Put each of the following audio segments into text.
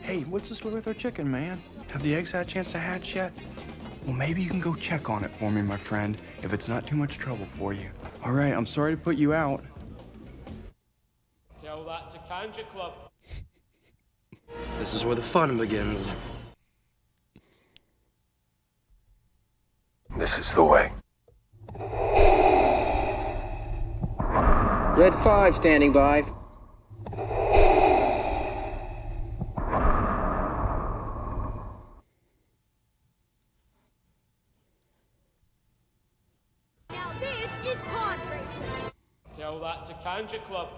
Hey, what's this with our chicken, man? Have the eggs had a chance to hatch yet? Well, maybe you can go check on it for me, my friend, if it's not too much trouble for you. All right, I'm sorry to put you out. Tell that to Kanja Club. This is where the fun begins. This is the way. Red 5 standing by. Now this is pod racing. Tell that to Kanja Club.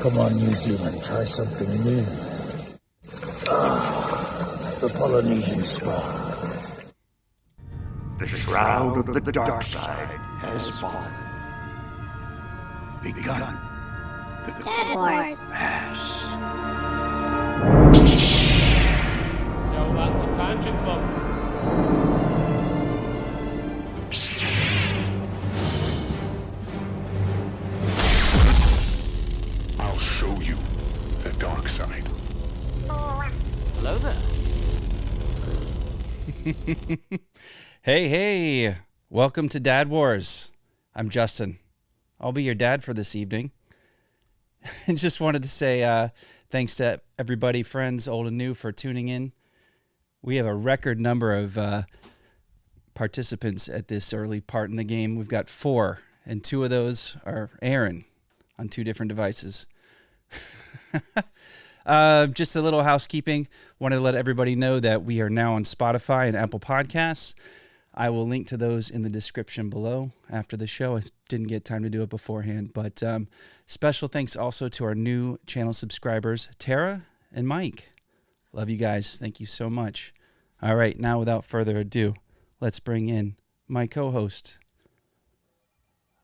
Come on, New Zealand, try something new. The Polynesian spa. The shroud of the dark side has fallen. Begun. The Dad Wars. Pass. Tell that to Kanja Club. I'll show you the dark side. Hello there. Hey, welcome to Dad Wars. I'm Justin. I'll be your dad for this evening. And just wanted to say thanks to everybody, friends, old and new, for tuning in. We have a record number of participants at this early part in the game. We've got 4, and 2 of those are Aaron on 2 different devices. Just a little housekeeping. Wanted to let everybody know that we are now on Spotify and Apple Podcasts. I will link to those in the description below after the show. I didn't get time to do it beforehand, but special thanks also to our new channel subscribers, Tara and Mike. Love you guys. Thank you so much. All right, now without further ado, let's bring in my co-host,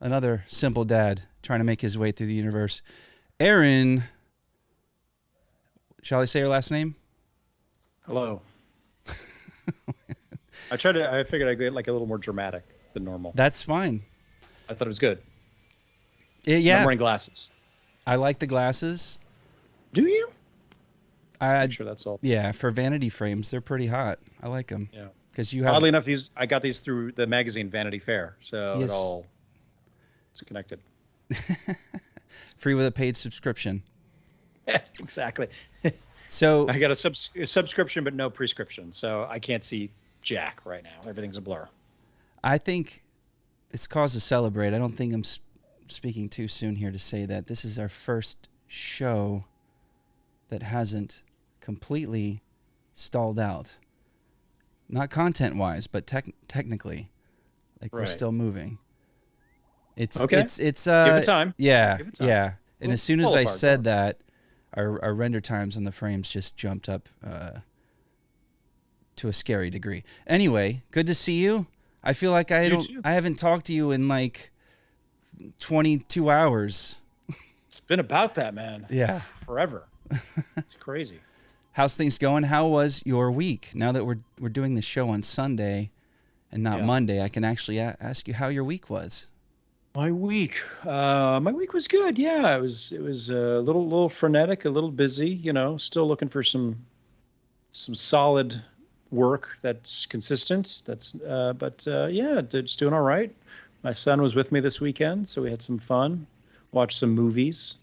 another simple dad trying to make his way through the universe, Aaron. Shall I say your last name? Hello. I figured I'd get like a little more dramatic than normal. That's fine. I thought it was good. Yeah. I'm wearing glasses. I like the glasses. Do you? I'm sure that's all. Yeah, for vanity frames, they're pretty hot. I like them. Yeah. Because you have. Oddly enough, I got these through the magazine Vanity Fair, so Yes. it's connected. Free with a paid subscription. Exactly. So I got a subscription, but no prescription, so I can't see jack right now. Everything's a blur. I think it's cause to celebrate. I don't think I'm speaking too soon here to say that this is our first show that hasn't completely stalled out. Not content-wise, but technically. Like we're Right. still moving. It's Okay. It's Give it time. Yeah. Give it time. Yeah. And as soon as Pull I apart, said go. that, our render times on the frames just jumped up to a scary degree. Anyway, good to see you. I feel like I haven't talked to you in like 22 hours. It's been about that, man. Yeah. Forever. It's crazy. How's things going? How was your week? Now that we're doing the show on Sunday and not Monday, I can actually ask you how your week was. My week was good. Yeah, it was a little frenetic, a little busy. You know, still looking for some solid work that's consistent. Yeah, just doing all right. My son was with me this weekend, so we had some fun. Watched some movies,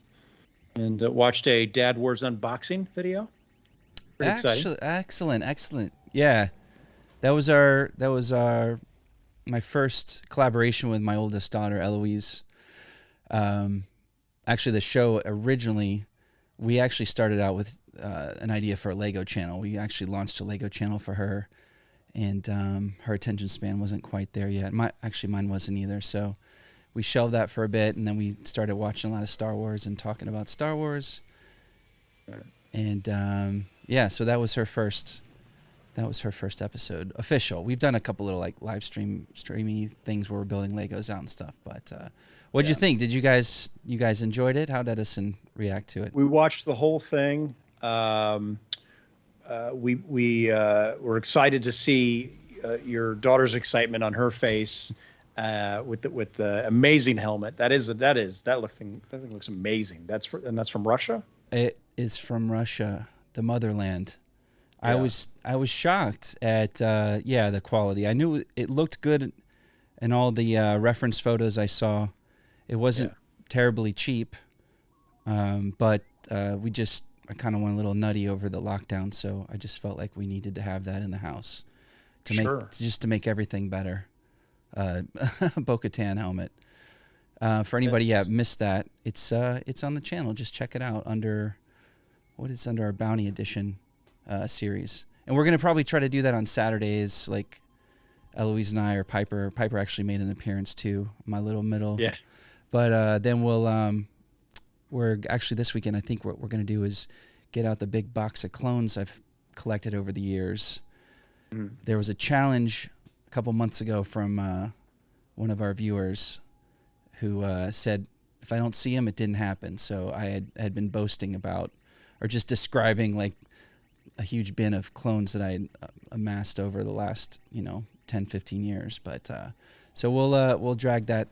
and watched a Dad Wars unboxing video. Pretty exciting. Excellent. Yeah, that was my first collaboration with my oldest daughter, Eloise. Actually, the show originally, we actually started out with an idea for a Lego channel. We actually launched a Lego channel for her, and her attention span wasn't quite there yet. Mine wasn't either. So we shelved that for a bit, and then we started watching a lot of Star Wars and talking about Star Wars. And so that was her first. That was her first episode, official. We've done a couple little like live streamy things where we're building Legos out and stuff. But what'd you think? Did you guys enjoyed it? How did Edison react to it? We watched the whole thing. We were excited to see your daughter's excitement on her face with the amazing helmet. That thing looks amazing. That's from Russia. It is from Russia. the motherland. I Yeah. was shocked at the quality. I knew it looked good in all the reference photos I saw. It wasn't terribly cheap, but I kind of went a little nutty over the lockdown, so I just felt like we needed to have that in the house to make everything better. Bo-Katan helmet. For anybody missed that, it's on the channel. Just check it out under our Bounty Edition series. And we're gonna probably try to do that on Saturdays, like Eloise and I, or Piper. Piper actually made an appearance too. My little middle. Yeah. But then we're actually this weekend. I think what we're gonna do is get out the big box of clones I've collected over the years. There was a challenge a couple months ago from one of our viewers who said, if I don't see him, it didn't happen. So I had been boasting about, or just describing like a huge bin of clones that I had amassed over the last 10, 15 years. But so we'll drag that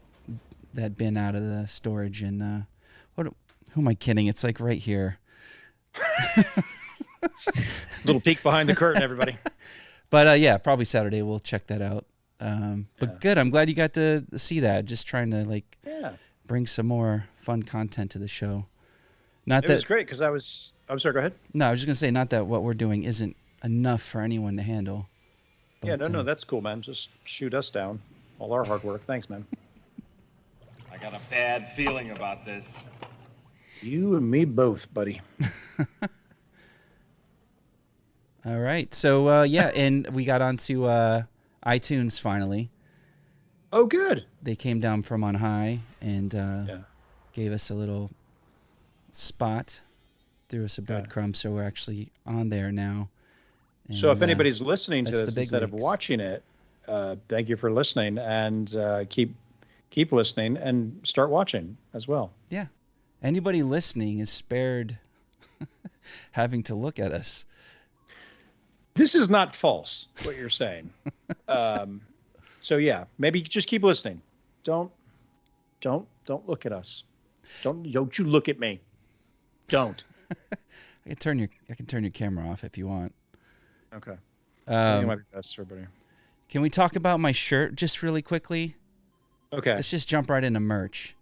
bin out of the storage, and who am I kidding? It's like right here. Little peek behind the curtain, everybody. But probably Saturday we'll check that out. But good. I'm glad you got to see that. Just trying to bring some more fun content to the show. It was great because I'm sorry, go ahead. No, I was just gonna say, not that what we're doing isn't enough for anyone to handle. But, no, that's cool, man. Just shoot us down. All our hard work. Thanks, man. I got a bad feeling about this. You and me both, buddy. All right. So and we got onto iTunes finally. Oh, good. They came down from on high and gave us a little spot, threw us a breadcrumb, so we're actually on there now. And, so if anybody's listening to this instead of leagues. watching it, thank you for listening, and keep listening and start watching as well. Yeah. Anybody listening is spared having to look at us. This is not false, what you're saying. So yeah, maybe just keep listening. Don't look at us. Don't you look at me. Don't. I can turn your camera off if you want. Okay. I think it might be best for everybody. Can we talk about my shirt just really quickly? Okay. Let's just jump right into merch.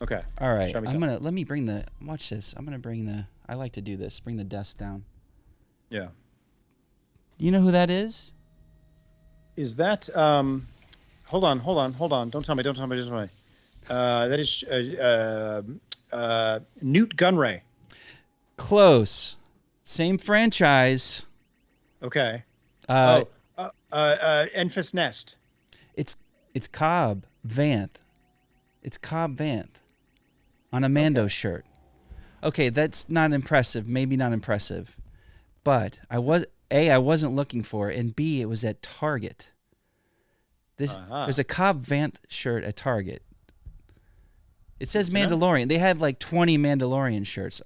Okay. All right. Let me bring watch this. I'm gonna bring I like to do this. Bring the desk down. Yeah. You know who that is? Is that hold on. Don't tell me. Just tell me. That is Newt Gunray. Close. Same franchise. Okay. Enfys Nest. It's Cobb Vanth. It's Cobb Vanth on a Mando shirt. Okay, that's not impressive. Maybe not impressive, but I wasn't looking for it, and B, it was at Target. There's a Cobb Vanth shirt at Target. It says Mandalorian. They have like 20 Mandalorian shirts.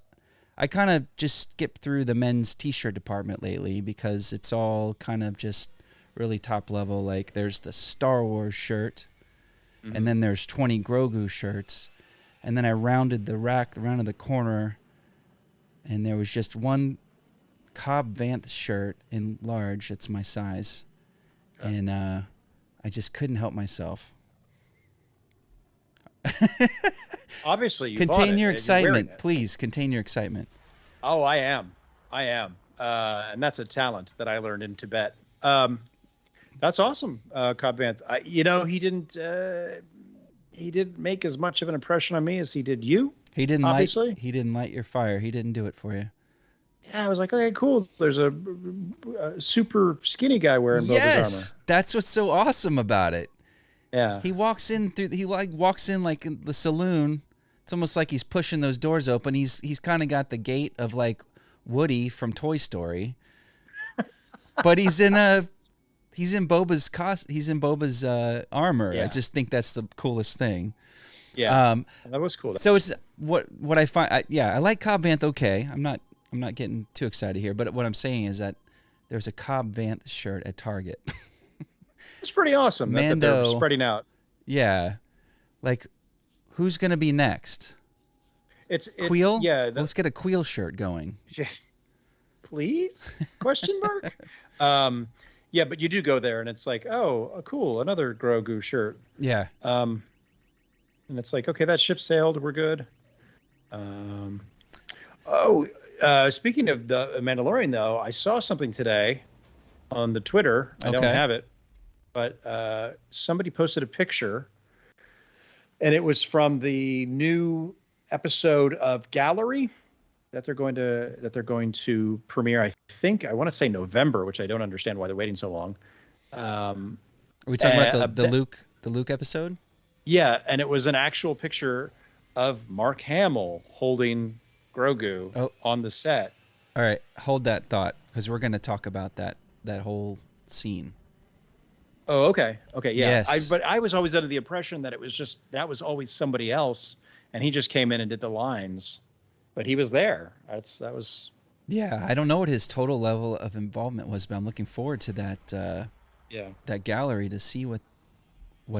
I kind of just skipped through the men's t-shirt department lately because it's all kind of just really top level. Like there's the Star Wars shirt, and then there's 20 Grogu shirts, and then I rounded the rack, rounded the corner, and there was just one Cobb Vanth shirt in large. It's my size, and I just couldn't help myself. Obviously, you contain your it. excitement, please. Contain your excitement. Oh, I am, and that's a talent that I learned in Tibet. That's awesome, Cobb Vanth. He didn't make as much of an impression on me as he did you. He didn't obviously. He didn't light your fire. He didn't do it for you. Yeah, I was like, okay, cool. There's a super skinny guy wearing Boba's armor. That's what's so awesome about it. Yeah. He walks in like in the saloon. It's almost like he's pushing those doors open. He's kind of got the gait of like Woody from Toy Story. But he's in Boba's armor. Yeah. I just think that's the coolest thing. Yeah. That was cool. So it's what I find I like Cobb Vanth okay. I'm not getting too excited here, but what I'm saying is that there's a Cobb Vanth shirt at Target. It's pretty awesome that they're spreading out. Yeah. Like, who's going to be next? It's Queel? Yeah. Let's get a Queel shirt going. Yeah. please? Question mark. Yeah, but you do go there, and it's like, oh, cool, another Grogu shirt. Yeah. And it's like, okay, that ship sailed. We're good. Speaking of the Mandalorian, though, I saw something today on the Twitter. I don't have it, but somebody posted a picture, and it was from the new episode of Gallery that they're going to premiere. I want to say November, which I don't understand why they're waiting so long. Are we talking about the Luke episode? Yeah, and it was an actual picture of Mark Hamill holding Grogu on the set. All right, hold that thought, because we're going to talk about that whole scene. Oh, okay, yeah. Yes. But I was always under the impression that that was always somebody else, and he just came in and did the lines, but he was there. That was. Yeah, I don't know what his total level of involvement was, but I'm looking forward to that. That gallery to see what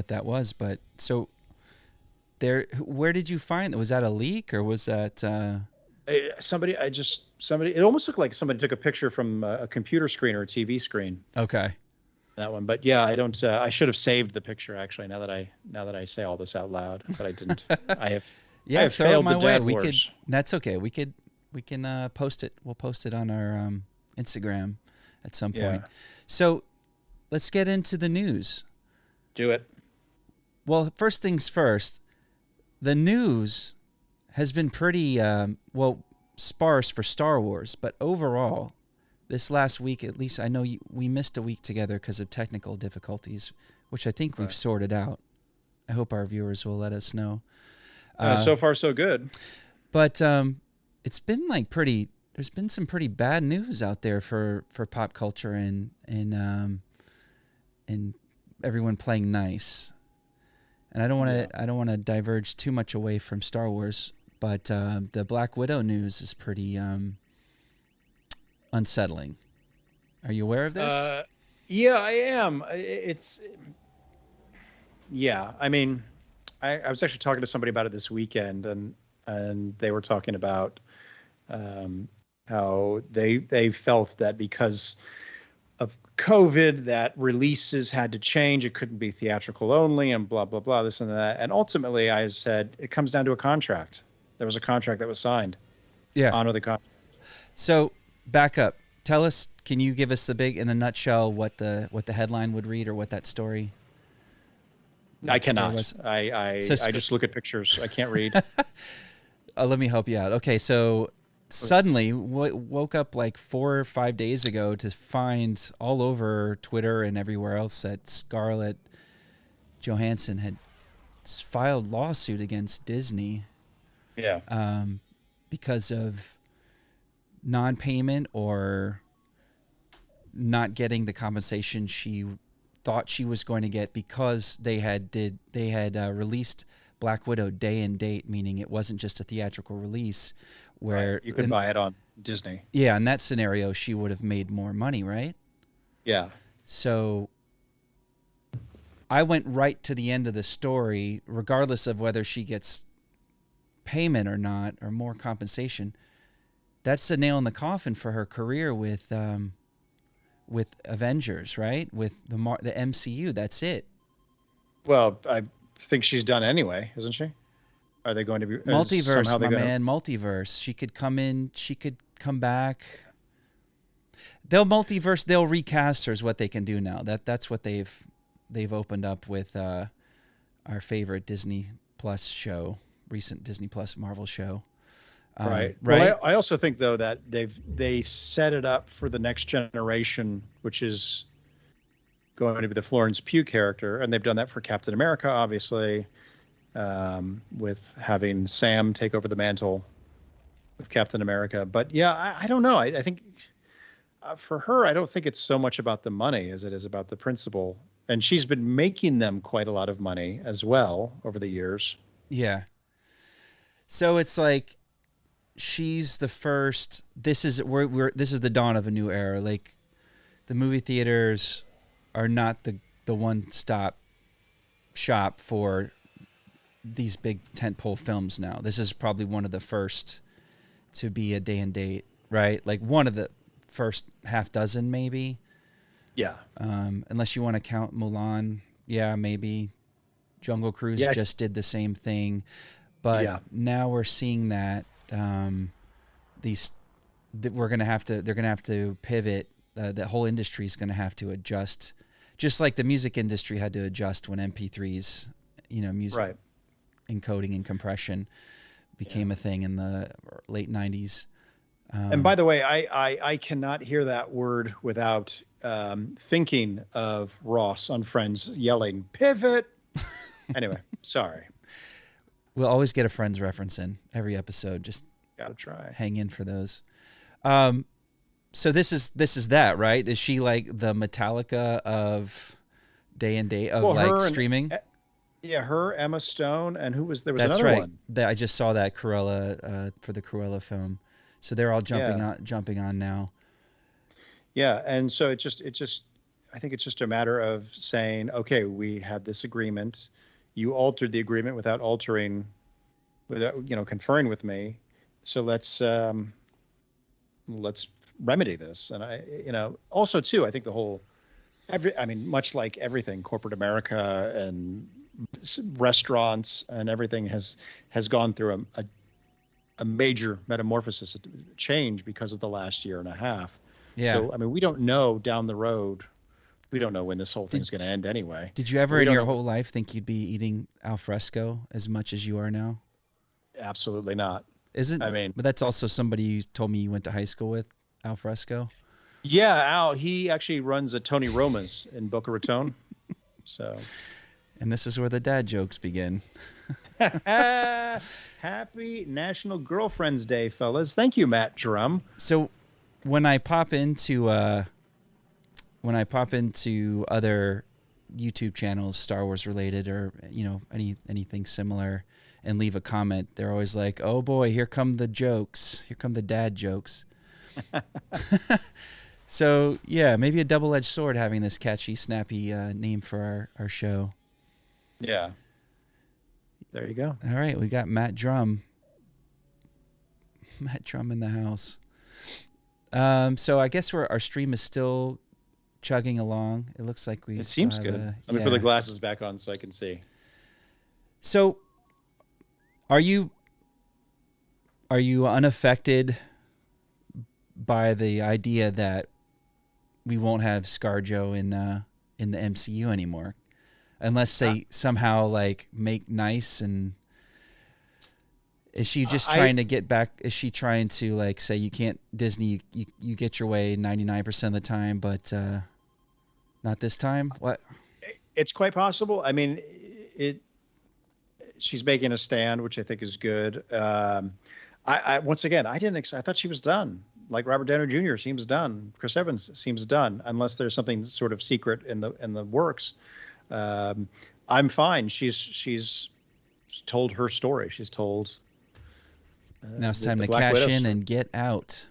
that was. But so where did you find that? Was that a leak or was that somebody? It almost looked like somebody took a picture from a computer screen or a TV screen. Okay. That one, but yeah, I don't. I should have saved the picture actually. Now that I say all this out loud, but I didn't. I have. Yeah, I have throw it failed my the way. dad We horse. could. That's okay. We can post it. We'll post it on our Instagram at some point. Yeah. So let's get into the news. Do it. Well, first things first. The news has been pretty sparse for Star Wars, but overall, this last week, at least I know we missed a week together because of technical difficulties, which I think we've sorted out. I hope our viewers will let us know. So far, so good. But it's been like there's been some pretty bad news out there for pop culture and everyone playing nice. And I don't want to diverge too much away from Star Wars, but the Black Widow news is pretty unsettling. Are you aware of this? Yeah, I am. I mean, I was actually talking to somebody about it this weekend, and they were talking about how they felt that because of COVID, that releases had to change. It couldn't be theatrical only, and blah blah blah, this and that. And ultimately, I said it comes down to a contract. There was a contract that was signed. Yeah. Honor the contract. So back up. Tell us. Can you give us in a nutshell what the headline would read or what that story? I cannot. I just look at pictures. I can't read. Let me help you out. Okay, so suddenly woke up like 4 or 5 days ago to find all over Twitter and everywhere else that Scarlett Johansson had filed lawsuit against Disney. Yeah. Because of non-payment or not getting the compensation she thought she was going to get because they had released Black Widow day and date, meaning it wasn't just a theatrical release where right. You could buy it on Disney. Yeah, in that scenario, she would have made more money, right? Yeah. So I went right to the end of the story, regardless of whether she gets payment or not, or more compensation. That's the nail in the coffin for her career with Avengers, right? With the MCU. That's it. Well, I think she's done anyway, isn't she? Are they going to be multiverse, my man? Multiverse. She could come in. She could come back. They'll multiverse. They'll recast her. Is what they can do now. That's what they've opened up with our favorite Disney Plus show, recent Disney Plus Marvel show. Right. Right. Well, I also think though that they set it up for the next generation, which is going to be the Florence Pugh character, and they've done that for Captain America, obviously, with having Sam take over the mantle of Captain America. But yeah, I don't know. I think for her, I don't think it's so much about the money as it is about the principle. And she's been making them quite a lot of money as well over the years. Yeah. So it's like she's the first. This is the dawn of a new era. Like the movie theaters are not the one-stop shop for these big tentpole films now. This is probably one of the first to be a day and date, right? Like one of the first half dozen, maybe. Yeah. Unless you want to count Mulan, yeah, maybe. Jungle Cruise just did the same thing, but now we're seeing that they're gonna have to pivot. The whole industry is gonna have to adjust, just like the music industry had to adjust when MP3s, music encoding and compression became a thing in the late 90s. And by the way, I cannot hear that word without thinking of Ross on Friends yelling, "Pivot!" Anyway, sorry. We'll always get a Friends reference in every episode. Just gotta try. Hang in for those. So this is that, right? Is she like the Metallica of day and day of streaming? Her, Emma Stone, and who was there? Was That's another right. one. I just saw that Cruella for the Cruella film. So they're all jumping on now. Yeah, and so it just I think it's just a matter of saying, okay, we had this agreement. You altered the agreement without conferring with me. So let's remedy this. And also too, I think much like everything, corporate America and restaurants and everything has gone through a major metamorphosis, a change because of the last year and a half. Yeah. So, we don't know down the road. We don't know when this whole thing's going to end anyway. Did you ever in your whole life think you'd be eating al fresco as much as you are now? Absolutely not. Isn't? But that's also somebody you told me you went to high school with, al fresco. Yeah, Al. He actually runs a Tony Roma's in Boca Raton. So. And this is where the dad jokes begin. Happy National Girlfriends Day, fellas. Thank you, Matt Drum. So when I pop into other YouTube channels, Star Wars related or anything similar, and leave a comment, they're always like, "Oh boy, here come the jokes. Here come the dad jokes." So yeah, maybe a double-edged sword having this catchy, snappy name for our show. Yeah. There you go. All right, we got Matt Drum. Matt Drum in the house. So I guess our stream is still chugging along. It looks like we. It seems good. Let me put the glasses back on so I can see. So, are you unaffected by the idea that we won't have ScarJo in the MCU anymore, unless they somehow make nice? And is she just trying to get back? Is she trying to say you can't Disney? You get your way 99% of the time, but not this time. What? It's quite possible. She's making a stand, which I think is good. I once again, I thought she was done. Like Robert Downey Jr. seems done. Chris Evans seems done, unless there's something sort of secret in the works. I'm fine. She's told her story. She's told. Now it's time to cash in and get out.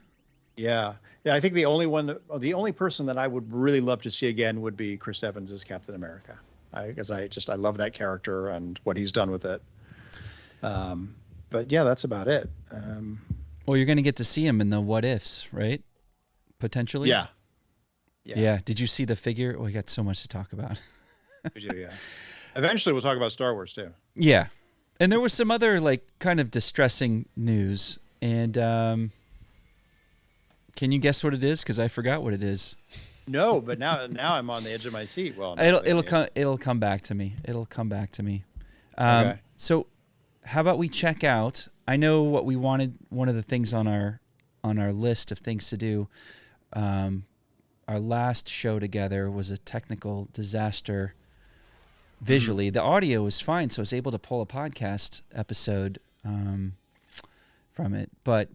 Yeah. I think the only person that I would really love to see again would be Chris Evans as Captain America. Because I love that character and what he's done with it. But yeah, that's about it. Well, you're going to get to see him in the What Ifs, right? Potentially. Yeah. Did you see the figure? We got so much to talk about. We do, yeah. Eventually, we'll talk about Star Wars too. Yeah, and there was some other kind of distressing news. And can you guess what it is? Because I forgot what it is. No, but now I'm on the edge of my seat. Well, it'll come back to me. It'll come back to me. Okay. So, how about we check out? I know what we wanted. One of the things on our list of things to do. Our last show together was a technical disaster. Visually, the audio was fine, so I was able to pull a podcast episode from it. But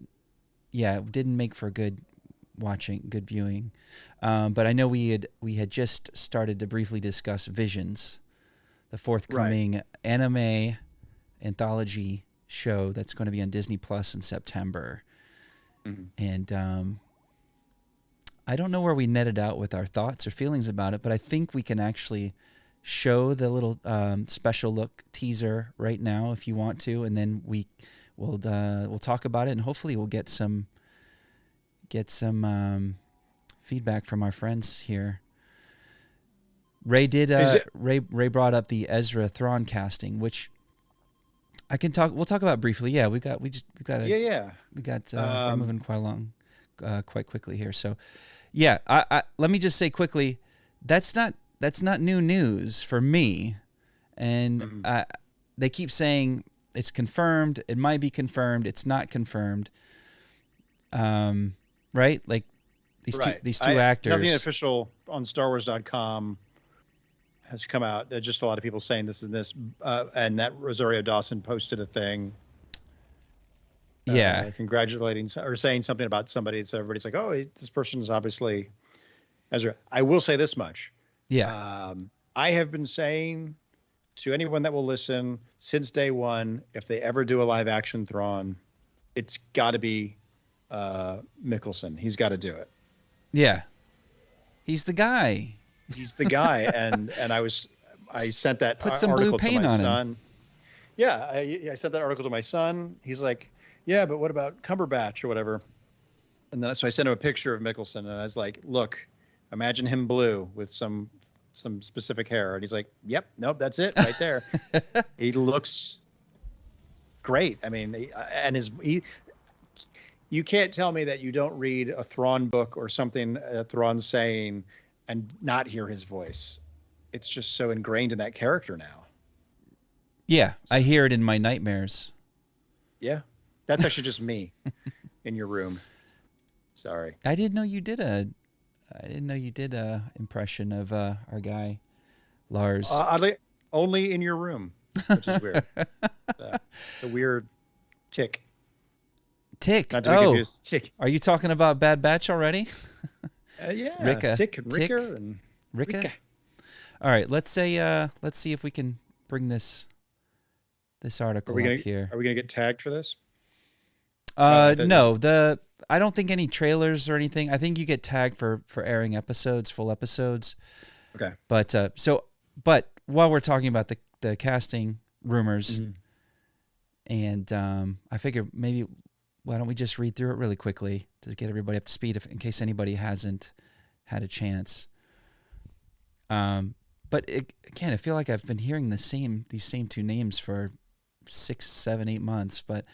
yeah, it didn't make for good viewing. But I know we had just started to briefly discuss Visions, the forthcoming anime anthology show that's going to be on Disney Plus in September. Mm-hmm. And I don't know where we netted out with our thoughts or feelings about it, but I think we can actually show the little special look teaser right now if you want to, and then we'll talk about it, and hopefully we'll get some feedback from our friends here. Ray did. Ray brought up the Ezra Thrawn casting, which I can talk. We'll talk about briefly. Yeah, we're moving quite along, quite quickly here. So, yeah, I let me just say quickly, that's not new news for me, and they keep saying it's confirmed. It might be confirmed. It's not confirmed. Right? Like these two actors. Nothing official on StarWars.com has come out. Just a lot of people saying this and this, and that Rosario Dawson posted a thing. Congratulating or saying something about somebody. So everybody's like, "Oh, this person is obviously Ezra." I will say this much. Yeah. I have been saying to anyone that will listen since day one, if they ever do a live action Thrawn, it's got to be Mikkelsen. He's got to do it. Yeah. He's the guy. He's the guy. and I sent that Put some article blue paint to my on son. him. Yeah. I sent that article to my son. He's like, yeah, but what about Cumberbatch or whatever? And then so I sent him a picture of Mikkelsen, and I was like, look, imagine him blue with some specific hair. And he's like, yep, nope, that's it right there. He looks great. I mean, you can't tell me that you don't read a Thrawn book or something Thrawn's saying and not hear his voice. It's just so ingrained in that character now. Yeah, I hear it in my nightmares. Yeah, that's actually just me in your room. Sorry. I didn't know you did a impression of our guy, Lars. Oddly, only in your room, which is weird. It's a weird tick. Tick. Not to be confused. Tick. Are you talking about Bad Batch already? Yeah. Ricka. Tick and Ricka and Ricka. All right. Let's see if we can bring this article up here. Are we gonna get tagged for this? No. I don't think any trailers or anything. I think you get tagged for airing full episodes. Okay. But while we're talking about the casting rumors, and I figure maybe why don't we just read through it really quickly to get everybody up to speed, in case anybody hasn't had a chance. But again, I feel like I've been hearing these same two names for 6, 7, 8 months, but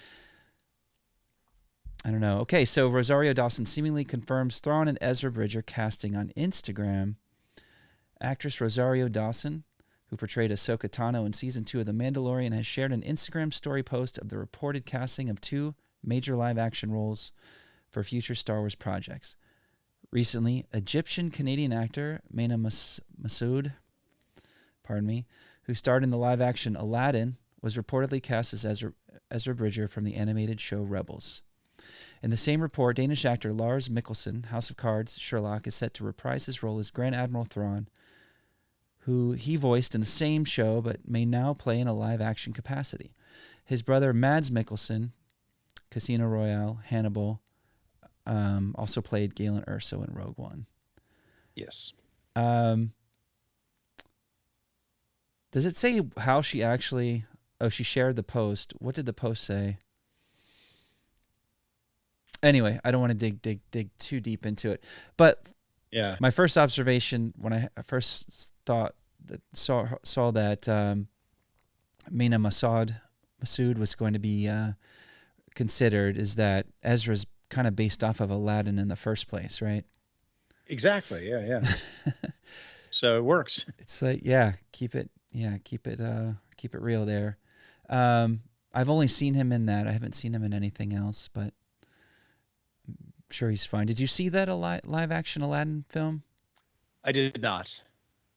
I don't know. Okay, so Rosario Dawson seemingly confirms Thrawn and Ezra Bridger casting on Instagram. Actress Rosario Dawson, who portrayed Ahsoka Tano in Season 2 of The Mandalorian, has shared an Instagram story post of the reported casting of 2 major live-action roles for future Star Wars projects. Recently, Egyptian-Canadian actor Mena Massoud, who starred in the live-action Aladdin, was reportedly cast as Ezra Bridger from the animated show Rebels. In the same report, Danish actor Lars Mikkelsen, House of Cards, Sherlock, is set to reprise his role as Grand Admiral Thrawn, who he voiced in the same show but may now play in a live-action capacity. His brother Mads Mikkelsen, Casino Royale, Hannibal, also played Galen Erso in Rogue One. Yes. Does it say how she actually... Oh, she shared the post. What did the post say? Anyway, I don't want to dig too deep into it. But yeah, my first observation when I first saw that Mena Massoud was going to be considered is that Ezra's kind of based off of Aladdin in the first place, right? Exactly. Yeah. So it works. It's like, keep it real there. I've only seen him in that. I haven't seen him in anything else, but I'm sure he's fine. Did you see that live action Aladdin film? I did not.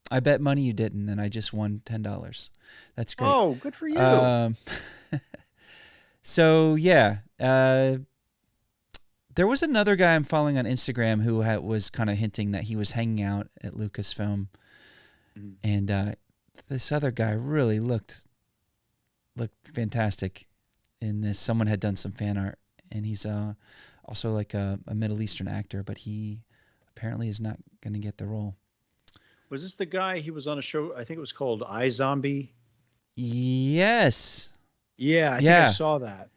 I bet money you didn't, and I just won $10. That's great. Oh, good for you. So yeah, there was another guy I'm following on Instagram who was kind of hinting that he was hanging out at Lucasfilm, and this other guy really looked fantastic in this. Someone had done some fan art, and he's also like a Middle Eastern actor, but he apparently is not going to get the role. Was this the guy? He was on a show. I think it was called iZombie. Yes. Yeah, I think I saw that.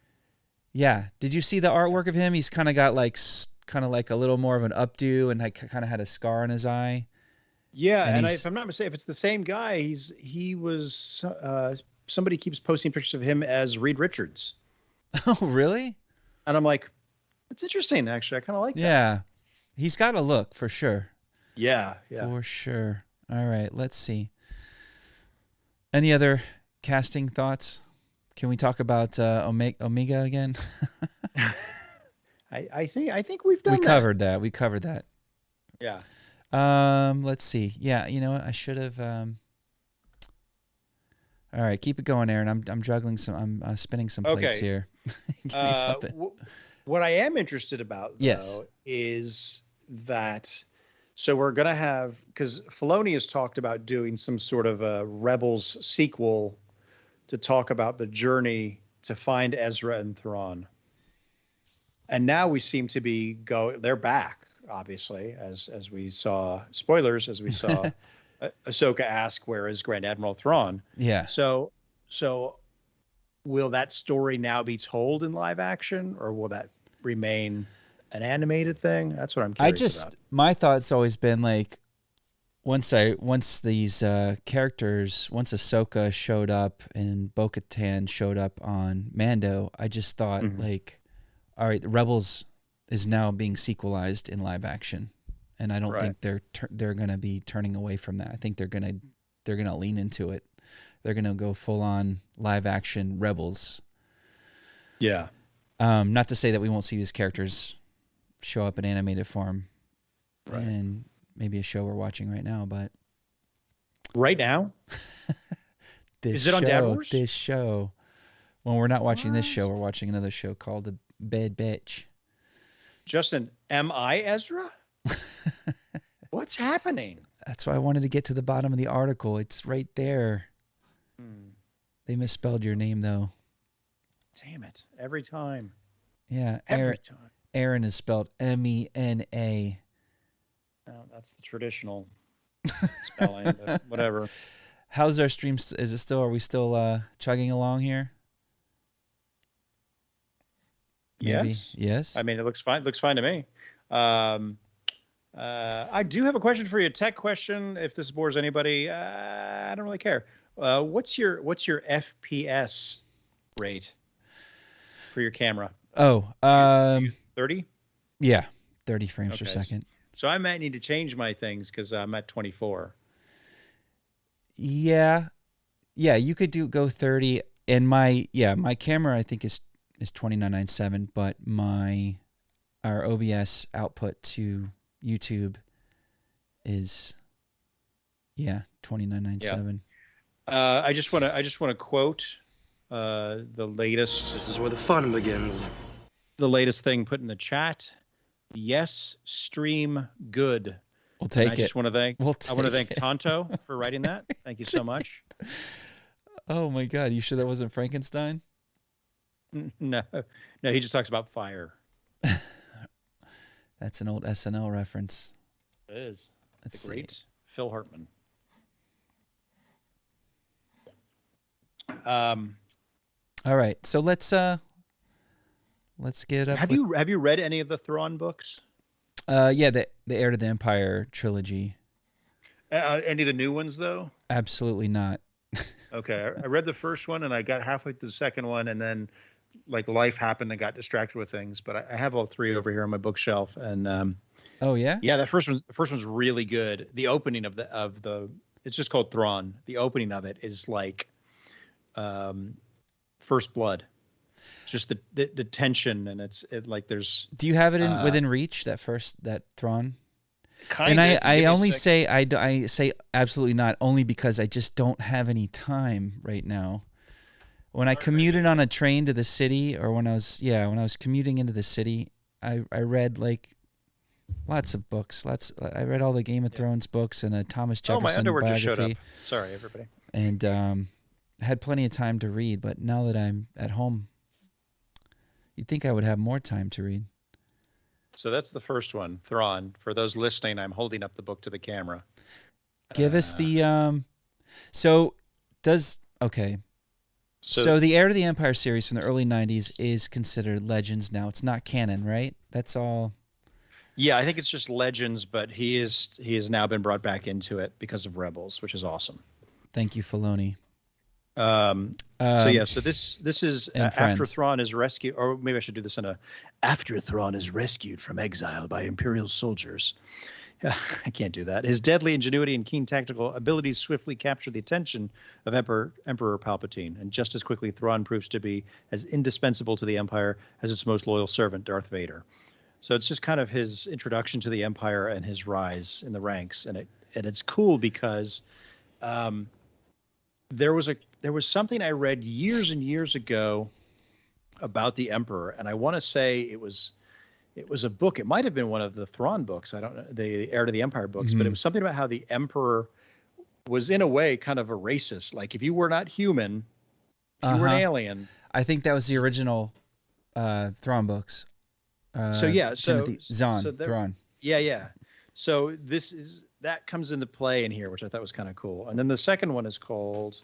Yeah. Did you see the artwork of him? He's kind of got like kind of like a little more of an updo and kind of had a scar on his eye. Yeah, and he's- if I'm not mistaken, if it's the same guy, he was somebody keeps posting pictures of him as Reed Richards, Oh, really? and I'm like, it's interesting. Actually, I kind of like that. Yeah. He's got a look for sure. Yeah. For sure. All right, let's see. Any other casting thoughts? Can we talk about Omega again? I think we've done We covered that. We covered that. Yeah. Let's see. Yeah, you know what? I should have. All right, keep it going, Aaron. I'm juggling some. I'm spinning some plates Okay. here. Give me something. What I am interested about, though, Yes. is that so we're gonna have, because Filoni has talked about doing some sort of a Rebels sequel to talk about the journey to find Ezra and Thrawn. And now we seem to be they're back, obviously, as we saw, spoilers, as we saw Ahsoka ask, where is Grand Admiral Thrawn? Yeah. So will that story now be told in live action, or will that remain an animated thing? That's what I'm curious about. My thought's always been like, once these characters, once Ahsoka showed up and Bo-Katan showed up on Mando, I just thought like, all right, the Rebels is now being sequelized in live action, and I don't think they're gonna be turning away from that. I think they're gonna lean into it. They're gonna go full on live action Rebels. Yeah. Not to say that we won't see these characters show up in animated form, and maybe a show we're watching right now, but right now, is it on Dad Wars? This show. When we're not watching this show, we're watching another show called The Bad Batch. Justin, am I Ezra? What's happening? That's why I wanted to get to the bottom of the article. It's right there. They misspelled your name, though. Damn it. Every time. Yeah. Every time. Aaron is spelled M-E-N-A. No, that's the traditional spelling, but whatever. How's our stream? Are we still chugging along here? Maybe. Yes. Yes. I mean, it looks fine. It looks fine to me. I do have a question for you, a tech question. If this bores anybody, I don't really care. What's your FPS rate for your camera? Oh, 30? Yeah, 30 frames per second. So I might need to change my things because I'm at 24. Yeah, you could go 30, and my camera I think is 2997, but our OBS output to YouTube is 2997. I just want to quote the latest. This is where the fun begins. The latest thing put in the chat. Yes, stream good. We'll take I just want to thank. We'll I want to take thank Tonto for writing that. Thank you so much. Oh my God! You sure that wasn't Frankenstein? No, he just talks about fire. That's an old SNL reference. It is. Let's The great Phil Hartman. All right, so let's get up. Have you read any of the Thrawn books? Yeah, the Heir to the Empire trilogy. Any of the new ones though? Absolutely not. Okay, I read the first one and I got halfway through the second one, and then like life happened and got distracted with things. But I have all three over here on my bookshelf, and oh yeah, the first one's really good. The opening of the it's just called Thrawn. The opening of it is like First Blood. Just the tension, and it like there's. Do you have it within reach, that Thrawn? Kind and of. I only say I say absolutely not, only because I just don't have any time right now. When I commuted on a train to the city, or when I was commuting into the city, I read like lots of books. I read all the Game of Thrones books and a Thomas Jefferson my underwear biography. just showed up. Sorry, everybody. And I had plenty of time to read, but now that I'm at home, you'd think I would have more time to read. So that's the first one, Thrawn. For those listening, I'm holding up the book to the camera. Give us the So the Heir to the Empire series from the early 90s is considered Legends now. It's not canon, right? That's all. Yeah, I think it's just Legends, but he has now been brought back into it because of Rebels, which is awesome. Thank you, Filoni. So this is and after Friends. Thrawn is rescued, or maybe I should do this in a after Thrawn is rescued from exile by Imperial soldiers. I can't do that. His deadly ingenuity and keen tactical abilities swiftly capture the attention of Emperor Palpatine, and just as quickly Thrawn proves to be as indispensable to the Empire as its most loyal servant, Darth Vader. So it's just kind of his introduction to the Empire and his rise in the ranks, and it's cool because there was something I read years and years ago about the Emperor, and I want to say it was a book. It might have been one of the Thrawn books. I don't know, the Heir to the Empire books, but it was something about how the Emperor was in a way kind of a racist. Like if you were not human, if you were an alien. I think that was the original Thrawn books. Timothy Zahn, Thrawn. Yeah. So that comes into play in here, which I thought was kind of cool. And then the second one is called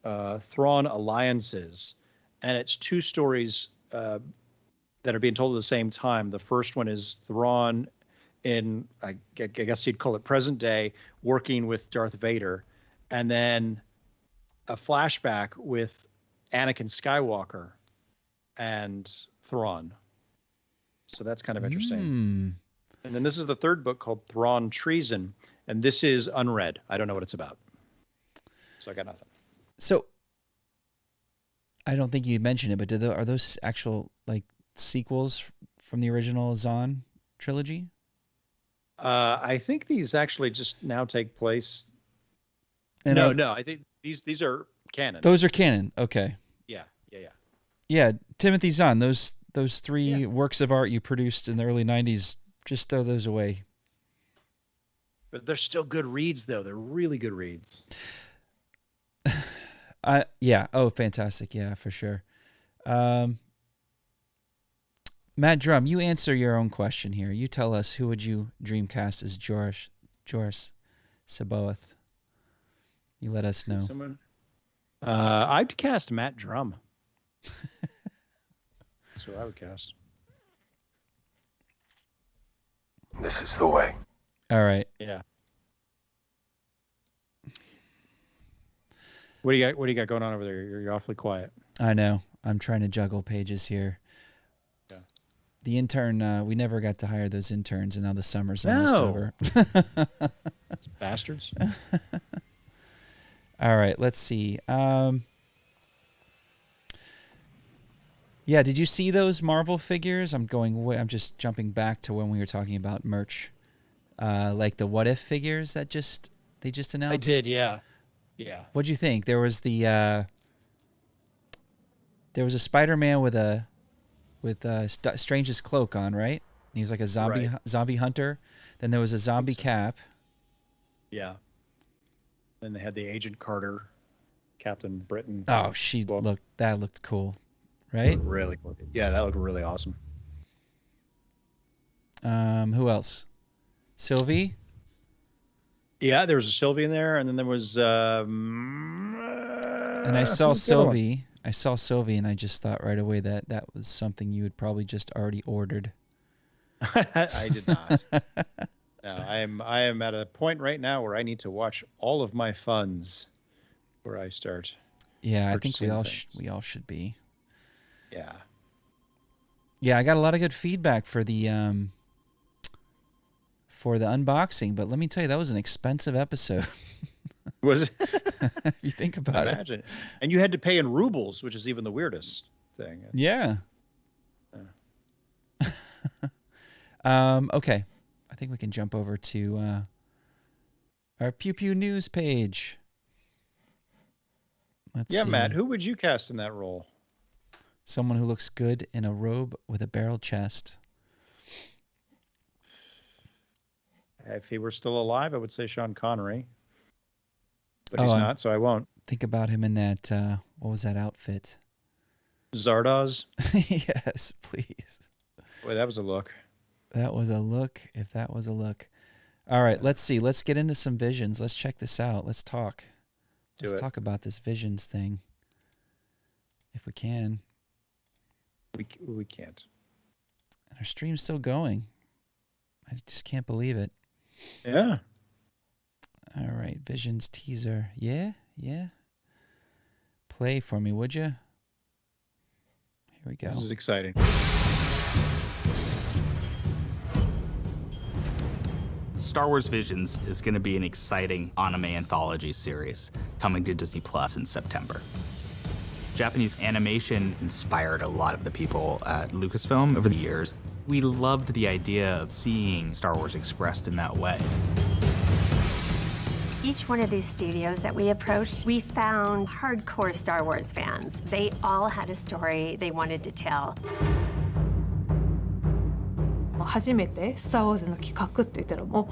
Thrawn Alliances, and it's two stories that are being told at the same time. The first one is Thrawn in, I guess you'd call it present day, working with Darth Vader, and then a flashback with Anakin Skywalker and Thrawn. So that's kind of interesting. And then this is the third book called Thrawn Treason, and this is unread. I don't know what it's about. So I got nothing. So I don't think you mentioned it, but are those actual like sequels from the original Zahn trilogy? I think these actually just now take place. And no. I think these are canon. Those are canon. Okay. Yeah. Timothy Zahn. Those three works of art you produced in the early '90s. Just throw those away. But they're still good reads, though. They're really good reads. Yeah. Oh, fantastic. Yeah, for sure. Matt Drum, you answer your own question here. You tell us, who would you dreamcast as Joris Sabaoth? You let us know. I'd cast Matt Drum. That's who I would cast. This is the way. All right. Yeah. What do you got going on over there? You're awfully quiet. I know. I'm trying to juggle pages here. Yeah. The intern, we never got to hire those interns, and now the summer's almost over. It's bastards. All right, let's see. Yeah, did you see those Marvel figures? I'm just jumping back to when we were talking about merch, like the What If figures that they just announced. I did, yeah. Yeah. What'd you think? There was a Spider-Man with Strange's cloak on, right? He was like a zombie hunter. Then there was a zombie Cap. Yeah. Then they had the Agent Carter, Captain Britain. Oh, that looked cool, right? Really cool. Yeah, that looked really awesome. Who else? Sylvie? Yeah, there was a Sylvie in there, and then there was and I saw Sylvie. I saw Sylvie, and I just thought right away that was something you had probably just already ordered. I did not. No, I am at a point right now where I need to watch all of my funds before I start. Yeah, I think we all should be. Yeah. Yeah, I got a lot of good feedback for the unboxing, but let me tell you, that was an expensive episode. Was it? If you think about it. Imagine. And you had to pay in rubles, which is even the weirdest thing. Yeah. Okay. I think we can jump over to our Pew Pew News page. Let's see. Matt, who would you cast in that role? Someone who looks good in a robe with a barrel chest. If he were still alive, I would say Sean Connery. But he's not, so I won't. Think about him in that, what was that outfit? Zardoz? Yes, please. Boy, that was a look. That was a look, if that was a look. All right, let's see. Let's get into some visions. Let's check this out. Let's talk. Let's talk about this visions thing. If we can. We can't. And our stream's still going. I just can't believe it. Yeah. All right, Visions teaser. Yeah. Play for me, would you? Here we go. This is exciting. Star Wars Visions is going to be an exciting anime anthology series coming to Disney Plus in September. Japanese animation inspired a lot of the people at Lucasfilm over the years. We loved the idea of seeing Star Wars expressed in that way. Each one of these studios that we approached, we found hardcore Star Wars fans. They all had a story they wanted to tell. 初めてスター・ウォーズの企画って言ったらもう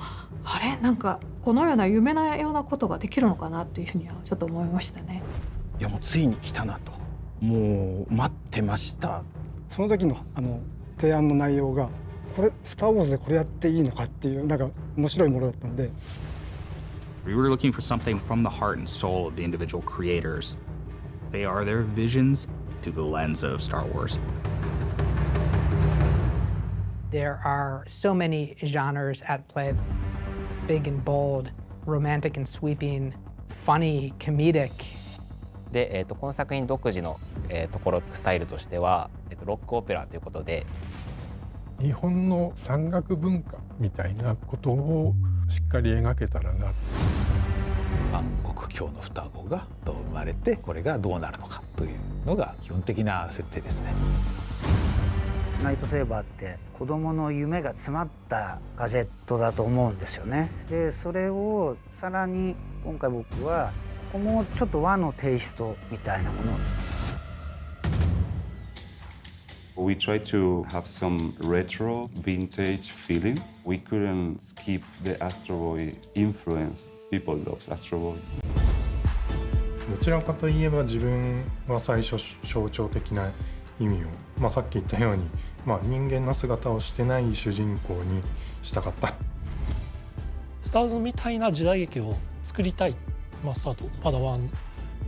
あれなんかこのような夢のようなことができるのかなっていうふうにはちょっと思いましたね。いやもうついに来たなと、もう待ってました。その時の提案の内容がこれスター・ウォーズでこれやっていいのかっていうなんか面白いものだったんで。We were looking for something from the heart and soul of the individual creators. They are their visions through the lens of Star Wars. There are so many genres at play. Big and bold, romantic and sweeping, funny, comedic. で、この作品独自の、ところスタイルとしては、ロックオペラということで日本の山岳文化みたいなことをしっかり描けたらな。暗黒教の双子が生まれてこれがどうなるのかというのが基本的な設定ですね。ライトセーバーって子供の夢が詰まったガジェットだと思うんですよね。でそれをさらに今回僕はここもちょっと和のテイストみたいなもの。We tried to have some retro vintage feeling. We couldn't skip the Astro Boy influence. People love Astro Boy. どちらかといえば自分は最初象徴的な意味を、さっき言ったように、人間の姿をしてない主人公にしたかった。スター・ウォーズみたいな時代劇を作りたいマスターとパダワン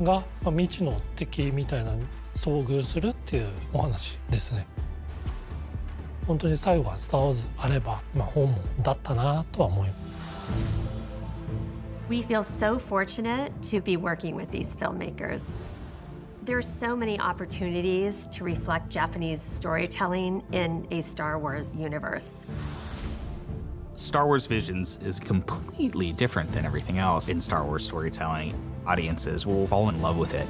が未知の敵みたいなのに遭遇するっていうお話ですね。本当に最後はスター・ウォーズあれば、本望だったなとは思います。We feel so fortunate to be working with these filmmakers. There are so many opportunities to reflect Japanese storytelling in a Star Wars universe. Star Wars Visions is completely different than everything else in Star Wars storytelling. Audiences will fall in love with it.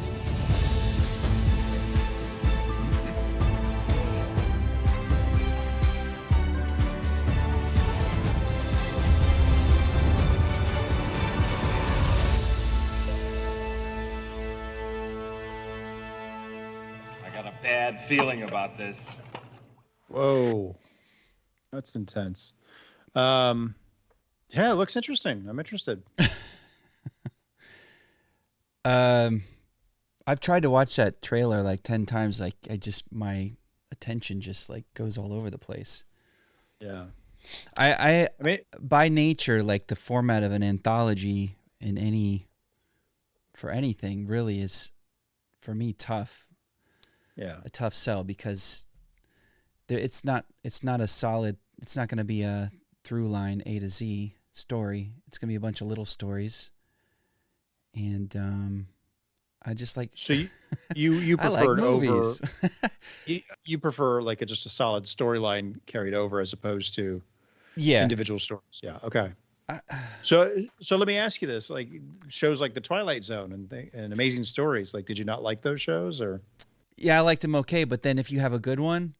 Bad feeling about this. Whoa, that's intense. Yeah, it looks interesting. I'm interested. I've tried to watch that trailer like 10 times. Like my attention just like goes all over the place. Yeah. I mean, by nature, like the format of an anthology for anything really is, for me, tough. Yeah. A tough sell because it's not a solid, it's not going to be a through line A to Z story. It's going to be a bunch of little stories. And I just like, so you prefer like movies. you prefer like just a solid storyline carried over as opposed to individual stories. Yeah. Okay. So let me ask you this, like shows like The Twilight Zone and Amazing Stories, like did you not like those shows or? Yeah, I liked them okay, but then if you have a good one,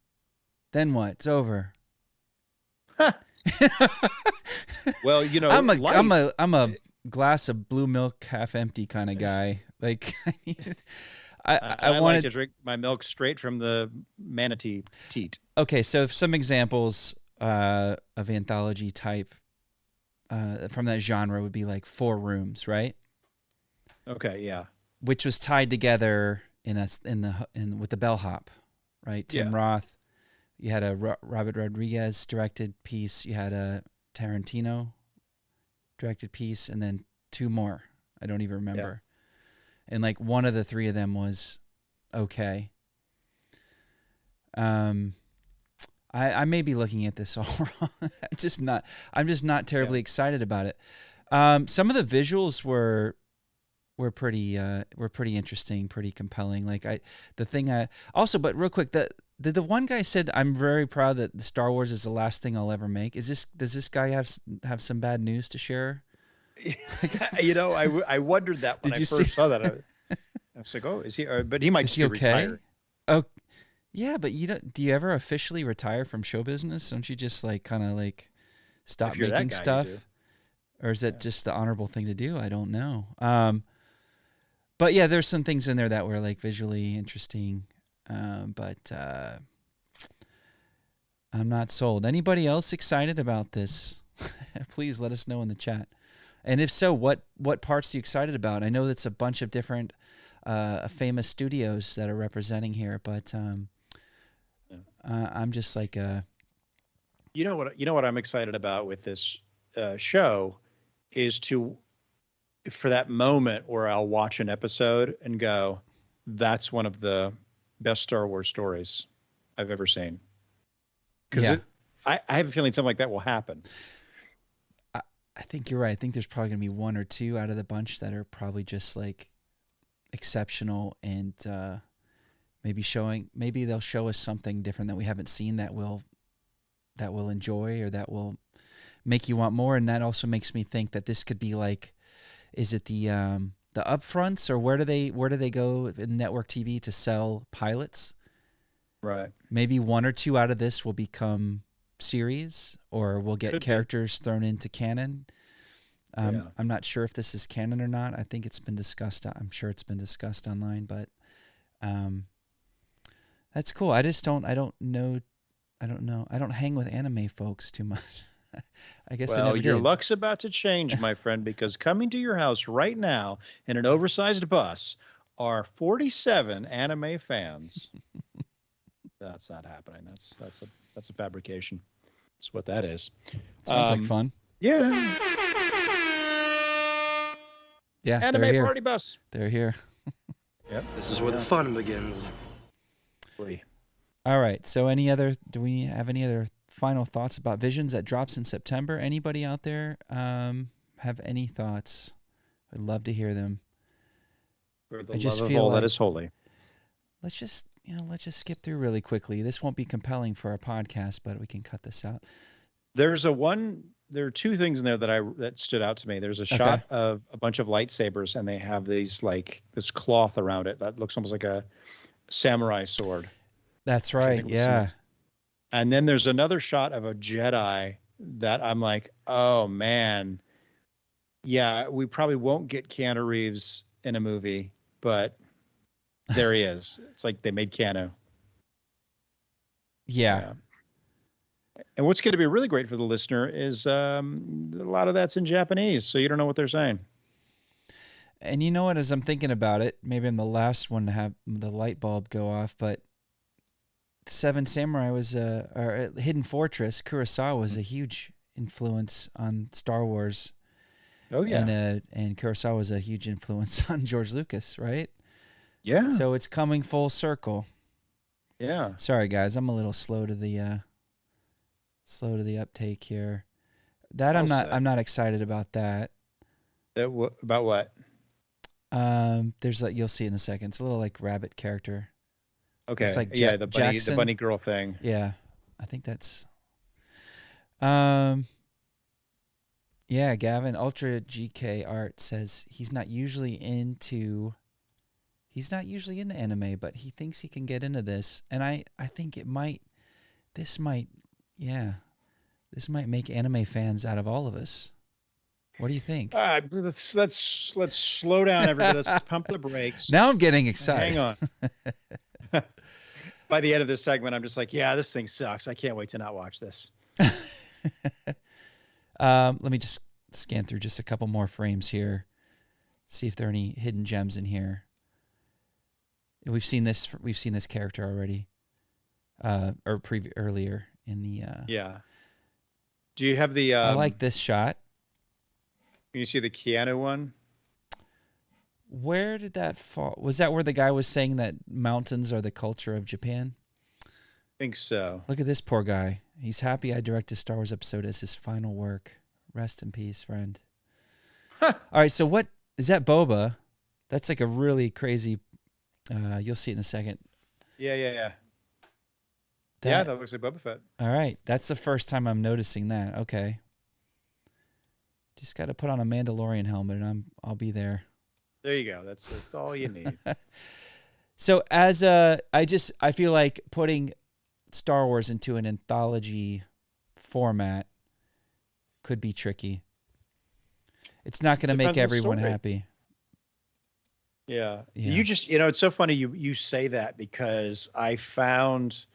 then what? It's over. Well, you know, I'm a glass of blue milk half empty kind of guy. Like I wanted like to drink my milk straight from the manatee teat. Okay, so some examples of anthology type from that genre would be like Four Rooms, right? Okay, yeah. Which was tied together with the bellhop, right? Tim Roth. You had a Robert Rodriguez directed piece. You had a Tarantino directed piece, and then two more. I don't even remember. Yeah. And like one of the three of them was okay. I may be looking at this all wrong. I'm just not terribly excited about it. Some of the visuals were pretty interesting, pretty compelling. Like but real quick, the one guy said, "I'm very proud that the Star Wars is the last thing I'll ever make." Does this guy have some bad news to share? I wondered that when I first saw that. I was like, "Oh, is he?" But he might just be retired. Oh, yeah, but do you ever officially retire from show business? Don't you just kind of stop making stuff, or is that just the honorable thing to do? I don't know. But yeah, there's some things in there that were visually interesting, but I'm not sold. Anybody else excited about this? Please let us know in the chat. And if so, what parts are you excited about? I know that's a bunch of different famous studios that are representing here, but I'm just you know what I'm excited about with this show is for that moment where I'll watch an episode and go, that's one of the best Star Wars stories I've ever seen. Because I have a feeling something like that will happen. I think you're right. I think there's probably going to be one or two out of the bunch that are probably just exceptional and maybe they'll show us something different that we haven't seen that we'll enjoy or that will make you want more. And that also makes me think that this could be is it the upfronts, or where do they go in network TV to sell pilots? Right. Maybe one or two out of this will become series, or we'll get characters thrown into canon. I'm not sure if this is canon or not. I think it's been discussed. I'm sure it's been discussed online, but that's cool. I don't know. I don't hang with anime folks too much. I guess your luck's about to change, my friend, because coming to your house right now in an oversized bus are 47 anime fans. That's not happening. That's a fabrication. That's what that is. Sounds like fun. Yeah. Yeah. Anime party bus. They're here. Yep. This is where the fun begins. All right. So do we have any other final thoughts about Visions that drops in September? Anybody out there have any thoughts? I'd love to hear them. For the love of all that is holy. Let's just skip through really quickly. This won't be compelling for our podcast, but we can cut this out. There are two things in there that stood out to me. There's a shot of a bunch of lightsabers, and they have these this cloth around it that looks almost like a samurai sword. That's right. Yeah. And then there's another shot of a Jedi that I'm like, oh man, yeah, we probably won't get Keanu Reeves in a movie, but there he is. It's like they made Keanu. Yeah. And what's going to be really great for the listener is a lot of that's in Japanese, so you don't know what they're saying. And you know what, as I'm thinking about it, maybe I'm the last one to have the light bulb go off, but Seven Samurai or Hidden Fortress, Kurosawa was a huge influence on Star Wars. Oh yeah. And Kurosawa was a huge influence on George Lucas, right? Yeah. So it's coming full circle. Yeah. Sorry guys, I'm a little slow to the uptake here. That I'm not excited about that. About what? There's you'll see in a second. It's a little rabbit character. Okay. It's like the bunny girl thing. Yeah. I think that's yeah, Gavin, Ultra GK Art says he's not usually into anime, but he thinks he can get into this. And I think this might make anime fans out of all of us. What do you think? Let's slow down, everybody. Let's pump the brakes. Now I'm getting excited. Hang on. By the end of this segment, I'm just like, yeah, this thing sucks. I can't wait to not watch this. Let me just scan through just a couple more frames here. See if there are any hidden gems in here. We've seen this character already, earlier in the. Yeah. Do you have the? I like this shot. Can you see the Keanu one? Where did that fall? Was that where the guy was saying that mountains are the culture of Japan? think so. Look at this poor guy. He's happy I directed Star Wars episode as his final work. Rest in peace, friend. All right, so what is that, Boba? That's like a really crazy. You'll see it in a second. Yeah, That- that looks like Boba Fett. All right, that's the first time I'm noticing that. Okay, just got to put on a Mandalorian helmet, and I'll be there. There you go. That's all you need. So I feel like putting Star Wars into an anthology format could be tricky. It's not going to make Depends on the everyone story. happy. Yeah. Yeah. You just, it's so funny you say that, because I found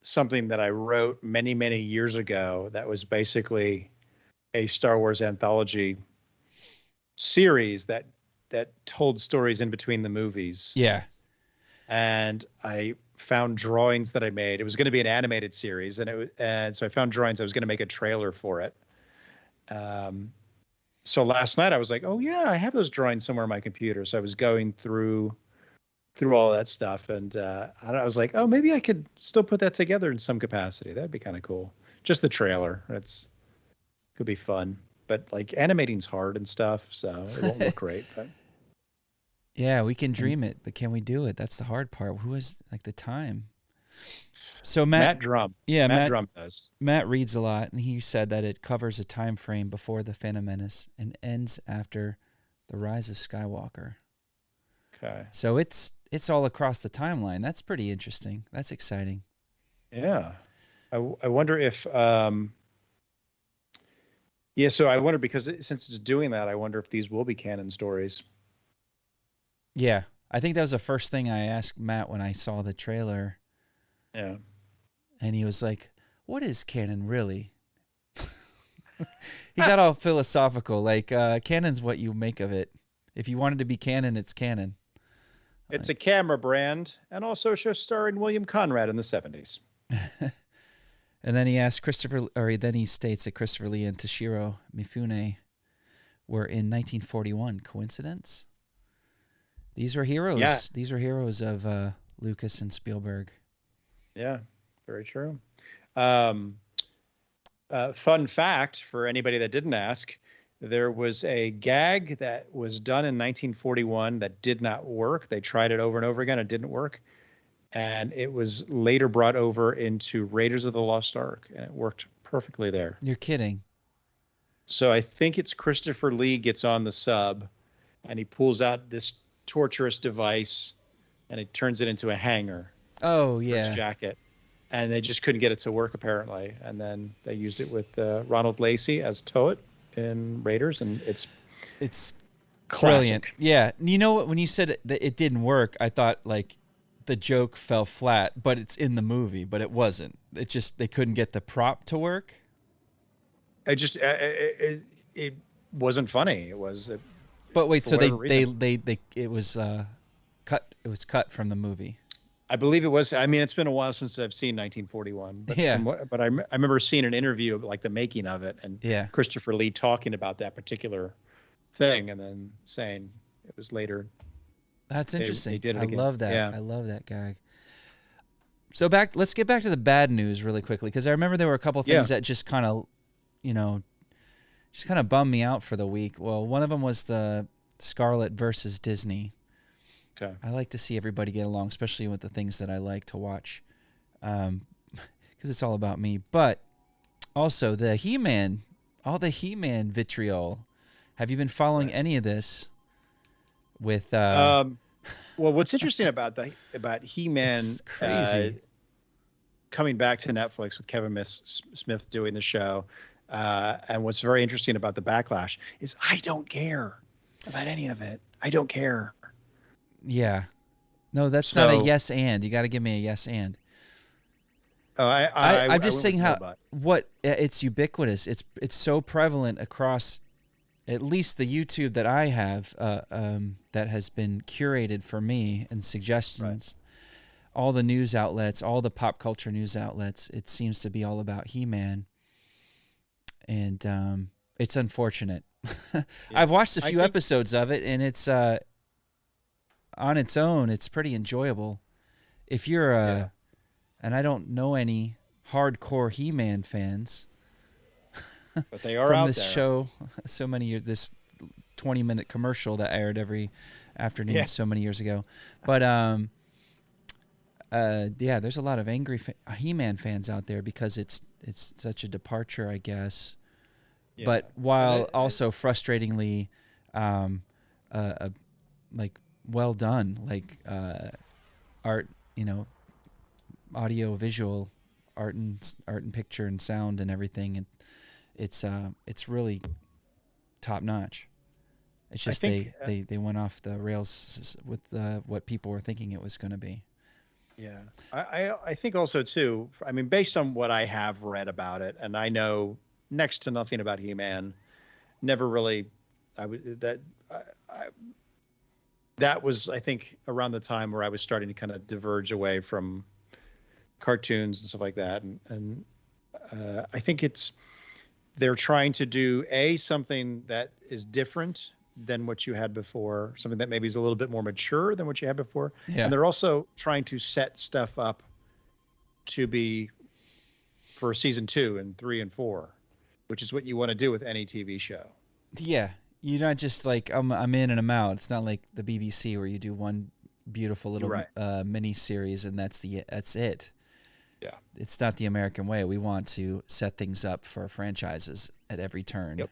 something that I wrote many, many years ago that was basically a Star Wars anthology series that told stories in between the movies. Yeah. And I found drawings that I made. It was going to be an animated series, and so I found drawings. I was going to make a trailer for it. So last night I was like, oh yeah, I have those drawings somewhere on my computer. So I was going through all that stuff, and I was like, oh, maybe I could still put that together in some capacity. That'd be kind of cool. Just the trailer. Could be fun, but like animating's hard and stuff, so it won't look great. But Yeah, we can dream it, but can we do it? That's the hard part. Who has like the time? So Matt Drum. Yeah, Matt Drum does. Matt reads a lot, and he said that it covers a time frame before the Phantom Menace and ends after the Rise of Skywalker. Okay. So it's all across the timeline. That's pretty interesting. That's exciting. Yeah. I wonder if so I wonder, because since it's doing that, I wonder if these will be canon stories. Yeah, I think that was the first thing I asked Matt when I saw the trailer. Yeah. And he was like, what is canon really? He got all philosophical. Like, canon's what you make of it. If you want it to be canon, it's canon. It's a camera brand, and also a show starring William Conrad in the 70s. And then he asked then he states that Christopher Lee and Toshiro Mifune were in 1941. Coincidence? These were heroes. Yeah. These were heroes of Lucas and Spielberg. Yeah, very true. Fun fact for anybody that didn't ask, there was a gag that was done in 1941 that did not work. They tried it over and over again. It didn't work. And it was later brought over into Raiders of the Lost Ark, and it worked perfectly there. You're kidding. So I think it's Christopher Lee gets on the sub, and he pulls out this torturous device, and he turns it into a hanger. Oh, For yeah. his jacket. And they just couldn't get it to work, apparently. And then they used it with Ronald Lacey as Toet in Raiders, and it's classic. Brilliant. Yeah. You know what? When you said that it didn't work, I thought like the joke fell flat, but it's in the movie, but it wasn't. It just, they couldn't get the prop to work. It wasn't funny. It was. But wait, for so whatever reason. it was cut. It was cut from the movie. I believe it was. I mean, it's been a while since I've seen 1941. But Yeah. but I remember seeing an interview of like the making of it, and Yeah. Christopher Lee talking about that particular thing, and then saying it was later. That's interesting. They did it I again. love that. Yeah. I love that gag. So let's get back to the bad news really quickly, because I remember there were a couple things that just kind of, just kind of bummed me out for the week. Well, one of them was the Scarlett versus Disney. Okay. I like to see everybody get along, especially with the things that I like to watch, because it's all about me. But also the He-Man, all the He-Man vitriol. Have you been following any of this? With well, what's interesting about He-Man It's crazy. Coming back to Netflix with Kevin Smith doing the show, and what's very interesting about the backlash is I don't care about any of it. I don't care. Yeah. No, that's not a So- yes and. You got to give me a yes and. Oh, I'm just went saying with how Robot. it's ubiquitous. It's so prevalent across at least the YouTube that I have that has been curated for me and suggestions. All the news outlets, all the pop culture news outlets, it seems to be all about He-Man. And it's unfortunate. I've watched a few episodes of it, and it's on its own, it's pretty enjoyable. If you're and I don't know any hardcore He-Man fans. But they are from out this there. show so many years. This 20-minute commercial that aired every afternoon so many years ago. But yeah, there's a lot of angry He-Man fans out there because it's such a departure, I guess. Yeah. But while also frustratingly, like well done, like art, audio, visual, art and picture and sound and everything, and it's really top notch. It's just they went off the rails with what people were thinking it was going to be. Yeah, I think also too. I mean, based on what I have read about it, and I know next to nothing about He-Man, never really. That was, I think, around the time where I was starting to kind of diverge away from cartoons and stuff like that, and I think they're trying to do something that is different than what you had before, something that maybe is a little bit more mature than what you had before. Yeah. And they're also trying to set stuff up to be for season 2 and 3 and 4, which is what you want to do with any TV show. Yeah. You're not just like, I'm in and I'm out. It's not like the BBC where you do one beautiful little mini series and that's it. Yeah. It's not the American way. We want to set things up for franchises at every turn,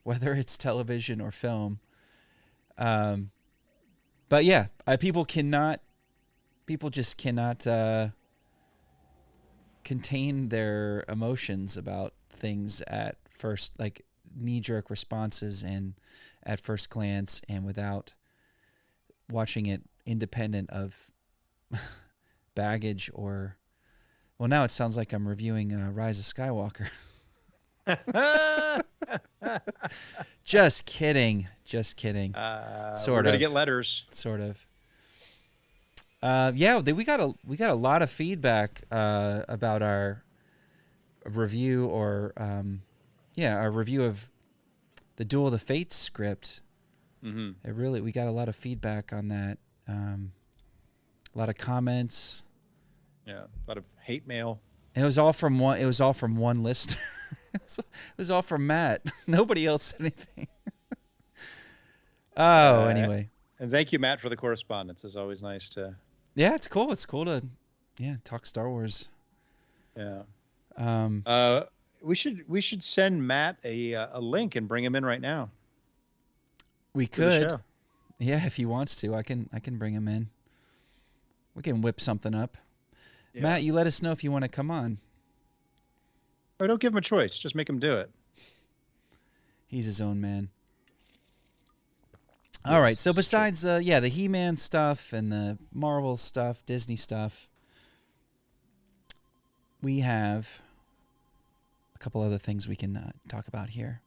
whether it's television or film. But yeah, people just cannot contain their emotions about things at first, like knee-jerk responses and at first glance, and without watching it independent of baggage or, well, now it sounds like I'm reviewing Rise of Skywalker. Just kidding. Sort we're gonna of. get letters. Sort of. Yeah, we got a lot of feedback about our review, or our review of the Duel of the Fates script. Mm-hmm. We got a lot of feedback on that. A lot of comments. Yeah, a lot of hate mail. And it was all from one listener. It was all from Matt. Nobody else said anything. Anyway. And thank you, Matt, for the correspondence. It's always nice to. Yeah, it's cool. It's cool to, talk Star Wars. Yeah. We should send Matt a link and bring him in right now. We could. Yeah, if he wants to, I can bring him in. We can whip something up. Yeah. Matt, you let us know if you want to come on. Or don't give him a choice. Just make him do it. He's his own man. All right. So besides the He-Man stuff and the Marvel stuff, Disney stuff, we have a couple other things we can talk about here.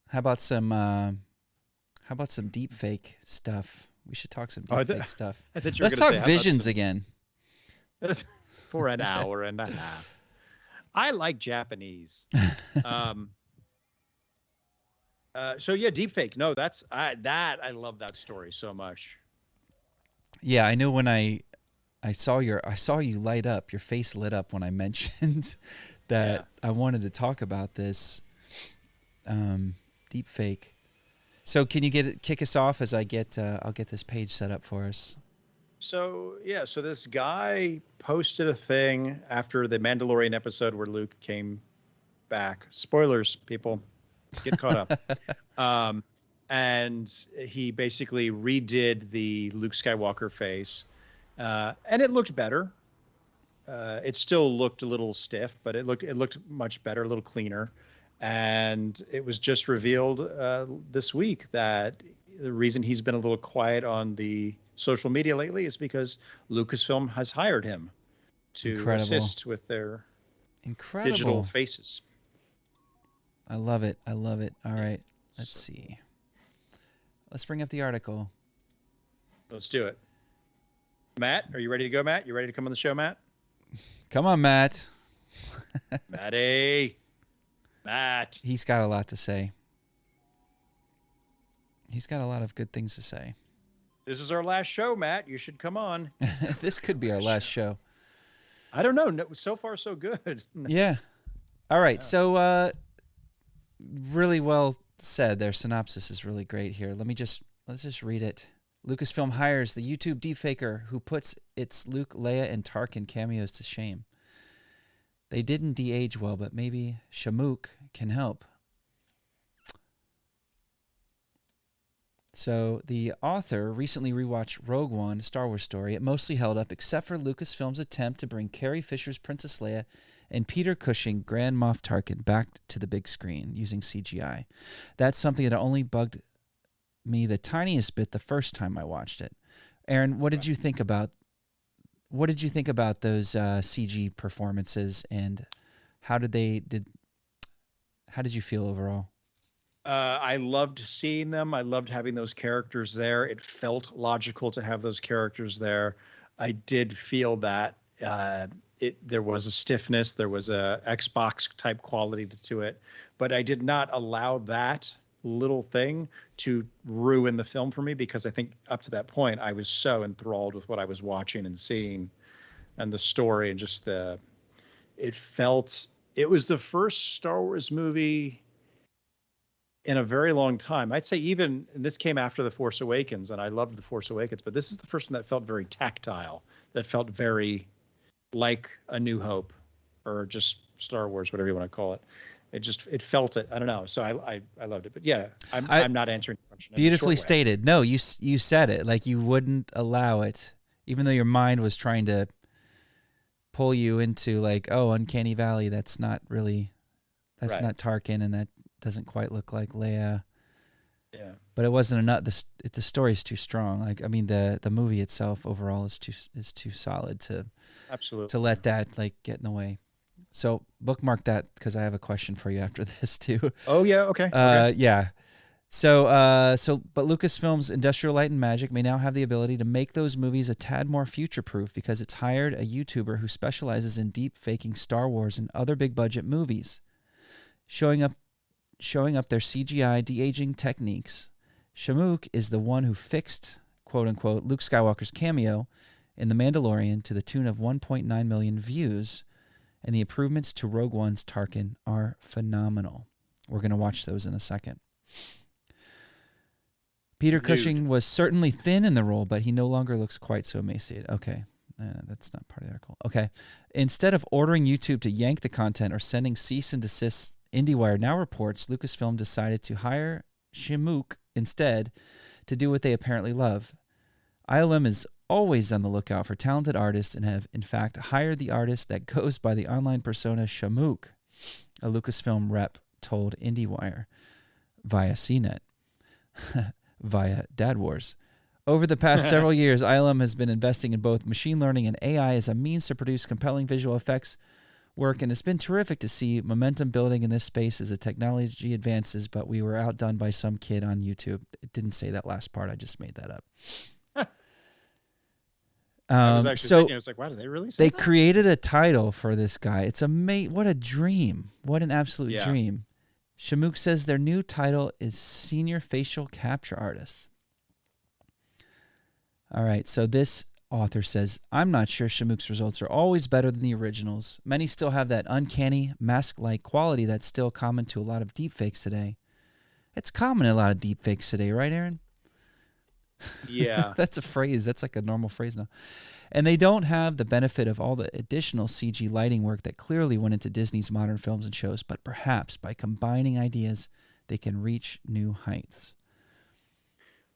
How about some deep fake stuff? We should talk some deep fake stuff. Let's talk Visions again. For an hour and a half. I like Japanese. So yeah, deepfake. No, I love that story so much. Yeah, I know when I saw you light up, your face lit up when I mentioned that I wanted to talk about this deepfake. So can you kick us off as I'll get this page set up for us. So this guy posted a thing after the Mandalorian episode where Luke came back. Spoilers, people, get caught up. And he basically redid the Luke Skywalker face, and it looked better. It still looked a little stiff, but it looked much better, a little cleaner. And it was just revealed this week that the reason he's been a little quiet on the social media lately is because Lucasfilm has hired him to assist with their digital faces. I love it. All right, let's see. Let's bring up the article. Let's do it. Matt, are you ready to go, Matt? You ready to come on the show, Matt? Come on, Matt. Matt. He's got a lot to say. He's got a lot of good things to say. This is our last show, Matt. You should come on. This could be our last show. I don't know. No, so far, so good. Yeah. All right. So, really well said. Their synopsis is really great here. Let's just read it. Lucasfilm hires the YouTube deepfaker who puts its Luke, Leia, and Tarkin cameos to shame. They didn't de-age well, but maybe Shamook can help. So the author recently rewatched Rogue One, Star Wars story. It mostly held up, except for Lucasfilm's attempt to bring Carrie Fisher's Princess Leia and Peter Cushing, Grand Moff Tarkin, back to the big screen using CGI. That's something that only bugged me the tiniest bit the first time I watched it. Aaron, what did you think about those CG performances, and how did you feel overall? I loved seeing them. I loved having those characters there. It felt logical to have those characters there. I did feel that there was a stiffness, there was a Xbox type quality to it, but I did not allow that little thing to ruin the film for me, because I think up to that point I was so enthralled with what I was watching and seeing, and the story, and just it was the first Star Wars movie in a very long time. I'd say even, and this came after The Force Awakens, and I loved The Force Awakens, but this is the first one that felt very tactile, that felt very like A New Hope, or just Star Wars, whatever you want to call it. It felt it. I don't know. So I loved it. But yeah, I'm not answering the question. Beautifully stated. No, you said it. Like, you wouldn't allow it, even though your mind was trying to pull you into, like, oh, Uncanny Valley. That's not not Tarkin, and that doesn't quite look like Leia. Yeah. But it wasn't enough. The story's too strong. Like, I mean, the movie itself overall is too solid to let that like get in the way. So bookmark that, because I have a question for you after this too. Oh yeah, okay. Yeah. So but Lucasfilm's Industrial Light and Magic may now have the ability to make those movies a tad more future-proof, because it's hired a YouTuber who specializes in deep faking Star Wars and other big budget movies, showing up their CGI de-aging techniques. Shamook is the one who fixed, quote-unquote, Luke Skywalker's cameo in The Mandalorian to the tune of 1.9 million views, and the improvements to Rogue One's Tarkin are phenomenal. We're going to watch those in a second. Peter Cushing was certainly thin in the role, but he no longer looks quite so emaciated. Okay, that's not part of the article. Okay, instead of ordering YouTube to yank the content or sending cease and desist, IndieWire now reports Lucasfilm decided to hire Shamook instead to do what they apparently love. ILM is always on the lookout for talented artists, and have in fact hired the artist that goes by the online persona Shamook, a Lucasfilm rep told IndieWire via CNET, via Dad Wars. Over the past several years, ILM has been investing in both machine learning and AI as a means to produce compelling visual effects work, and it's been terrific to see momentum building in this space as the technology advances, but we were outdone by some kid on YouTube. It didn't say that last part. I just made that up. I was actually thinking, I was like, wow, did they really say that? They created a title for this guy. It's what a dream. What an absolute dream. Shamook says their new title is Senior Facial Capture Artist. All right, so this author says, I'm not sure Shamook's results are always better than the originals. Many still have that uncanny, mask-like quality that's still common to a lot of deepfakes today. It's common in a lot of deepfakes today, right, Aaron? Yeah. That's a phrase. That's like a normal phrase now. And they don't have the benefit of all the additional CG lighting work that clearly went into Disney's modern films and shows, but perhaps by combining ideas, they can reach new heights.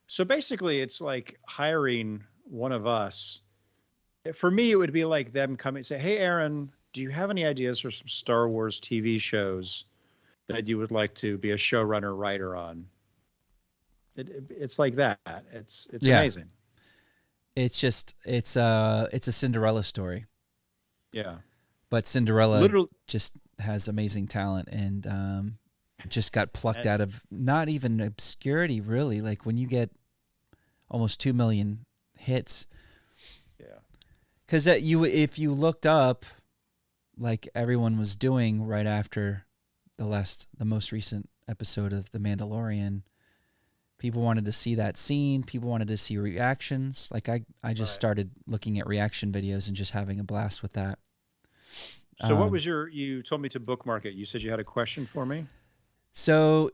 So basically, it's like hiring one of us. For me, it would be like them coming and say, hey, Aaron, do you have any ideas for some Star Wars TV shows that you would like to be a showrunner writer on? It's like that. It's amazing. It's just it's a Cinderella story. Yeah. But Cinderella just has amazing talent, and just got plucked out of not even obscurity, really. Like when you get almost 2 million hits. Yeah. Because if you looked up, like everyone was doing right after the most recent episode of The Mandalorian, People wanted to see that scene. People wanted to see reactions. Like I just started looking at reaction videos and just having a blast with that. So what was you told me to bookmark it. You said you had a question for me? So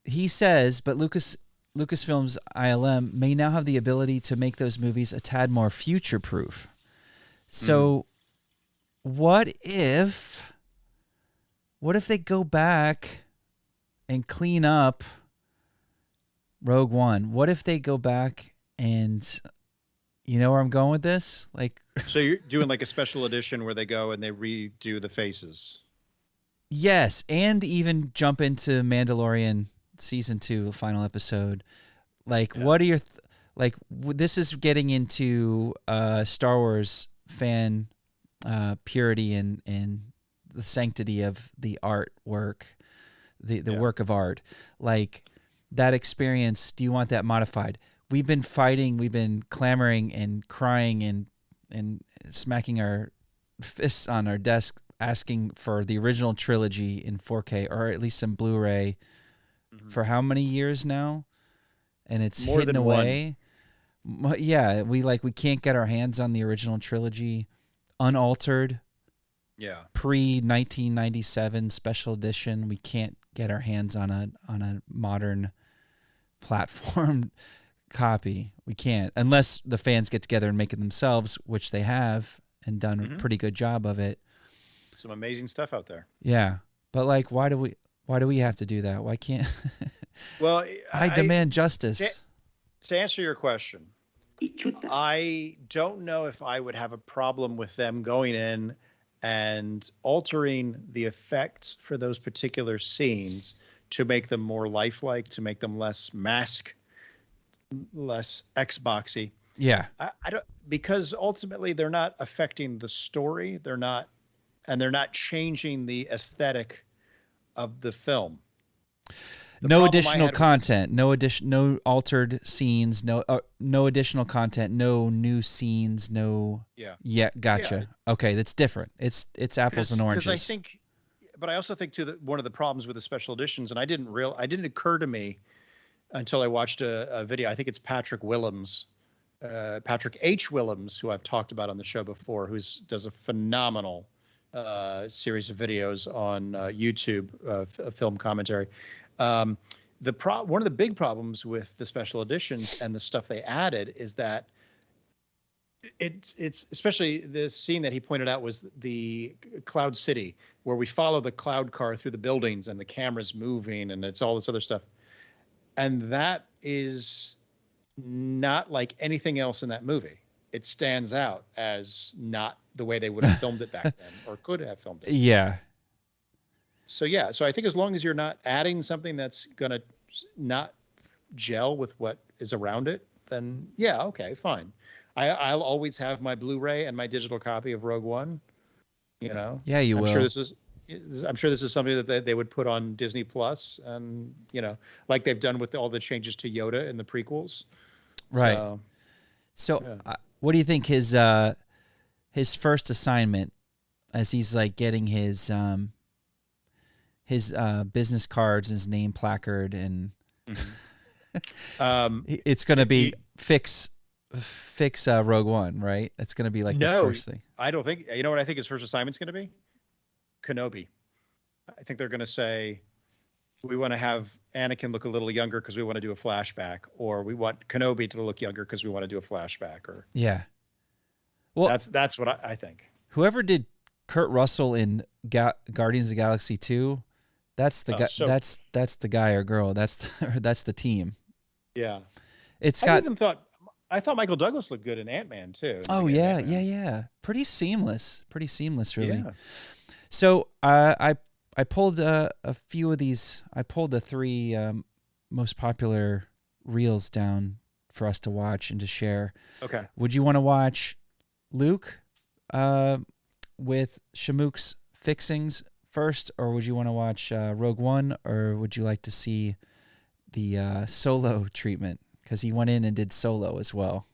he says, but Lucasfilm's ILM may now have the ability to make those movies a tad more future-proof. So what if they go back and clean up Rogue One? What if they go back and, you know where I'm going with this? Like, so you're doing like a special edition where they go and they redo the faces. Yes, and even jump into Mandalorian season 2, final episode. Like, what are your this is getting into Star Wars fan purity and the sanctity of the artwork, the work of art. Like, that experience, do you want that modified? We've been fighting, we've been clamoring and crying and smacking our fists on our desk asking for the original trilogy in 4K or at least some Blu-ray for how many years now? And it's More hidden than away. Yeah, we can't get our hands on the original trilogy unaltered. Yeah. Pre-1997 special edition. We can't get our hands on a modern platform copy. We can't, unless the fans get together and make it themselves, which they have and done a pretty good job of it. Some amazing stuff out there. Yeah, but like, why do we have to do that? Why can't? Well, I demand justice. To answer your question, I don't know if I would have a problem with them going in and altering the effects for those particular scenes to make them more lifelike, to make them less mask, less Xboxy. Yeah. I don't, because ultimately they're not affecting the story. They're not changing the aesthetic of the film. No additional content, no altered scenes, no additional content, no new scenes, no. Yeah, gotcha. Yeah. Okay, that's different. It's apples and oranges. Because I think, but I also think too that one of the problems with the special editions, and it didn't occur to me until I watched a video. I think it's Patrick Willems, Patrick H. Willems, who I've talked about on the show before, does a phenomenal series of videos on YouTube, film commentary. One of the big problems with the special editions and the stuff they added is that it's especially the scene that he pointed out was the Cloud City, where we follow the cloud car through the buildings and the camera's moving and it's all this other stuff. And that is not like anything else in that movie. It stands out as not the way they would have filmed it back then or could have filmed it. Yeah. So I think as long as you're not adding something that's going to not gel with what is around it, then yeah, okay, fine. I'll always have my Blu-ray and my digital copy of Rogue One, you know? Yeah, you will. I'm sure this is something that they would put on Disney Plus, and, you know, like they've done with all the changes to Yoda in the prequels. Right. So what do you think his first assignment, as he's like getting his business cards, his name placard, and it's going to be fix Rogue One, right? It's going to be like the first thing. I don't think. You know what I think his first assignment's going to be? Kenobi. I think they're going to say, we want to have Anakin look a little younger because we want to do a flashback, or we want Kenobi to look younger because we want to do a flashback, or yeah. Well, that's what I think. Whoever did Kurt Russell in Guardians of the Galaxy 2, that's the guy. That's the guy or girl. That's the team. Yeah. I thought Michael Douglas looked good in Ant-Man too. Oh yeah, yeah. Pretty seamless, really. Yeah. So I pulled a few of these. I pulled the 3 most popular reels down for us to watch and to share. Okay. Would you want to watch Luke with Shamook's fixings first, or would you want to watch Rogue One, or would you like to see the Solo treatment? Because he went in and did Solo as well.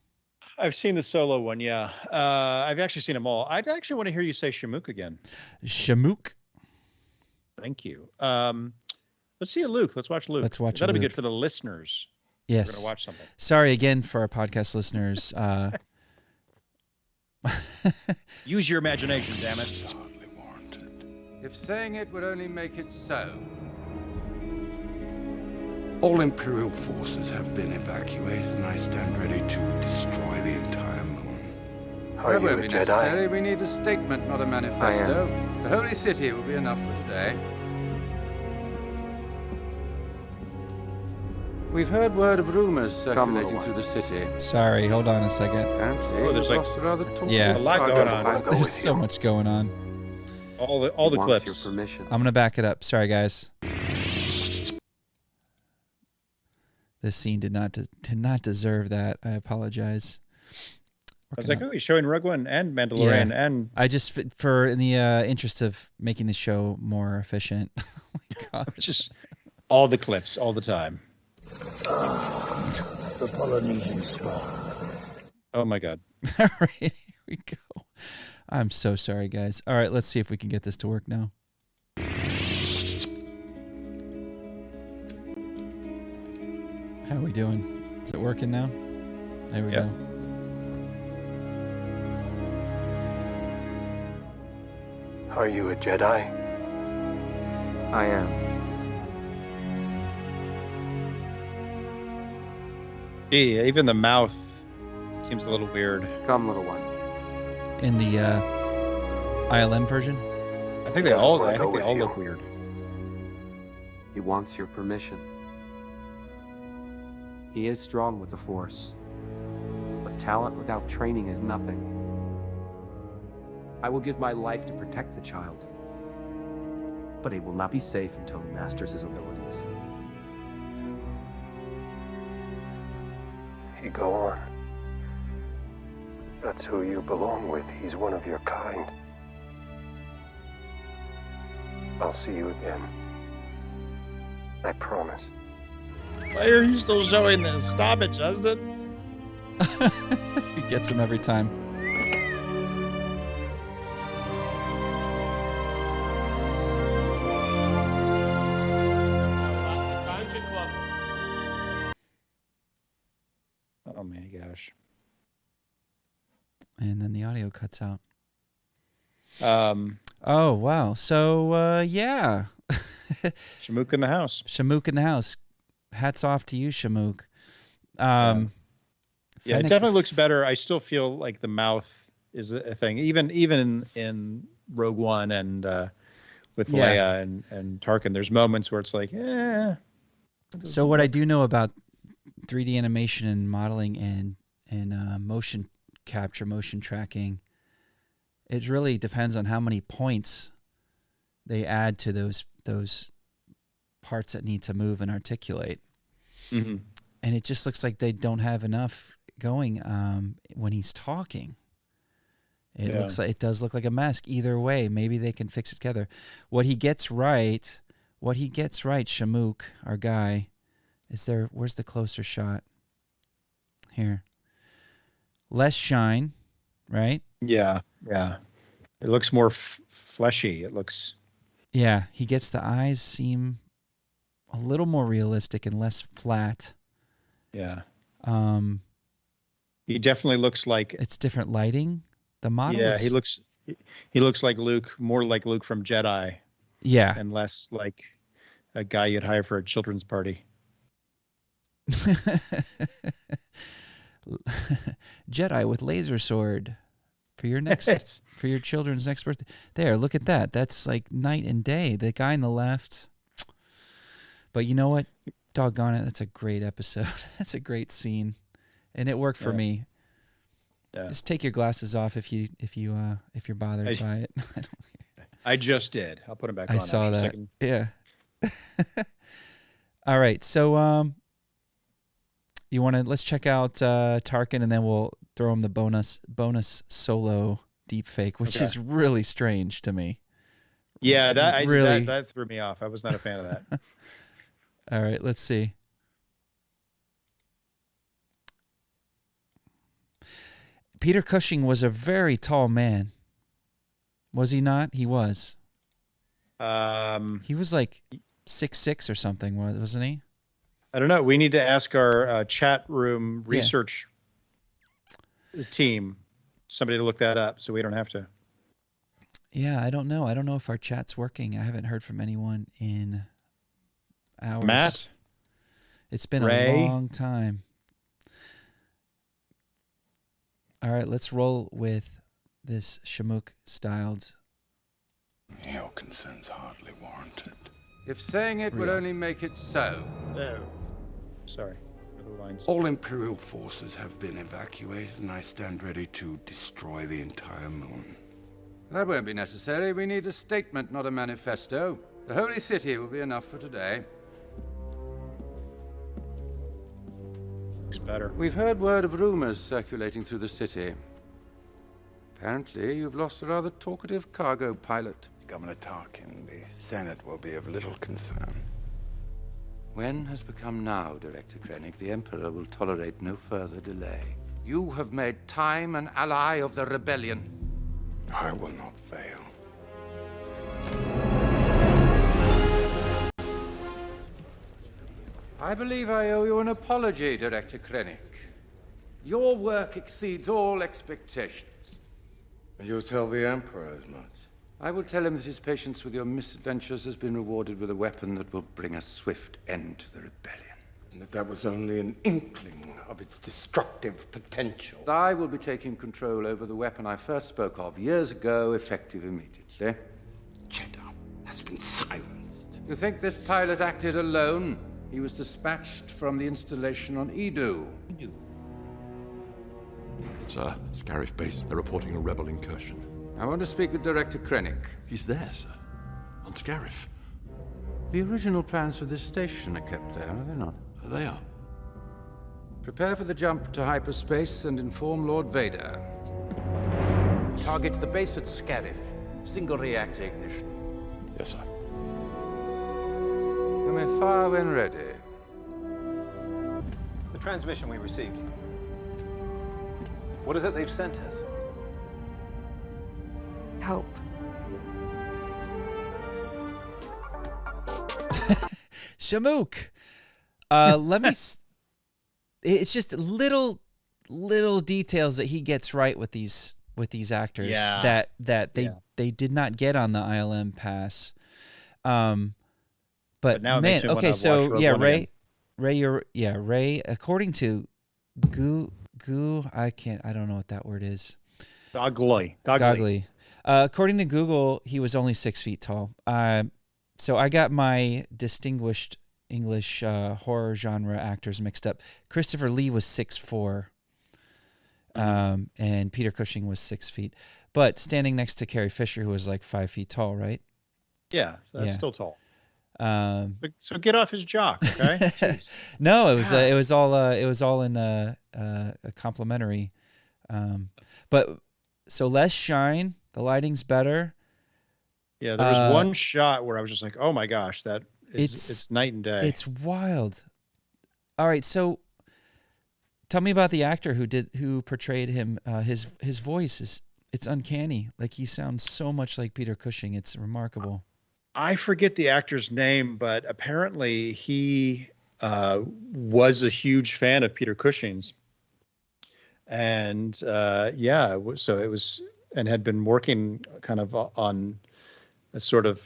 I've seen the Solo one, yeah. I've actually seen them all. I'd actually want to hear you say Shamook again. Shamook. Thank you. Let's see Luke. Let's watch Luke. Let's watch That'll be Luke. good for the listeners. Yes. We're gonna watch something. Sorry again for our podcast listeners. Use your imagination, damn it. If saying it would only make it so. All Imperial forces have been evacuated, and I stand ready to destroy the entire moon. That won't be necessary. We need a statement, not a manifesto. The Holy City will be enough for today. We've heard word of rumors circulating through the city. Sorry, hold on a second. Apparently, there's like a rather talkative Yeah, a lot going on. There's so much going on. All the clips. I'm gonna back it up. Sorry, guys. This scene did not deserve that. I apologize. I was like, oh, he's showing Rogue One and Mandalorian and I just for in the interest of making the show more efficient. Oh my God. just all the clips all the time. The Polynesian spa. Oh my God. All right, here we go. I'm so sorry, guys. All right, let's see if we can get this to work now. How are we doing? Is it working now? There we go. Are you a Jedi? I am. Gee, even the mouth seems a little weird. Come, little one. In the ILM version? I think they all look weird. He wants your permission. He is strong with the Force, but talent without training is nothing. I will give my life to protect the child, but he will not be safe until he masters his abilities. You go on. That's who you belong with. He's one of your kind. I'll see you again. I promise. Why are you still showing this? Stop it, Justin. He gets him every time. Oh my gosh. And then the audio cuts out. Um. Oh, wow. So, yeah. Shamook in the house. Shamook in the house. Hats off to you, Shamook. Yeah, it definitely looks better. I still feel like the mouth is a thing. Even in Rogue One and with Leia and Tarkin, there's moments where it's like, So what I do know about 3D animation and modeling and motion capture, motion tracking, it really depends on how many points they add to those parts that need to move and articulate. Mm-hmm. And it just looks like they don't have enough going when he's talking. It does look like a mask. Either way, maybe they can fix it together. What he gets right, Shamook, our guy, where's the closer shot? Here. Less shine, right? Yeah. It looks more fleshy. It looks. Yeah, he gets the eyes seem a little more realistic and less flat. Yeah. He definitely looks like it's different lighting. The model. Yeah, he looks like Luke, more like Luke from Jedi. Yeah, and less like a guy you'd hire for a children's party. Jedi with laser sword for your next for your children's next birthday. There, look at that. That's like night and day. The guy on the left. But you know what? Doggone it, that's a great episode. That's a great scene, and it worked for me. Yeah. Just take your glasses off if you're bothered by it. I just did. I'll put them back on. I saw that. Yeah. All right. So let's check out Tarkin, and then we'll throw him the bonus solo deepfake, which is really strange to me. Yeah, that threw me off. I was not a fan of that. All right, let's see. Peter Cushing was a very tall man. Was he not? He was. He was like 6'6" or something, wasn't he? I don't know. We need to ask our chat room research team, somebody to look that up so we don't have to. Yeah, I don't know. I don't know if our chat's working. I haven't heard from anyone in hours. Matt? It's been Ray? a long time. All right, let's roll with this Shamook-styled. Your concern's hardly warranted. If saying it will only make it so. No. Sorry. The lines. All Imperial forces have been evacuated, and I stand ready to destroy the entire moon. That won't be necessary. We need a statement, not a manifesto. The Holy City will be enough for today. Looks better. We've heard word of rumors circulating through the city. Apparently, you've lost a rather talkative cargo pilot. Governor Tarkin, the Senate will be of little concern. When has become now, Director Krennic. The Emperor will tolerate no further delay. You have made time an ally of the rebellion. I will not fail. I believe I owe you an apology, Director Krennic. Your work exceeds all expectations. You'll tell the Emperor as much. I will tell him that his patience with your misadventures has been rewarded with a weapon that will bring a swift end to the rebellion. And that was only an inkling of its destructive potential. I will be taking control over the weapon I first spoke of years ago, effective immediately. Jeddah has been silenced. You think this pilot acted alone? He was dispatched from the installation on Edo. Sir, Scarif base. They're reporting a rebel incursion. I want to speak with Director Krennic. He's there, sir. On Scarif. The original plans for this station are kept there, are they not? They are. Prepare for the jump to hyperspace and inform Lord Vader. Target the base at Scarif. Single reactor ignition. Yes, sir. You may fire when ready. The transmission we received. What is it they've sent us? Hope. Shamook. Let me. It's just little details that he gets right with these actors that they did not get on the ILM pass. But now it man, makes me okay, wanna so watch Rogue yeah, One Ray. According to Goo, I don't know what that word is. Goggly. According to Google, he was only 6 feet tall. So I got my distinguished English horror genre actors mixed up. Christopher Lee was 6'4", and Peter Cushing was 6 feet. But standing next to Carrie Fisher, who was like 5 feet tall, right? Yeah, so that's still tall. So get off his jock, okay? Jeez. No, it was all in a complimentary. But so less shine, the lighting's better. Yeah, there was one shot where I was just like, "Oh my gosh, it's night and day." It's wild. All right, so tell me about the actor who portrayed him. His voice it's uncanny. Like he sounds so much like Peter Cushing. It's remarkable. I forget the actor's name, but apparently he was a huge fan of Peter Cushing's, and so it was, and had been working kind of on a sort of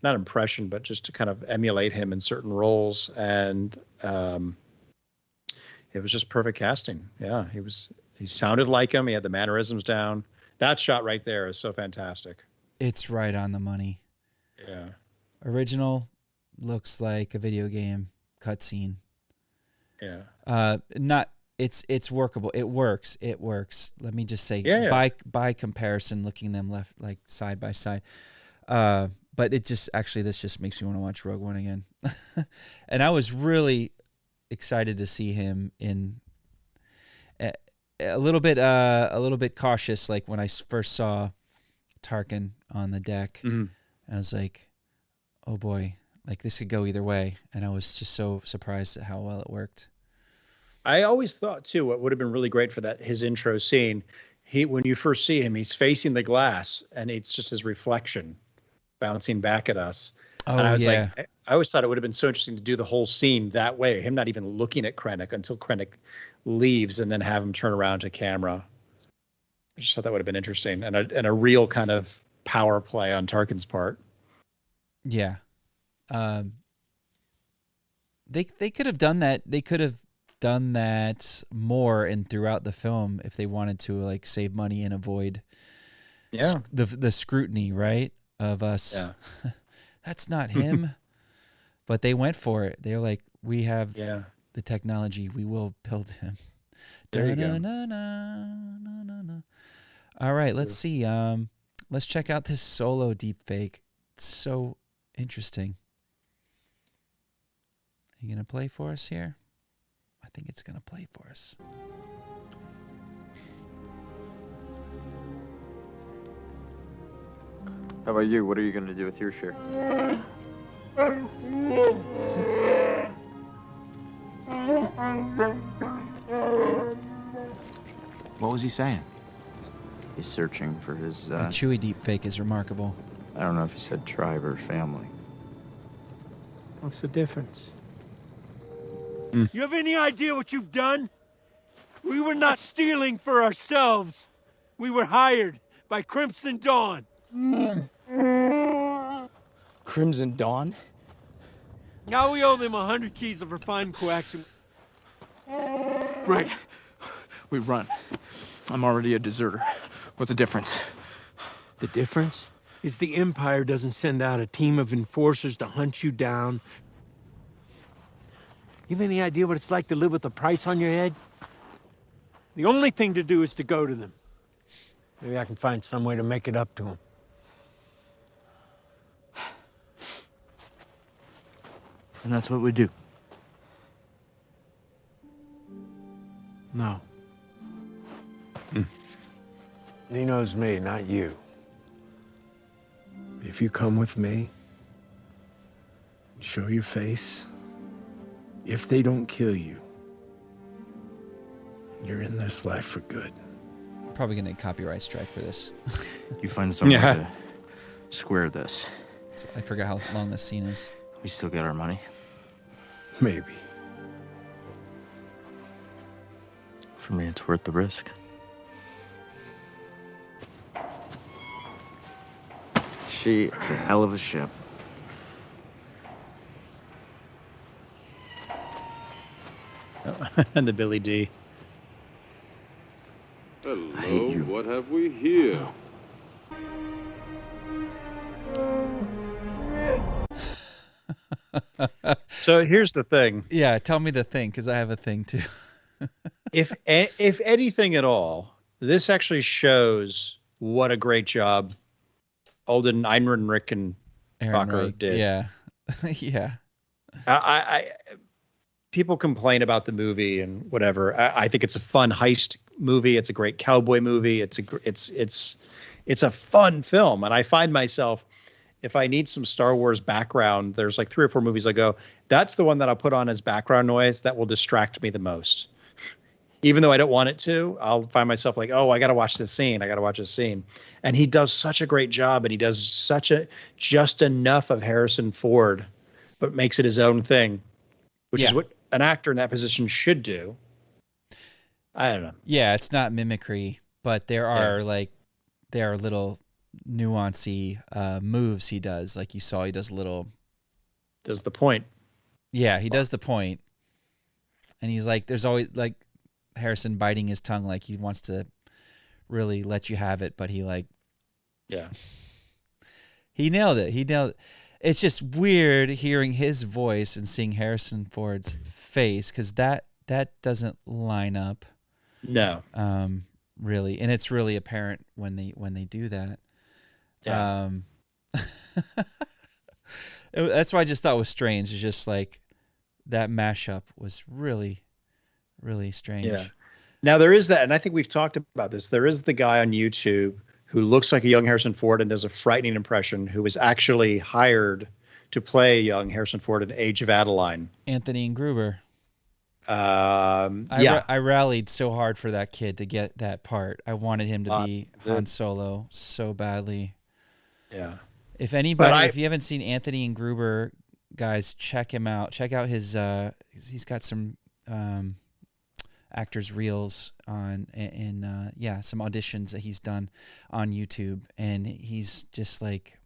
not impression, but just to kind of emulate him in certain roles, and it was just perfect casting. Yeah, he sounded like him. He had the mannerisms down. That shot right there is so fantastic. It's right on the money. Yeah. Original looks like a video game cutscene. Yeah. It's workable. It works. Let me just say, by comparison, looking them left like side by side. But this just makes me want to watch Rogue One again. And I was really excited to see him in a little bit cautious, like when I first saw Tarkin on the deck. Mm-hmm. I was like, oh boy, like this could go either way. And I was just so surprised at how well it worked. I always thought too, what would have been really great for his intro scene, when you first see him, he's facing the glass and it's just his reflection bouncing back at us. Oh, and I was yeah. I always thought it would have been so interesting to do the whole scene that way, him not even looking at Krennic until Krennic leaves, and then have him turn around to camera. I just thought that would have been interesting, and a real kind of power play on Tarkin's part. Yeah. They could have done that. They could have done that more and throughout the film if they wanted to, like, save money and avoid the scrutiny, right? Of us. Yeah. That's not him. But they went for it. They're like, we have the technology. We will build him. There you go. All right, let's see. Let's check out this Solo deepfake. It's so interesting. Are you going to play for us here? I think it's going to play for us. How about you? What are you going to do with your share? What was he saying? He's searching for his, The Chewie deepfake is remarkable. I don't know if he said tribe or family. What's the difference? You have any idea what you've done? We were not stealing for ourselves. We were hired by Crimson Dawn. Crimson Dawn? Now we owe them 100 keys of refined coaxium. Right. We run. I'm already a deserter. What's the difference? The difference is the Empire doesn't send out a team of enforcers to hunt you down. You have any idea what it's like to live with a price on your head? The only thing to do is to go to them. Maybe I can find some way to make it up to them. And that's what we do. No. He knows me, not you. If you come with me, show your face, if they don't kill you, you're in this life for good. Probably going to copyright strike for this. You find some way to square this. I forgot how long this scene is. We still get our money? Maybe. For me, it's worth the risk. She is a hell of a ship. And the Billy D. Hello, what have we here? So here's the thing. Yeah, tell me the thing, because I have a thing too. If anything at all, this actually shows what a great job Alden Ehrenreich and Bacher did. Yeah. Yeah. I people complain about the movie and whatever. I think it's a fun heist movie. It's a great cowboy movie. It's a fun film. And I find myself, if I need some Star Wars background, there's like 3 or 4 movies I go, that's the one that I'll put on as background noise that will distract me the most. Even though I don't want it to, I'll find myself like, oh, I got to watch this scene. I got to watch this scene. And he does such a great job, and he does just enough of Harrison Ford, but makes it his own thing, which is what an actor in that position should do. I don't know. Yeah, it's not mimicry, but there are little nuancy moves he does. Like you saw, he does the point. Yeah, he does the point. And he's like, there's always like Harrison biting his tongue, like he wants to really let you have it, but he he nailed it. He nailed it. It's just weird hearing his voice and seeing Harrison Ford's face, because that doesn't line up. No. Really, and it's really apparent when they do that. Yeah. That's what I just thought was strange. It's just like that mashup was really, really strange. Yeah. Now there is that, and I think we've talked about this. There is the guy on YouTube who looks like a young Harrison Ford and does a frightening impression, who was actually hired to play young Harrison Ford in Age of Adeline. Anthony Gruber. I rallied so hard for that kid to get that part. I wanted him to be Han Solo so badly. Yeah. If anybody, if you haven't seen Anthony and Gruber, guys, check him out. Check out his. He's got some actors reels on, and some auditions that he's done on YouTube, and he's just like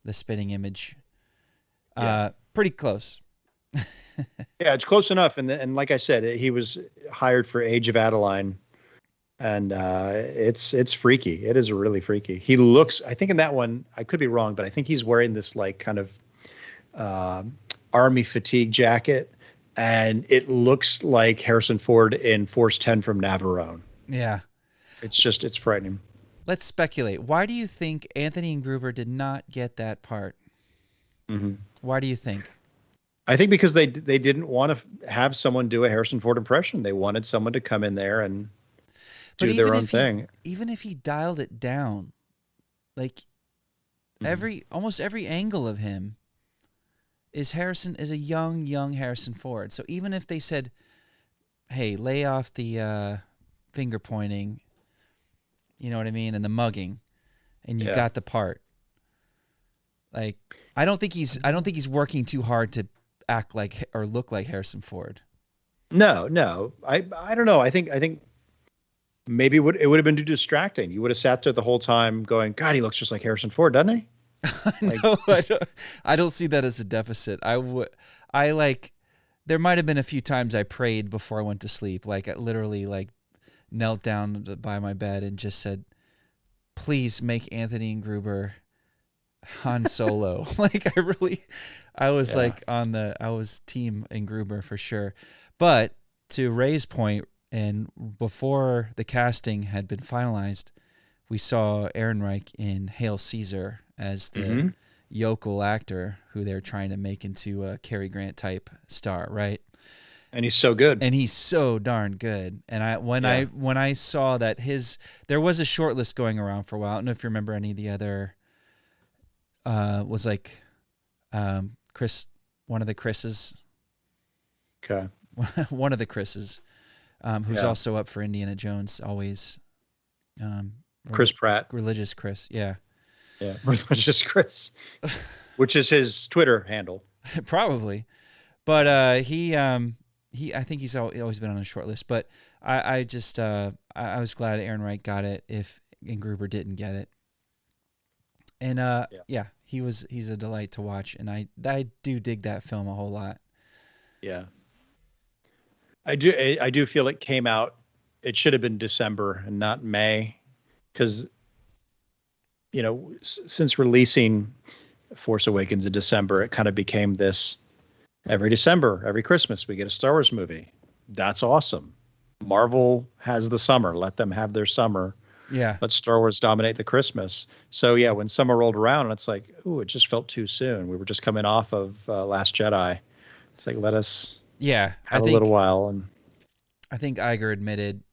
the spitting image. Pretty close. Yeah, it's close enough. And like I said, he was hired for Age of Adeline, and it's freaky. It is really freaky. He looks, I think in that one, I could be wrong, but I think he's wearing this like kind of army fatigue jacket, and it looks like Harrison Ford in Force 10 from Navarone. Yeah. It's frightening. Let's speculate. Why do you think Anthony Gruber did not get that part? Mm-hmm. Why do you think? I think because they didn't want to have someone do a Harrison Ford impression. They wanted someone to come in there and do their own thing. Even if he dialed it down, like almost every angle of him is a young Harrison Ford. So even if they said, "Hey, lay off the finger pointing," you know what I mean, and the mugging, and you got the part. Like, I don't think he's working too hard to act like or look like Harrison Ford. No. I don't know. I think maybe it would have been too distracting. You would have sat there the whole time going, God, he looks just like Harrison Ford, doesn't he? No, I don't see that as a deficit. There might have been a few times I prayed before I went to sleep. Like, I literally like knelt down by my bed and just said, please make Anthony Gruber Han Solo. Like, I was like I was team Gruber for sure. But to Ray's point, and before the casting had been finalized, we saw Ehrenreich in Hail Caesar as the yokel actor who they're trying to make into a Cary Grant type star, right? And he's so good. And he's so darn good. And when I saw that there was a short list going around for a while. I don't know if you remember any of the other was like Chris, one of the Chris's. Okay. One of the Chris's, who's also up for Indiana Jones always. Chris Pratt. Religious Chris, yeah. Yeah, Religious Chris, which is his Twitter handle. Probably. But I think he's always been on a short list. But I was glad Ehrenreich got it if Gruber didn't get it. And he's a delight to watch, and I do dig that film a whole lot. Yeah, I do feel it came out. It should have been December and not May, because since releasing Force Awakens in December, it kind of became this. Every December, every Christmas, we get a Star Wars movie. That's awesome. Marvel has the summer. Let them have their summer. Yeah. Let Star Wars dominate the Christmas. So yeah, when summer rolled around, it's like, ooh, it just felt too soon. We were just coming off of Last Jedi. It's like, let us have a little while. And I think Iger admitted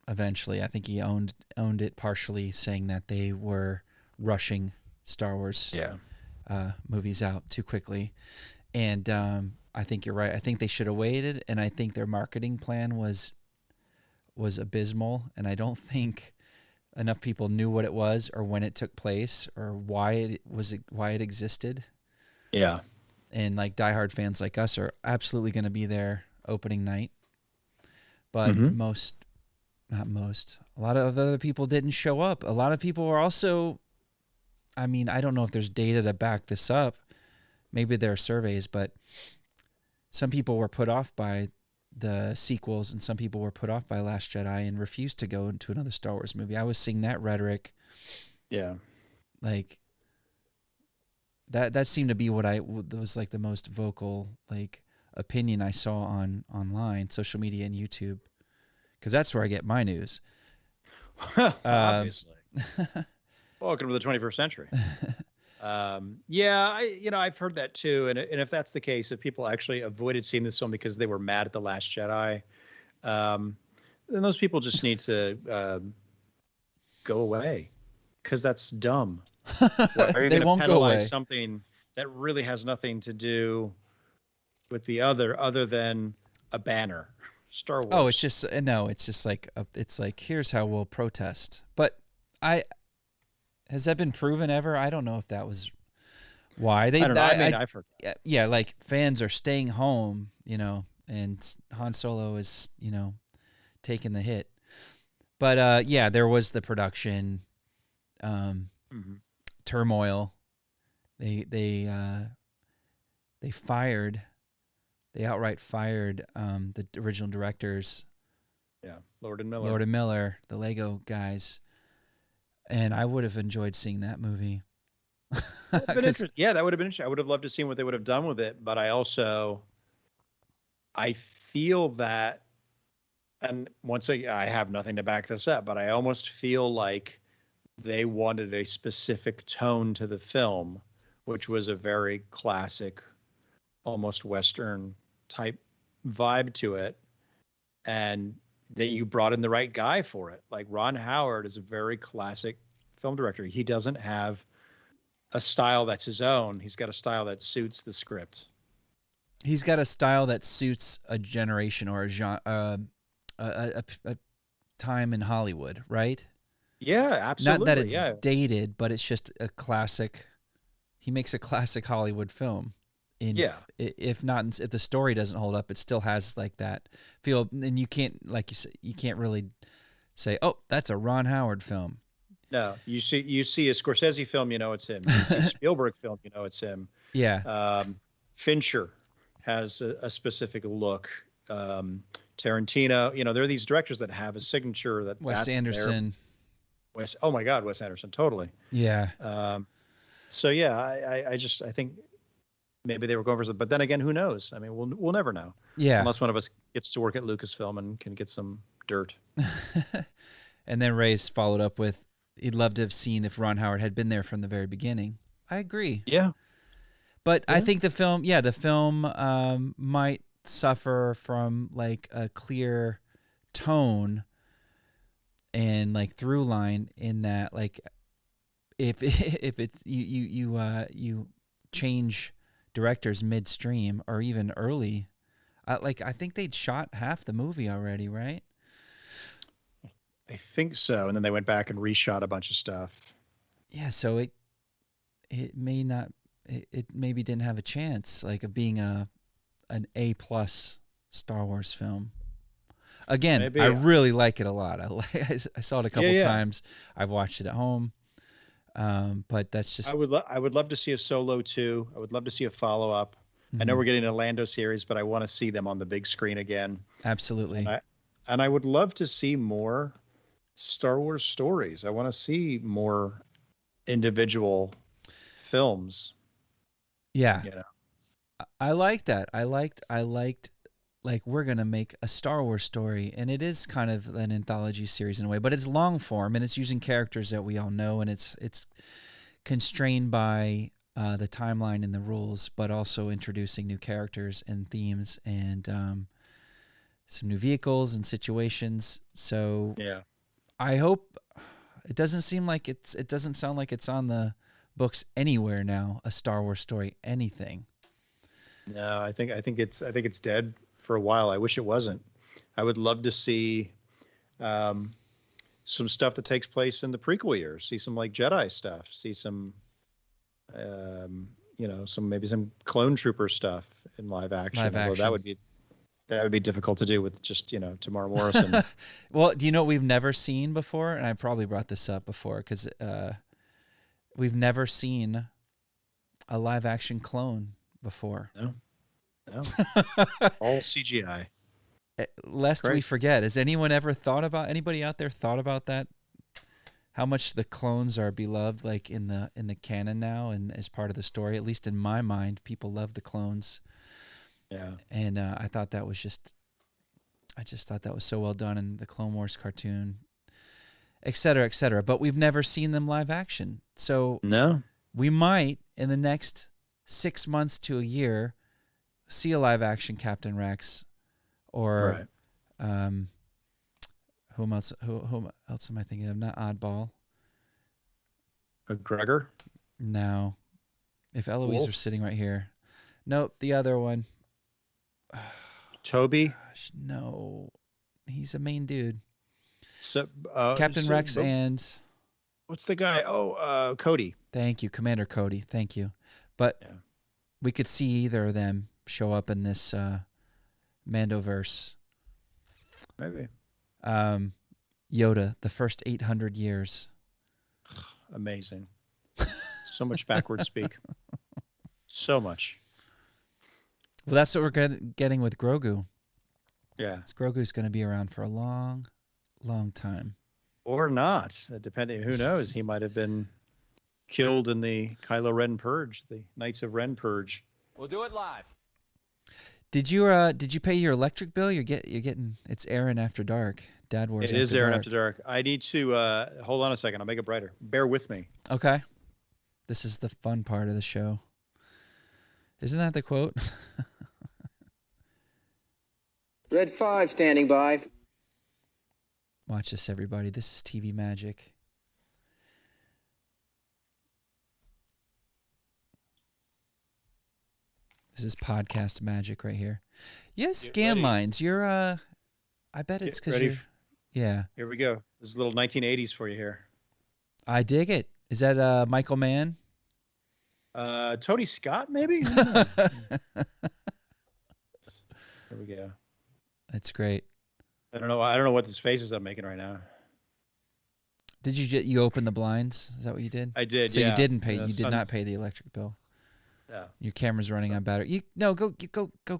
eventually, I think he owned it partially, saying that they were rushing Star Wars movies out too quickly. And I think you're right. I think they should have waited, and I think their marketing plan was abysmal, and I don't think enough people knew what it was or when it took place or why it existed. Yeah. And like diehard fans like us are absolutely going to be there opening night. But a lot of other people didn't show up. A lot of people were also, I mean, I don't know if there's data to back this up. Maybe there are surveys, but some people were put off by the sequels and some people were put off by Last Jedi and refused to go into another Star Wars movie. I was seeing that rhetoric. Yeah. Like that seemed to be what was like the most vocal like opinion I saw online, social media and YouTube, because that's where I get my news. Obviously. Welcome to the 21st century. I've heard that too. And if that's the case, if people actually avoided seeing this film because they were mad at The Last Jedi, then those people just need to go away, because that's dumb. Are you They won't go away. Something that really has nothing to do with the other than a banner, Star Wars. Oh, it's just like it's like, here's how we'll protest. But has that been proven ever? I don't know if that was why. I don't know. I've heard. Yeah, like fans are staying home, and Han Solo is, taking the hit. But yeah, there was the production turmoil. They outright fired the original directors. Yeah, Lord and Miller. Lord and Miller, the Lego guys. And I would have enjoyed seeing that movie. Yeah, that would have been interesting. I would have loved to see what they would have done with it, but I feel that, and once again, I have nothing to back this up, but I almost feel like they wanted a specific tone to the film, which was a very classic, almost Western type vibe to it, and that you brought in the right guy for it. Like Ron Howard is a very classic film director. He doesn't have a style that's his own. He's got a style that suits the script. He's got a style that suits a generation or a genre, a time in Hollywood, right? Yeah, absolutely. Not that it's dated, but it's just a classic. He makes a classic Hollywood film. If the story doesn't hold up, it still has like that feel. And you can't, like you said, you can't really say, "Oh, that's a Ron Howard film." No, you see a Scorsese film, it's him. You see a Spielberg film, it's him. Yeah. Fincher has a specific look. Tarantino, there are these directors that have a signature that Wes Anderson. Oh my God, Wes Anderson, totally. Yeah. So yeah, I think maybe they were going for something, but then again, who knows? I mean, we'll never know. Yeah. Unless one of us gets to work at Lucasfilm and can get some dirt. And then Ray's followed up with, he'd love to have seen if Ron Howard had been there from the very beginning. I agree. Yeah. But I think the film might suffer from like a clear tone and like through line in that, like if it's you change directors midstream or even early, I think they'd shot half the movie already, right? I think so, and then they went back and reshot a bunch of stuff. Yeah, so it maybe didn't have a chance like of being an A+ Star Wars film. Again, maybe, I really like it a lot. I saw it a couple times. I've watched it at home, but that's just. I would love to see a Solo 2. I would love to see a follow-up. I know we're getting a Lando series, but I want to see them on the big screen again. Absolutely. And I would love to see more Star Wars stories. I want to see more individual films. Yeah. I like that. I liked like we're going to make a Star Wars story, and it is kind of an anthology series in a way, but it's long form and it's using characters that we all know, and it's constrained by the timeline and the rules, but also introducing new characters and themes and some new vehicles and situations. So yeah, I hope it doesn't sound like it's on the books anywhere now, a Star Wars story, anything. No, I think it's dead for a while. I wish it wasn't. I would love to see some stuff that takes place in the prequel years. See some like Jedi stuff. See some some clone trooper stuff in live action. That would be difficult to do with just Tamara Morrison. Well, do you know what we've never seen before? And I probably brought this up before because we've never seen a live action clone before. No. All CGI. Lest we forget, has anybody out there thought about that? How much the clones are beloved, like in the canon now, and as part of the story. At least in my mind, people love the clones. Yeah. And I just thought that was so well done in the Clone Wars cartoon, et cetera, et cetera. But we've never seen them live action, so no, we might in the next 6 months to a year see a live action Captain Rex, or whom else am I thinking of? Not Oddball. McGregor? No. If Eloise were sitting right here. Nope, the other one. Toby? Gosh, no. He's a main dude. So, Captain Rex and... What's the guy? Cody. Thank you, Commander Cody. Thank you. But we could see either of them show up in this Mandoverse. Maybe. Yoda, the first 800 years. Amazing. So much backward speak. So much. Well, that's what we're getting with Grogu. Yeah. Grogu's going to be around for a long, long time. Or not, depending. Who knows? He might have been killed in the Kylo Ren Purge, the Knights of Ren Purge. We'll do it live. Did you pay your electric bill? You're getting it's Aaron After Dark. Dad Wars. It is Aaron After Dark. I need to hold on a second. I'll make it brighter. Bear with me. Okay. This is the fun part of the show. Isn't that the quote? Red 5 standing by. Watch this, everybody. This is TV magic. This is podcast magic right here. You have scan lines. You're I bet it's because you're. Yeah. Here we go. This is a little 1980s for you here. I dig it. Is that Michael Mann? Tony Scott, maybe? Here we go. That's great. I don't know what this faces I'm making right now. Did you open the blinds? Is that what you did? I did. So yeah. you didn't pay. The You did sun's- not pay the electric bill. No. Your camera's running on battery. Go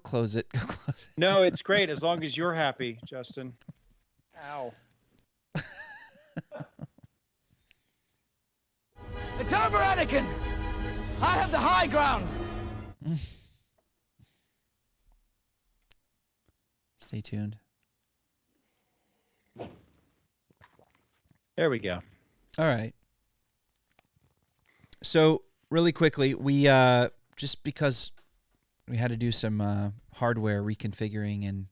close it. Go close it. No, it's great as long as you're happy, Justin. Ow. It's over, Anakin! I have the high ground! Stay tuned. There we go. All right. So really quickly, we just because we had to do some hardware reconfiguring and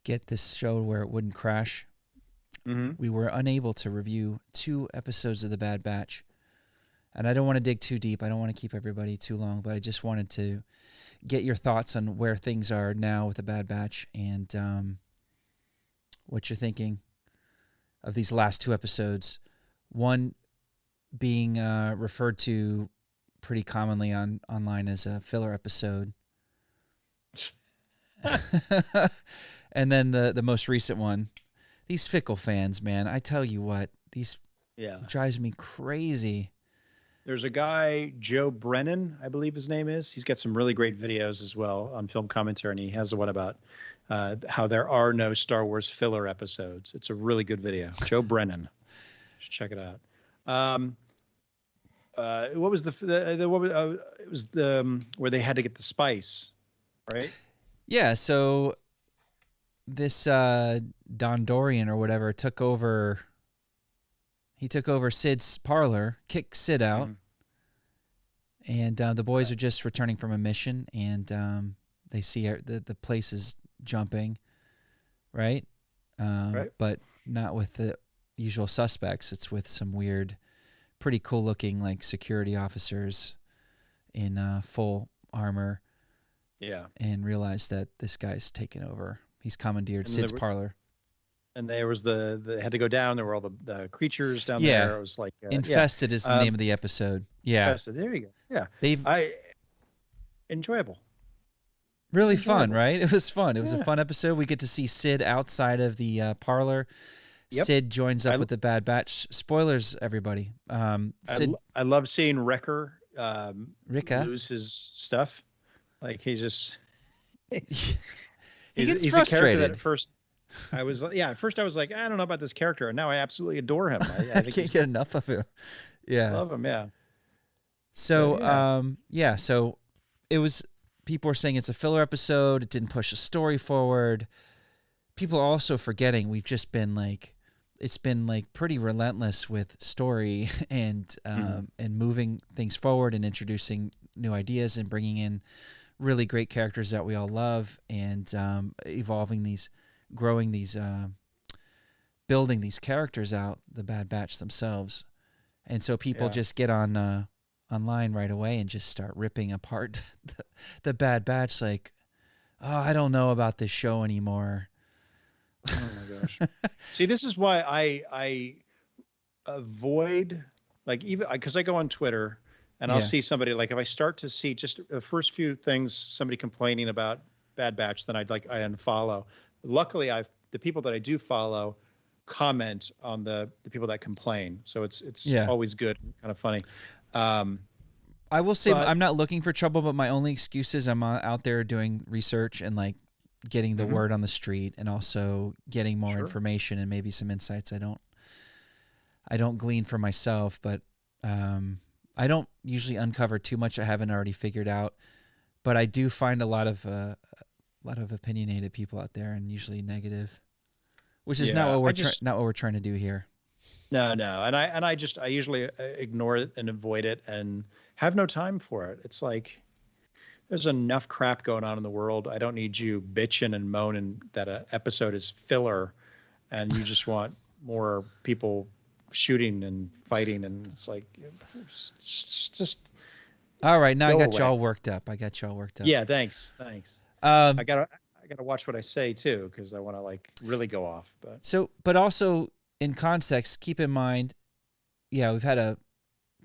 get this show where it wouldn't crash, we were unable to review 2 episodes of The Bad Batch. And I don't want to dig too deep. I don't want to keep everybody too long, but I just wanted to get your thoughts on where things are now with The Bad Batch and what you're thinking of these last 2 episodes. One being referred to pretty commonly online as a filler episode. And then the most recent one. These fickle fans, man, I tell you what, these drives me crazy. There's a guy, Joe Brennan, I believe his name is. He's got some really great videos as well on film commentary, and he has the one about how there are no Star Wars filler episodes. It's a really good video. Joe Brennan. Just check it out. What was it was the where they had to get the spice, right? Yeah, so this Dondorian or whatever took over. He took over Sid's parlor, kicked Sid out, and the boys are just returning from a mission, and they see the place is jumping, right? Right. But not with the usual suspects. It's with some weird, pretty cool-looking like security officers in full armor. Yeah. And realize that this guy's taken over. He's commandeered Sid's parlor. And there was they had to go down. There were all the creatures down Yeah. there. It was like Infested is the name of the episode. Yeah. Infested. There you go. Yeah. Enjoyable. Really fun, right? It was fun. It was a fun episode. We get to see Sid outside of the parlor. Yep. Sid joins up with the Bad Batch. Spoilers, everybody. Sid, I love seeing Wrecker Ricka lose his stuff. Like he just he he's gets a character frustrated. that at first I was like, I don't know about this character, and now I absolutely adore him. I think can't get enough of him. Yeah. love him. Yeah. So, yeah. So it was. People are saying it's a filler episode. It didn't push the story forward. People are also forgetting we've just been like, it's been like pretty relentless with story and moving things forward and introducing new ideas and bringing in really great characters that we all love and evolving these, growing these, building these characters out, the Bad Batch themselves. And so people just get on online right away and just start ripping apart the Bad Batch like, oh, I don't know about this show anymore. Oh my gosh. See, this is why I avoid, like, even because I go on Twitter And I'll see somebody, like if I start to see just the first few things, somebody complaining about Bad Batch, then I unfollow. Luckily, the people that I do follow comment on the people that complain. So it's always good, kind of funny. I will say I'm not looking for trouble, but my only excuse is I'm out there doing research and like getting the word on the street, and also getting more information and maybe some insights I don't glean for myself, but I don't usually uncover too much I haven't already figured out, but I do find a lot of opinionated people out there, and usually negative, which is not what we're trying to do here. No, and I usually ignore it and avoid it and have no time for it. It's like there's enough crap going on in the world. I don't need you bitching and moaning that an episode is filler, and you just want more people shooting and fighting, and it's like it's just. All right, now I got y'all worked up. Yeah, thanks. I gotta watch what I say too, because I want to like really go off. But also in context, keep in mind, we've had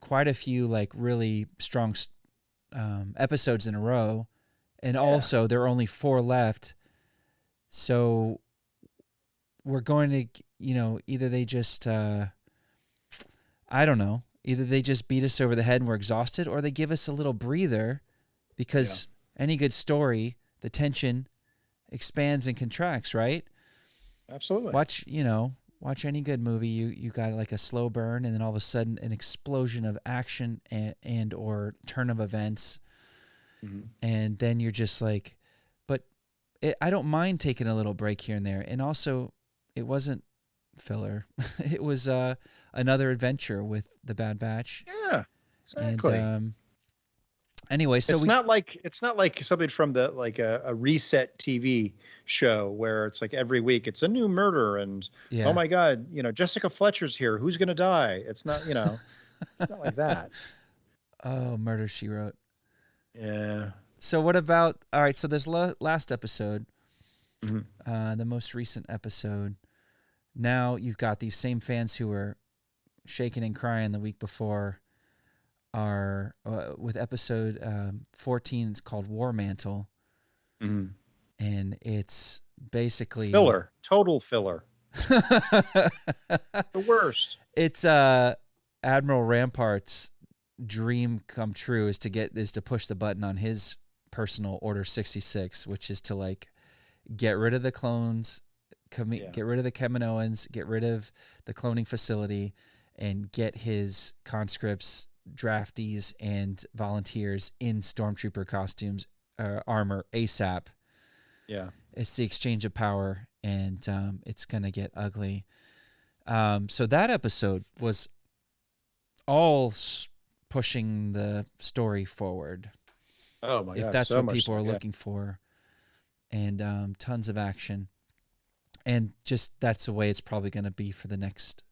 quite a few like really strong episodes in a row, and also there are only 4 left, so we're going to either they just I don't know. Either they just beat us over the head and we're exhausted, or they give us a little breather, because any good story, the tension expands and contracts, right? Absolutely. Watch any good movie. You got like a slow burn, and then all of a sudden an explosion of action and or turn of events, and then you're just like, but I don't mind taking a little break here and there, and also it wasn't filler. It was another adventure with the Bad Batch. Yeah, exactly. And, anyway, so it's not like something from a reset TV show where it's like every week it's a new murder and oh my God, Jessica Fletcher's here. Who's gonna die? It's not, it's not like that. Oh, Murder, She Wrote. Yeah. So what about? All right. So this last episode, the most recent episode. Now you've got these same fans who were shaking and crying the week before are with episode 14. It's called War Mantle, and it's basically total filler. The worst. It's Admiral Rampart's dream come true is to push the button on his personal Order 66, which is to like get rid of the clones. Get rid of the Kaminoans, get rid of the cloning facility, and get his conscripts, draftees, and volunteers in stormtrooper costumes, armor ASAP. Yeah, it's the exchange of power, and it's gonna get ugly. So that episode was all pushing the story forward. Oh my God! If that's so what people are so, looking for, and tons of action. And just that's the way it's probably going to be for the next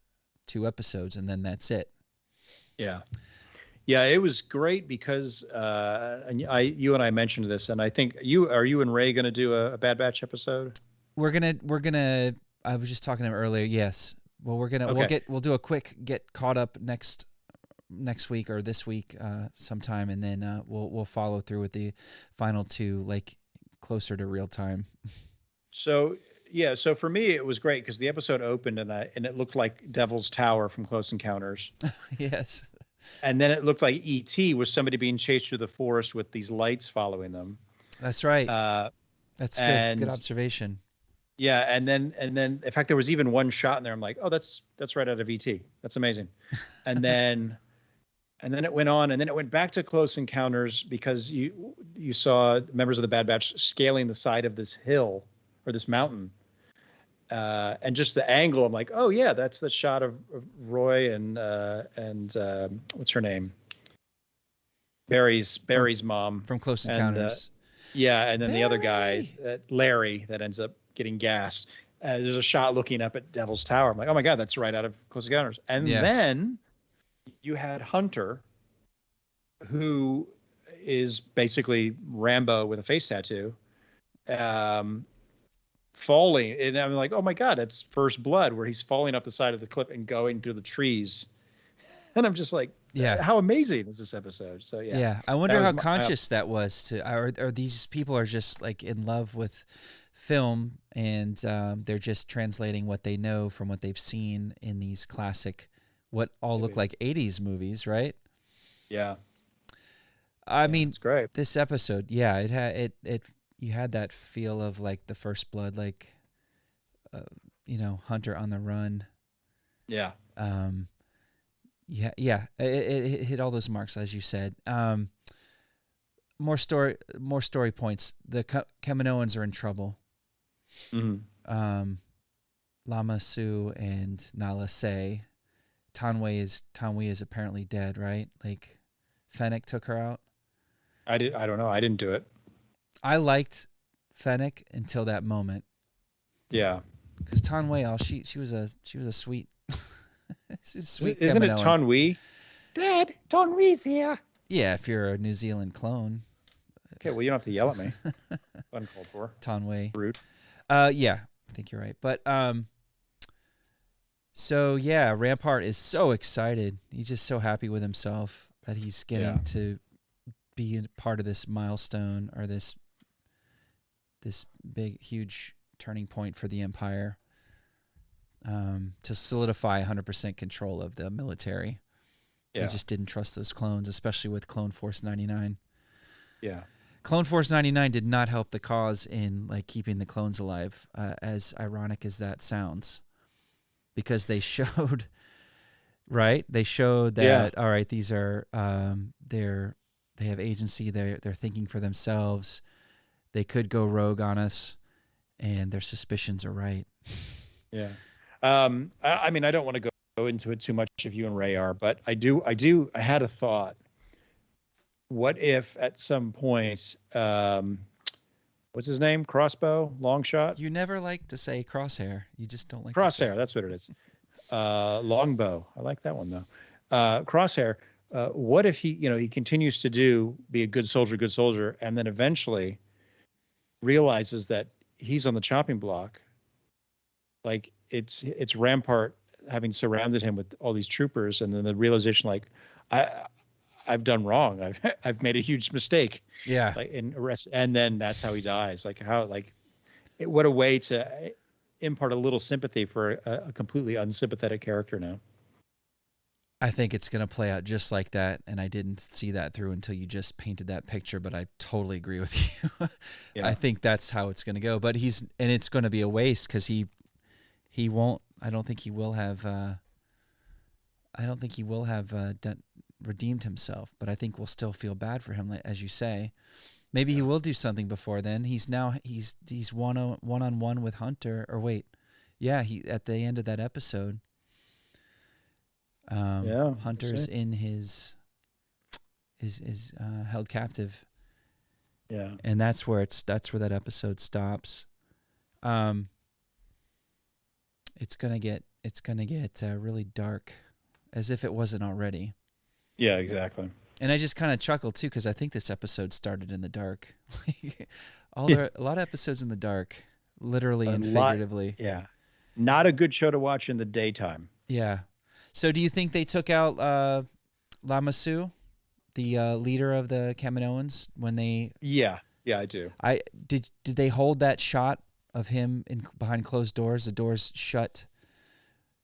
2 episodes, and then that's it. Yeah, it was great because you and I mentioned this, and I think you and Ray going to do a Bad Batch episode. We're gonna. I was just talking to him earlier. Yes. Well, we'll do a quick get caught up next week or this week sometime, and then we'll follow through with the final 2 like closer to real time. So. Yeah, so for me it was great because the episode opened and it looked like Devil's Tower from Close Encounters. Yes. And then it looked like E.T. was somebody being chased through the forest with these lights following them. That's right. That's good. Good observation. Yeah, and then in fact there was even one shot in there. I'm like, oh, that's right out of E.T. That's amazing. And then it went on, and then it went back to Close Encounters because you saw members of the Bad Batch scaling the side of this hill or this mountain. And just the angle, I'm like, oh yeah, that's the shot of Roy and what's her name? Barry's mom from Close Encounters. And then the other guy, Larry, that ends up getting gassed. There's a shot looking up at Devil's Tower. I'm like, oh my God, that's right out of Close Encounters. And then you had Hunter, who is basically Rambo with a face tattoo. Falling, and I'm like, oh my God, that's First Blood, where he's falling up the side of the cliff and going through the trees. And I'm just like, Yeah. How amazing is this episode? So yeah. Yeah. I wonder how conscious that was to, or these people are just like in love with film and they're just translating what they know from what they've seen in these classic, what all look like 80s movies, right? Yeah. I mean, it's great. This episode, yeah, it had you had that feel of like the First Blood, like Hunter on the run. Yeah. Yeah. It hit all those marks, as you said. More story points. The Kaminoans are in trouble. Mm-hmm. Lama Su and Nala Se. Tanwi is apparently dead, right? Like Fennec took her out. I don't know. I didn't do it. I liked Fennec until that moment. Yeah. Because Tanwi, she was a sweet, sweet. Isn't it Kaminoan. Tanwi? Dad, Tanwi's here. Yeah, if you're a New Zealand clone. Okay, well you don't have to yell at me. Uncalled for. Tanwi. Rude. Yeah, I think you're right. But so yeah, Rampart is so excited. He's just so happy with himself that he's getting to be a part of this milestone or this big, huge turning point for the Empire, to solidify 100% control of the military. Yeah. They just didn't trust those clones, especially with Clone Force 99. Yeah. Clone Force 99 did not help the cause in like keeping the clones alive, as ironic as that sounds, because they showed, right? They showed that, all right, these are, they have agency. They're thinking for themselves. They could go rogue on us, and their suspicions are right. Yeah. I mean, I don't want to go into it too much if you and Ray are, but I had a thought. What if at some point, what's his name? Crossbow? Longshot? You never like to say Crosshair. You just don't like Crosshair. That's what it is. Longbow. I like that one though. Crosshair. What if he continues to be a good soldier, and then eventually realizes that he's on the chopping block. Like it's Rampart having surrounded him with all these troopers, and then the realization, like, I've done wrong. I've made a huge mistake. Yeah. Like in arrest, and then that's how he dies. Like what a way to impart a little sympathy for a completely unsympathetic character now. I think it's going to play out just like that, and I didn't see that through until you just painted that picture, but I totally agree with you. Yeah. I think that's how it's going to go, but it's going to be a waste because he won't, I don't think he will have redeemed himself, but I think we'll still feel bad for him, as you say. Maybe he will do something before then. He's one-on-one with Hunter, or wait. Yeah, he at the end of that episode. Hunter's in his held captive. Yeah. And that's where that episode stops. It's gonna get really dark, as if it wasn't already. Yeah, exactly. And I just kind of chuckled too, because I think this episode started in the dark. A lot of episodes in the dark, literally and figuratively. Yeah. Not a good show to watch in the daytime. Yeah. So do you think they took out Lama Su, the leader of the Kaminoans, when they? Yeah, I do. Did they hold that shot of him behind closed doors? The doors shut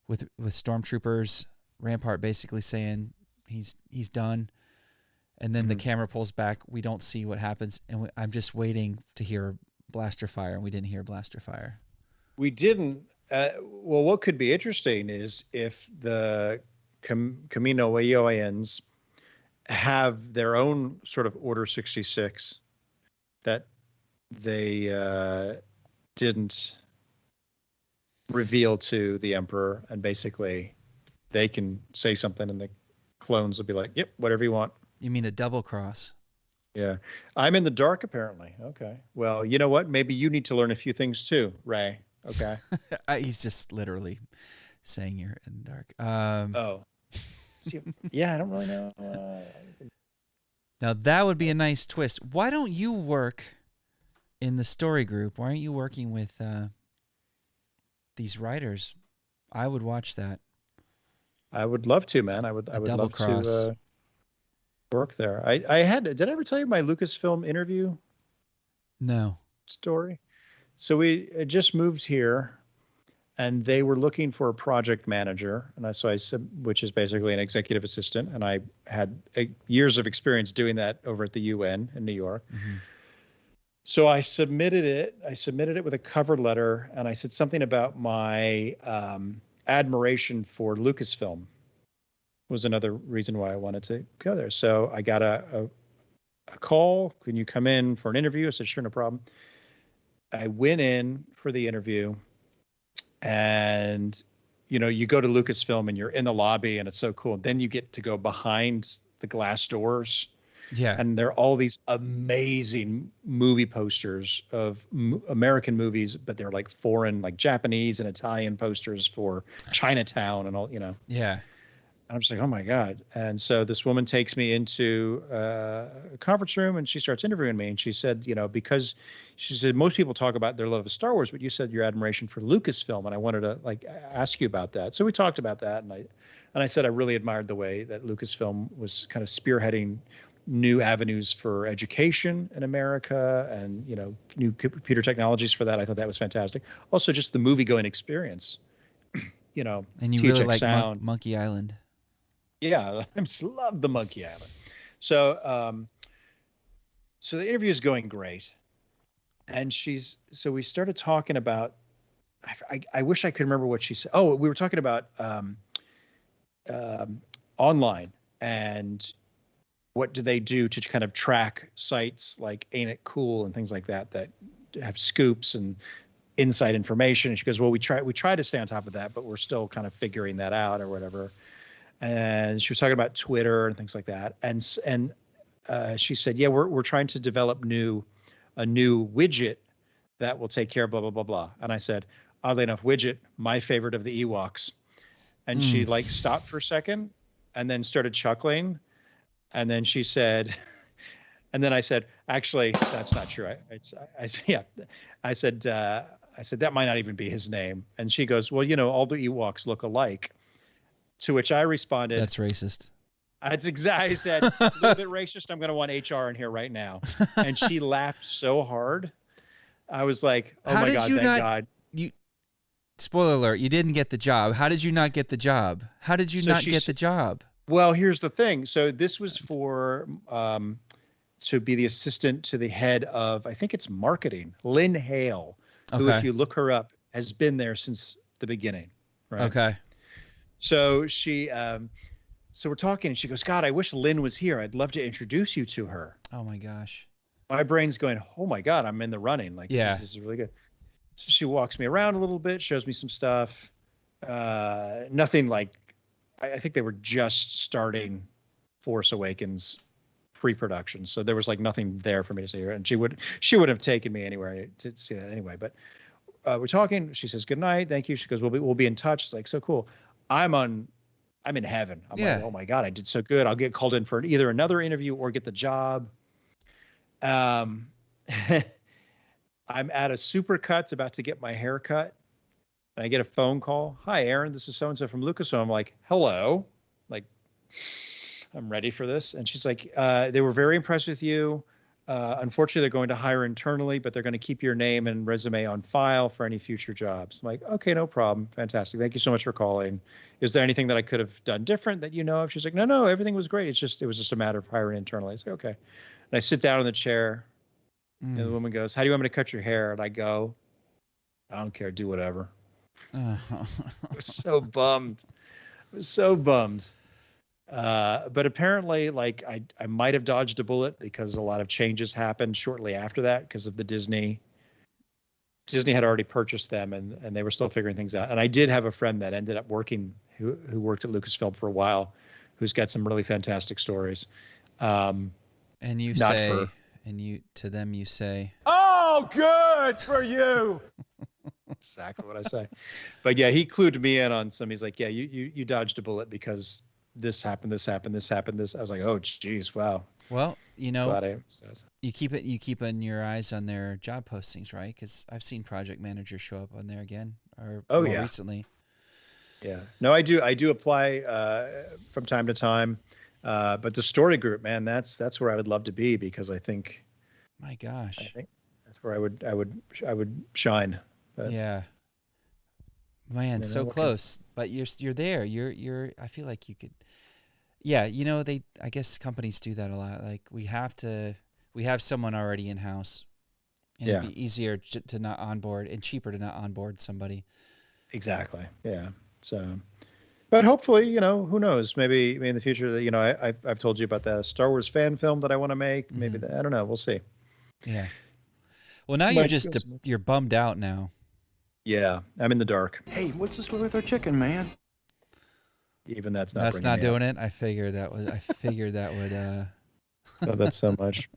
with stormtroopers. Rampart basically saying he's done, and then the camera pulls back. We don't see what happens, and I'm just waiting to hear blaster fire, and we didn't hear blaster fire. We didn't. Well, what could be interesting is if the Kaminoans have their own sort of Order 66 that they didn't reveal to the Emperor, and basically they can say something and the clones will be like, yep, whatever you want. You mean a double cross? Yeah. I'm in the dark, apparently. Okay. Well, you know what? Maybe you need to learn a few things too, Ray. Okay. He's just literally saying you're in the dark. Yeah, I don't really know. Now that would be a nice twist. Why don't you work in the story group? Why aren't you working with these writers? I would watch that. I would love to, man. I would love to work there. Did I ever tell you my Lucasfilm interview No. story? So we had just moved here, and they were looking for a project manager, and which is basically an executive assistant, and I had years of experience doing that over at the UN in New York. Mm-hmm. So I submitted it. I submitted it with a cover letter, and I said something about my admiration for Lucasfilm was another reason why I wanted to go there. So I got a call. Can you come in for an interview? I said, sure, no problem. I went in for the interview, and you go to Lucasfilm and you're in the lobby and it's so cool. Then you get to go behind the glass doors. Yeah. And there are all these amazing movie posters of American movies, but they're like foreign, like Japanese and Italian posters for Chinatown and all, Yeah. And I'm just like, oh my God. And so this woman takes me into a conference room and she starts interviewing me. And she said, because she said, most people talk about their love of Star Wars, but you said your admiration for Lucasfilm. And I wanted to ask you about that. So we talked about that. And I said, I really admired the way that Lucasfilm was kind of spearheading new avenues for education in America and, new computer technologies for that. I thought that was fantastic. Also just the movie going experience, And you THX really like Sound. Monkey Island. Yeah, I just love the Monkey Island. So, so the interview is going great, and so we started talking about. I wish I could remember what she said. Oh, we were talking about online and what do they do to kind of track sites like Ain't It Cool and things like that have scoops and inside information. And she goes, well, we try to stay on top of that, but we're still kind of figuring that out or whatever. And she was talking about Twitter and things like that. And she said, yeah, we're trying to develop a new widget that will take care of blah, blah, blah, blah. And I said, oddly enough, widget, my favorite of the Ewoks. And she stopped for a second and then started chuckling. And then she said, and then I said, actually, that's not true. I said, that might not even be his name. And she goes, well, all the Ewoks look alike. To which I responded, that's racist. That's exactly. I said, a little bit racist. I'm going to want HR in here right now. And she laughed so hard. I was like, oh my God, thank God. Spoiler alert, you didn't get the job. How did you not get the job? How did you not get the job? Well, here's the thing. So this was for to be the assistant to the head of, I think it's marketing, Lynn Hale, who, if you look her up, has been there since the beginning. Right? Okay. So she, so we're talking and she goes, God, I wish Lynn was here. I'd love to introduce you to her. Oh my gosh. My brain's going, oh my God, I'm in the running. Like, yeah. This is really good. So she walks me around a little bit, shows me some stuff. Nothing like, I think they were just starting Force Awakens pre-production. So there was nothing there for me to see her. And she would have taken me anywhere to see that anyway. But we're talking, she says, good night. Thank you. She goes, we'll be in touch. It's like, so cool. I'm in heaven. I'm like, oh my God, I did so good. I'll get called in for either another interview or get the job. I'm at a Supercuts about to get my hair cut. And I get a phone call. Hi, Aaron, this is so-and-so from Lucasfilm. I'm like, hello. Like, I'm ready for this. And she's like, they were very impressed with you. Unfortunately, they're going to hire internally, but they're going to keep your name and resume on file for any future jobs. I'm like, okay, no problem. Fantastic. Thank you so much for calling. Is there anything that I could have done different that you know of? She's like, no, everything was great. It was just a matter of hiring internally. I say, okay. And I sit down in the chair. And the woman goes, how do you want me to cut your hair? And I go, I don't care. Do whatever. I was so bummed. But apparently, I might have dodged a bullet because a lot of changes happened shortly after that because of the Disney had already purchased them and they were still figuring things out. And I did have a friend that ended up working who worked at Lucasfilm for a while, who's got some really fantastic stories. And you say, to them you say, oh, good for you. Exactly what I say. But yeah, he clued me in on some. He's like, yeah, you dodged a bullet because this happened. I was like, oh, geez, wow. Well, you keep on your eyes on their job postings, right? Because I've seen project managers show up on there again, or more recently. Yeah. No, I do apply from time to time. But the story group, man, that's where I would love to be, because I think, my gosh, I think that's where I would shine. But, yeah. Man, so close, but you're there. You're. I feel like you could. Yeah, I guess companies do that a lot. Like we have someone already in house, and it'd be easier to not onboard and cheaper to not onboard somebody. Exactly. Yeah. So, but hopefully, who knows? Maybe in the future, I've told you about the Star Wars fan film that I want to make. Maybe I don't know. We'll see. Yeah. Well, now you're bummed out now. Yeah, I'm in the dark. Hey, what's this with our chicken, man? Even that's not. That's not doing it. I figured that would. Oh, that's so much.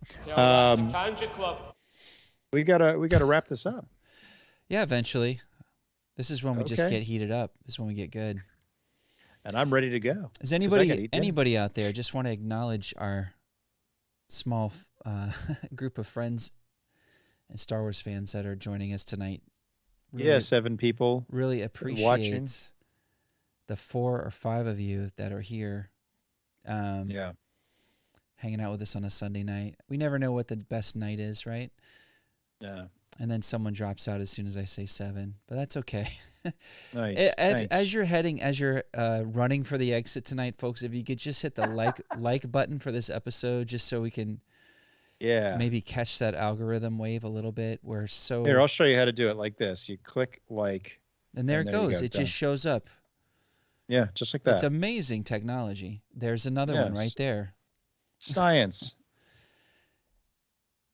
We gotta wrap this up. Yeah, eventually. This is when we just get heated up. This is when we get good. And I'm ready to go. Is anybody out there just want to acknowledge our small group of friends and Star Wars fans that are joining us tonight? Really, 7 people. Really appreciate watching. The 4 or 5 of you that are here. Hanging out with us on a Sunday night. We never know what the best night is, right? Yeah. And then someone drops out as soon as I say 7, but that's okay. Nice. As you're running for the exit tonight, folks, if you could just hit the like button for this episode, just so we can maybe catch that algorithm wave a little bit. Here, I'll show you how to do it like this. You click like, and there it goes. It just shows up. Yeah, just like that. It's amazing technology. There's another one right there. Science.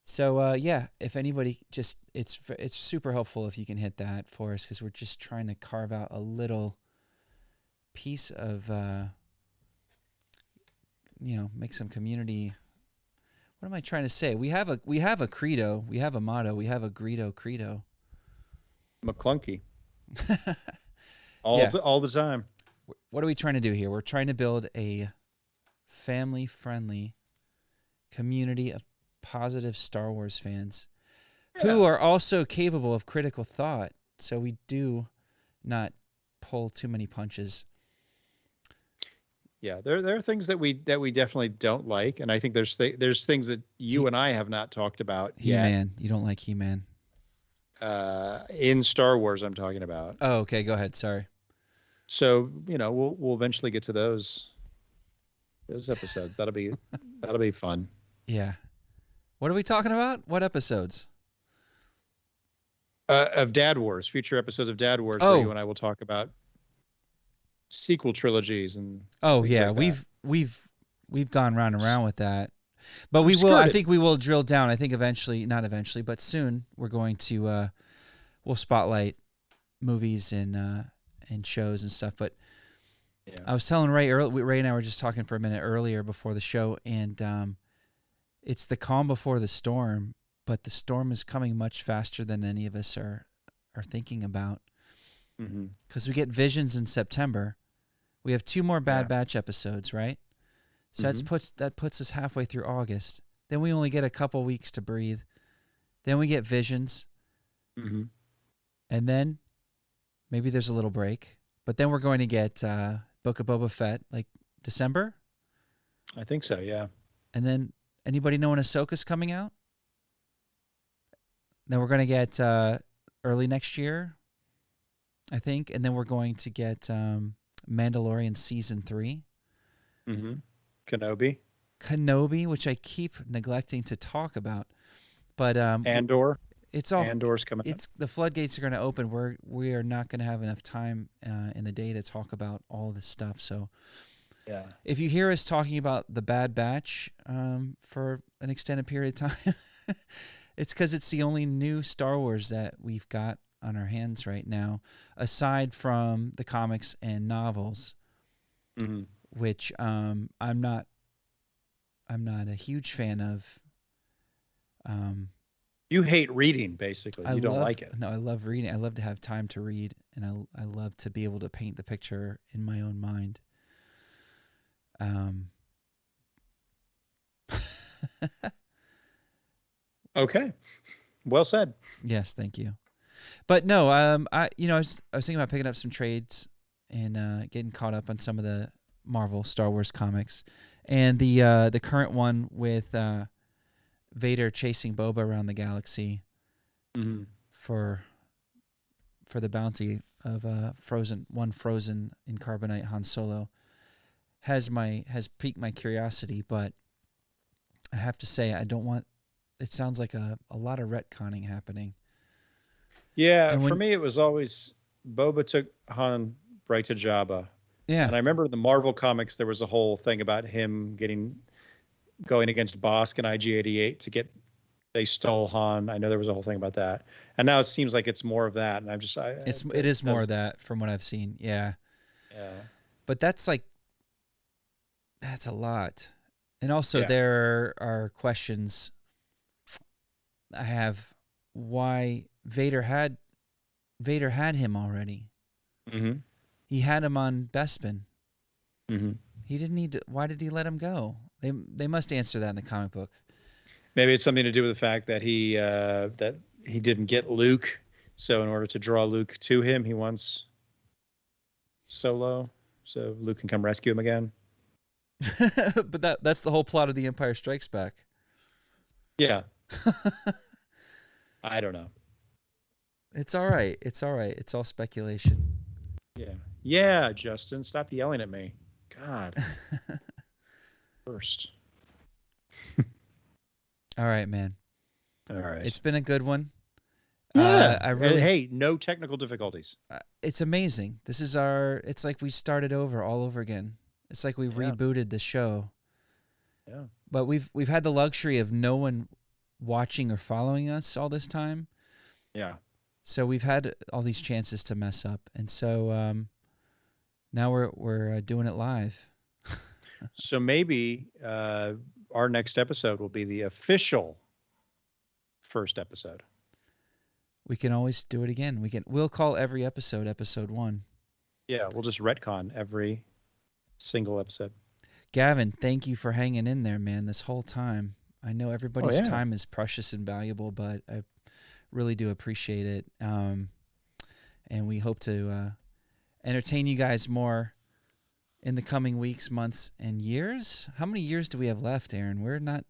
So if anybody it's super helpful if you can hit that for us, because we're just trying to carve out a little piece of make some community. What am I trying to say? We have a credo, we have a motto, we have a credo. McClunky. All the time. What are we trying to do here? We're trying to build a family-friendly community of positive Star Wars fans who are also capable of critical thought. So we do not pull too many punches. Yeah, there are things that we definitely don't like, and I think there's things that you and I have not talked about yet. He-Man, you don't like He-Man. In Star Wars, I'm talking about. Oh, okay. Go ahead. Sorry. So we'll eventually get to those episodes. That'll be fun. Yeah. What are we talking about? What episodes? Of Dad Wars, future episodes of Dad Wars, where you and I will talk about sequel trilogies and. Oh yeah, like we've gone round and round with that, but we will. I think we will drill down. I think not eventually, but soon we're going to we'll spotlight movies and shows and stuff. But I was telling Ray and I were just talking for a minute earlier before the show, and it's the calm before the storm, but the storm is coming much faster than any of us are thinking about. Because we get Visions in September. We have 2 more Bad Batch episodes, right? So that puts us halfway through August. Then we only get a couple weeks to breathe. Then we get Visions. And then maybe there's a little break. But then we're going to get Book of Boba Fett, like December? I think so, yeah. And then anybody know when Ahsoka's coming out? Then we're going to get early next year, I think. And then we're going to get Mandalorian Season 3. Kenobi, which I keep neglecting to talk about. But Andor. Andor's coming up. The floodgates are going to open. We are not going to have enough time in the day to talk about all this stuff. So if you hear us talking about the Bad Batch for an extended period of time, it's because it's the only new Star Wars that we've got on our hands right now, aside from the comics and novels, which I'm not a huge fan of. You hate reading, basically. You don't like it. No, I love reading. I love to have time to read, and I love to be able to paint the picture in my own mind. Okay. Well said. Yes, thank you. But no, I was thinking about picking up some trades and getting caught up on some of the Marvel Star Wars comics, and the current one with Vader chasing Boba around the galaxy for the bounty of frozen in carbonite Han Solo has piqued my curiosity, but I have to say I don't want. It sounds like a lot of retconning happening. Yeah, and for me it was always Boba took Han right to Jabba. Yeah, and I remember the Marvel comics there was a whole thing about him going against Bosk and IG-88 they stole Han. I know there was a whole thing about that, and now it seems like it's more of that. And I'm just it is more of that from what I've seen. Yeah, but that's a lot, and also there are questions I have why Vader had him already. Mm-hmm. He had him on Bespin. Mm-hmm. He didn't need to. Why did he let him go? They must answer that in the comic book. Maybe it's something to do with the fact that he didn't get Luke, so in order to draw Luke to him, he wants Solo, so Luke can come rescue him again. But that's the whole plot of The Empire Strikes Back. Yeah. I don't know. It's all right. It's all right. It's all speculation. Yeah. Yeah, Justin, stop yelling at me. God. First. All right, man. All right. It's been a good one. Yeah. Hey, no technical difficulties. It's amazing. This is it's like we started all over again. It's like we rebooted the show. Yeah. But we've had the luxury of no one watching or following us all this time. Yeah. So we've had all these chances to mess up, and so now we're doing it live. So maybe our next episode will be the official first episode. We can always do it again. We'll call every episode 1. Yeah, we'll just retcon every single episode. Gavin, thank you for hanging in there, man, this whole time. I know everybody's time is precious and valuable, but I really do appreciate it. And we hope to entertain you guys more in the coming weeks, months, and years. How many years do we have left, Aaron? We're not...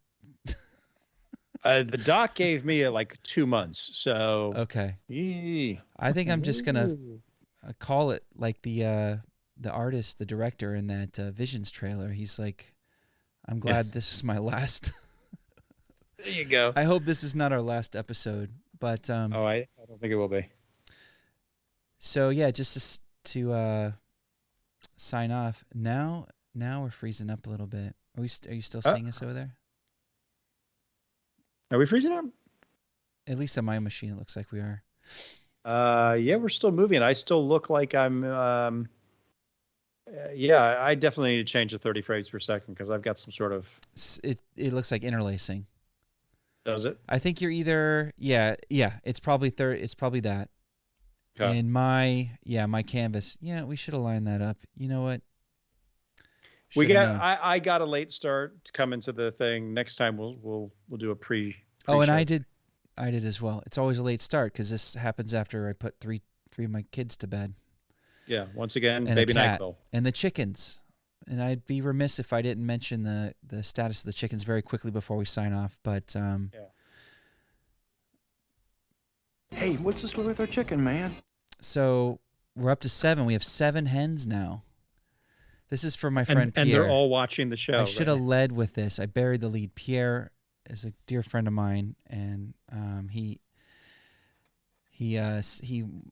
The doc gave me like 2 months, so... Okay. Yee. I think I'm just going to call it like the artist, the director in that Visions trailer. He's like, I'm glad this is my last... There you go. I hope this is not our last episode, but... I don't think it will be. So, yeah, just to sign off. Now we're freezing up a little bit. Are you still seeing us over there? Are we freezing up? At least on my machine, it looks like we are. Yeah, we're still moving. I still look like I'm... yeah, I definitely need to change to 30 frames per second because I've got some sort of... It looks like interlacing. Does it? I think you're either... Yeah, it's probably it's probably that. Okay. And my canvas. Yeah, we should align that up. You know what? I got a late start to come into the thing. Next time we'll do a pre. Oh, and I did as well. It's always a late start because this happens after I put three of my kids to bed. Yeah, once again, and baby cat, Nyquil. And the chickens. And I'd be remiss if I didn't mention the status of the chickens very quickly before we sign off. But Hey, what's this with our chicken, man? So we're up to 7. We have 7 hens now. This is for my friend Pierre. And they're all watching the show. I should have led with this. I buried the lead. Pierre is a dear friend of mine, and he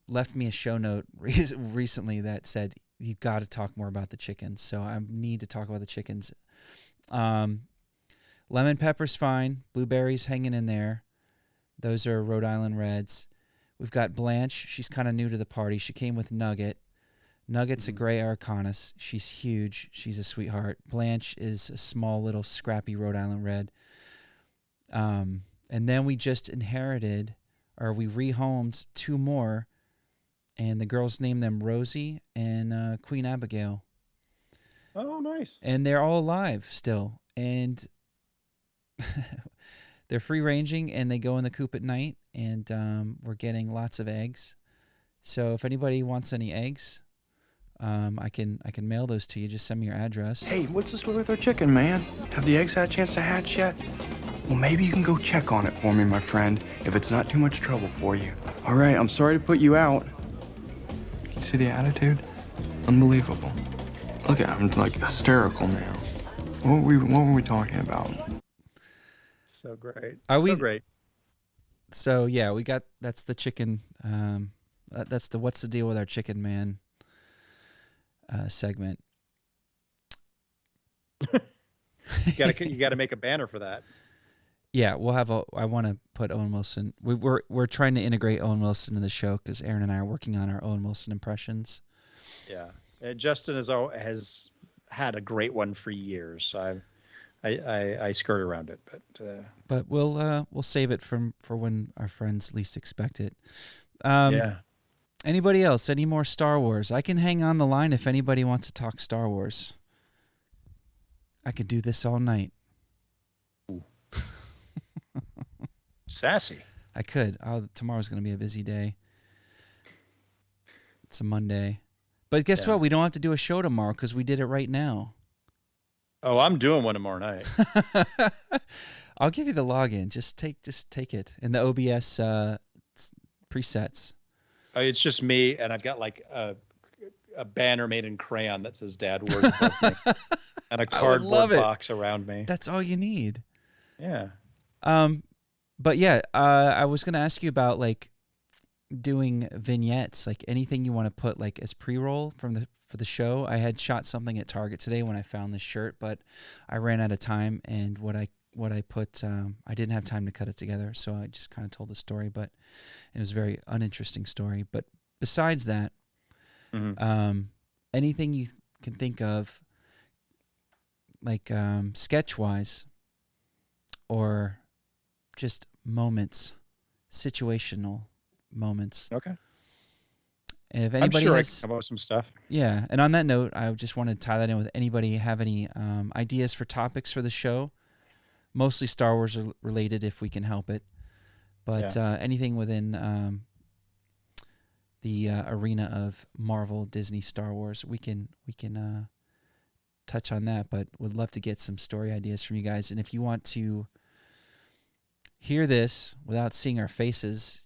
left me a show note recently that said, you got to talk more about the chickens. So I need to talk about the chickens. Lemon pepper's fine. Blueberries hanging in there. Those are Rhode Island Reds. We've got Blanche. She's kind of new to the party. She came with Nugget. Nugget's a gray Arcanis. She's huge. She's a sweetheart. Blanche is a small little scrappy Rhode Island Red. And then we just inherited, or we rehomed 2 more, and the girls named them Rosie and Queen Abigail. Oh, nice. And they're all alive still. And they're free-ranging, and they go in the coop at night, and we're getting lots of eggs. So if anybody wants any eggs, I can mail those to you. Just send me your address. Hey, what's the story with our chicken, man? Have the eggs had a chance to hatch yet? Well, maybe you can go check on it for me, my friend, if it's not too much trouble for you. All right, I'm sorry to put you out. You see the attitude? Unbelievable. Look at him, like hysterical now. What were we talking about? So great. Great. So yeah, that's the chicken. That's the what's the deal with our chicken man segment. You gotta make a banner for that. Yeah, we'll have I want to put Owen Wilson. We're trying to integrate Owen Wilson in the show because Aaron and I are working on our Owen Wilson impressions. Yeah, Justin has had a great one for years. So I skirt around it, but we'll save it for when our friends least expect it. Yeah. Anybody else? Any more Star Wars? I can hang on the line if anybody wants to talk Star Wars. I could do this all night. Sassy. I could. Tomorrow's going to be a busy day. It's a Monday. But guess what? We don't have to do a show tomorrow because we did it right now. Oh, I'm doing one tomorrow night. I'll give you the login. Just take it in the OBS presets. Oh, it's just me, and I've got like a banner made in crayon that says "Dad Wars" above me, and a cardboard box around me. That's all you need. Yeah. But yeah, I was gonna ask you about like doing vignettes, like anything you want to put like as pre-roll for the show. I had shot something at Target today when I found this shirt, but I ran out of time, and what I put, I didn't have time to cut it together, so I just kind of told the story, but it was a very uninteresting story. But besides that, anything you can think of, like sketch-wise, or just moments, situational moments. Okay. And if anybody I'm sure has, I can come up with some stuff. Yeah, and on that note, I just want to tie that in with anybody have any ideas for topics for the show. Mostly Star Wars related, if we can help it, but anything within the arena of Marvel, Disney, Star Wars, we can touch on that. But would love to get some story ideas from you guys. And if you want to hear this without seeing our faces,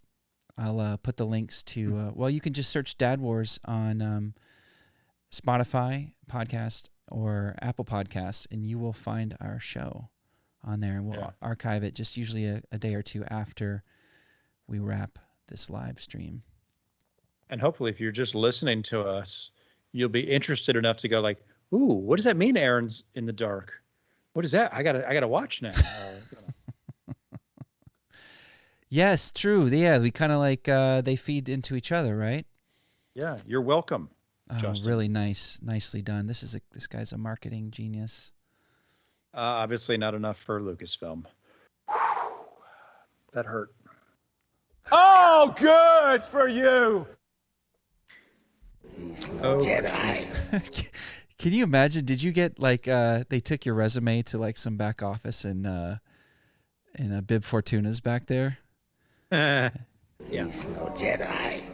I'll put the links to. Well, you can just search Dad Wars on Spotify podcast or Apple Podcasts, and you will find our show on there, and we'll archive it just usually a day or two after we wrap this live stream. And hopefully, if you're just listening to us, you'll be interested enough to go like, "Ooh, what does that mean? Aaron's in the dark. What is that? I gotta watch now." Yes, true. Yeah, we kind of like they feed into each other, right? Yeah, you're welcome. Justin. Really nicely done. This guy's a marketing genius. Obviously not enough for Lucasfilm. That hurt. Oh, good for you. Oh, Jedi. Can you imagine? Did you get like they took your resume to like some back office in Bib Fortuna's back there? He's no Jedi.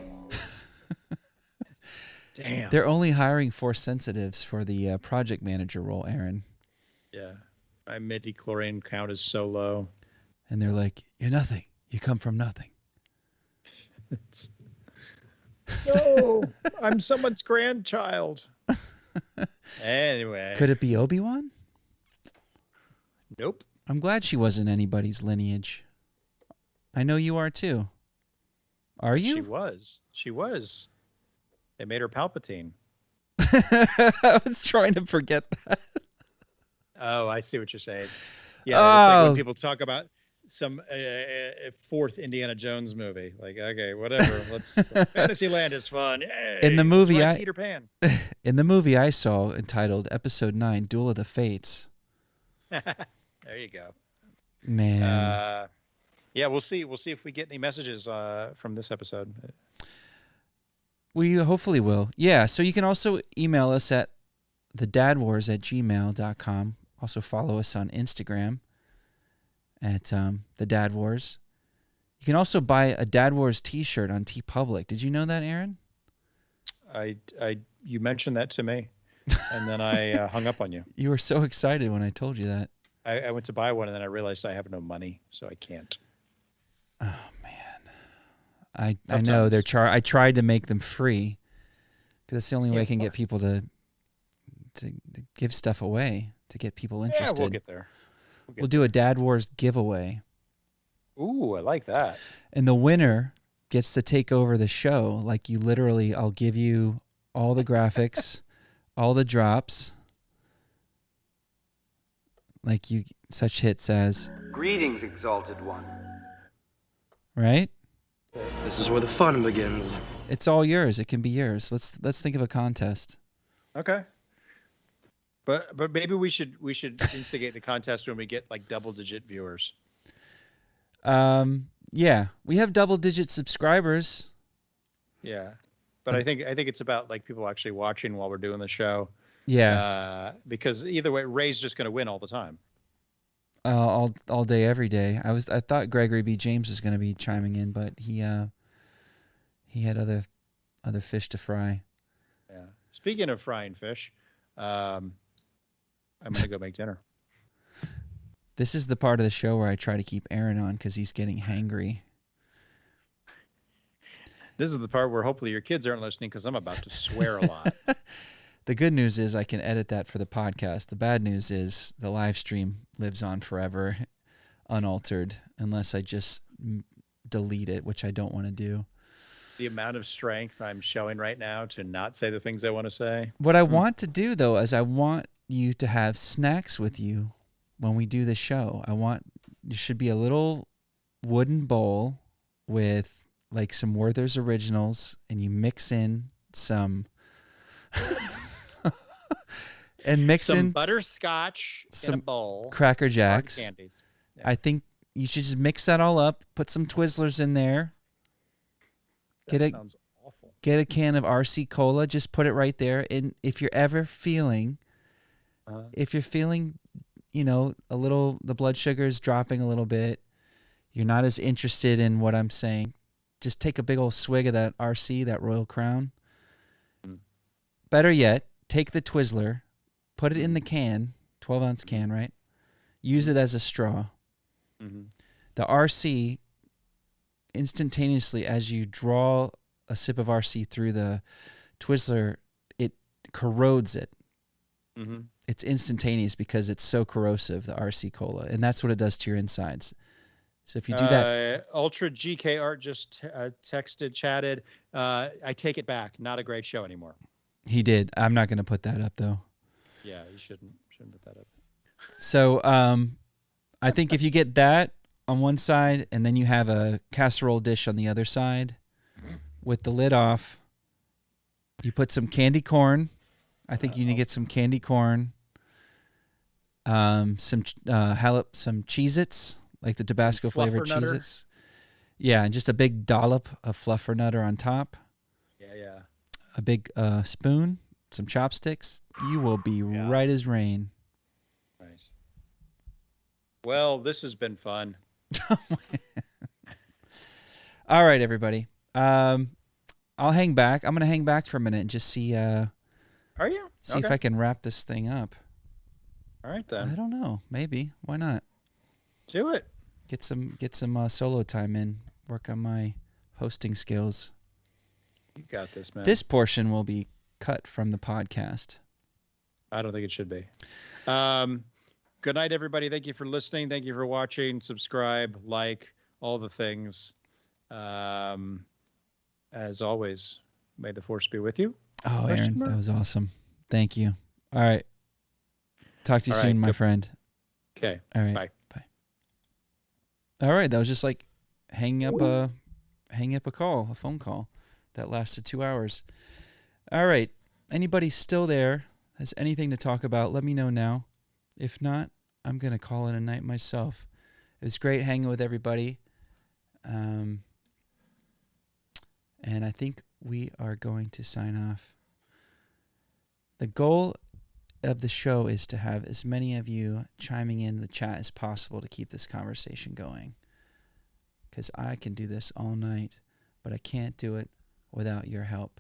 Damn. They're only hiring Force sensitives for the project manager role, Aaron. Yeah. My midi-chlorian count is so low. And they're like, "You're nothing. You come from nothing." No, I'm someone's grandchild. Anyway. Could it be Obi-Wan? Nope. I'm glad she wasn't anybody's lineage. I know you are too. Are you? She was. They made her Palpatine. I was trying to forget that. Oh, I see what you're saying. Yeah, it's like when people talk about some fourth Indiana Jones movie. Like, okay, whatever. Let's Fantasyland is fun. Yay, in the movie, Peter Pan. In the movie I saw entitled Episode 9, Duel of the Fates. There you go. Man. Yeah, we'll see. We'll see if we get any messages from this episode. We hopefully will. Yeah, so you can also email us at thedadwars@gmail.com. Also follow us on Instagram at The Dad Wars. You can also buy a Dad Wars t-shirt on TeePublic. Did you know that, Aaron? You mentioned that to me, and then I hung up on you. You were so excited when I told you that. I went to buy one, and then I realized I have no money, so I can't. Oh man, I know I tried to make them free because that's the only way I can get people to give stuff away to get people interested. Yeah, we'll get there. We'll do a Dad Wars giveaway. Ooh, I like that. And the winner gets to take over the show. Like you literally, I'll give you all the graphics, all the drops. Like such hits as Greetings, Exalted One. Right? This is where the fun begins. It's all yours. It can be yours. Let's think of a contest. Okay. But maybe we should instigate the contest when we get like double-digit viewers. Yeah, we have double-digit subscribers. Yeah, but I think it's about like people actually watching while we're doing the show. Yeah. Because either way, Ray's just going to win all the time. All day, every day. I thought Gregory B. James was going to be chiming in, but he had other fish to fry. Yeah. Speaking of frying fish, I'm going to go make dinner. This is the part of the show where I try to keep Aaron on because he's getting hangry. This is the part where hopefully your kids aren't listening because I'm about to swear a lot. The good news is I can edit that for the podcast. The bad news is the live stream lives on forever, unaltered, unless I just delete it, which I don't want to do. The amount of strength I'm showing right now to not say the things I want to say. What I want to do, though, is I want you to have snacks with you when we do the show. There should be a little wooden bowl with like some Werther's Originals, and you mix in some... and mix some in butterscotch in a bowl, Cracker Jacks. Candies. Yeah. I think you should just mix that all up. Put some Twizzlers in there. Sounds awful. Get a can of RC Cola. Just put it right there. And if you're ever feeling, you know, the blood sugar is dropping a little bit, you're not as interested in what I'm saying, just take a big old swig of that RC, that Royal Crown. Better yet, take the Twizzler, put it in the can, 12-ounce can, right? Use it as a straw. Mm-hmm. The RC, instantaneously, as you draw a sip of RC through the Twizzler, it corrodes it. Mm-hmm. It's instantaneous because it's so corrosive, the RC Cola, and that's what it does to your insides. So if you do that... Ultra GK Art just chatted, I take it back. Not a great show anymore. He did. I'm not going to put that up, though. Yeah, you shouldn't put that up. So I think if you get that on one side and then you have a casserole dish on the other side with the lid off, you put some candy corn. I think you need to get some candy corn, some Cheez-Its, like the Tabasco flavored Cheez-Its. Yeah, and just a big dollop of Fluffernutter on top. Yeah. A big spoon, some chopsticks. You will be right as rain. Nice. Well, this has been fun. All right, everybody. I'll hang back. I'm going to hang back for a minute and just see. Are you? See if I can wrap this thing up. All right, then. I don't know. Maybe. Why not? Do it. Get some solo time in. Work on my hosting skills. You got this, man. This portion will be cut from the podcast. I don't think it should be. Good night, everybody. Thank you for listening. Thank you for watching. Subscribe, like, all the things. As always, may the force be with you. Oh, Aaron, that was awesome. Thank you. All right. Talk to you soon, my friend. Okay. All right. Bye. All right. That was just like hanging up a phone call that lasted 2 hours. All right. Anybody still there has anything to talk about, let me know now. If not, I'm going to call it a night myself. It was great hanging with everybody. And I think we are going to sign off. The goal of the show is to have as many of you chiming in the chat as possible to keep this conversation going. Because I can do this all night, but I can't do it without your help.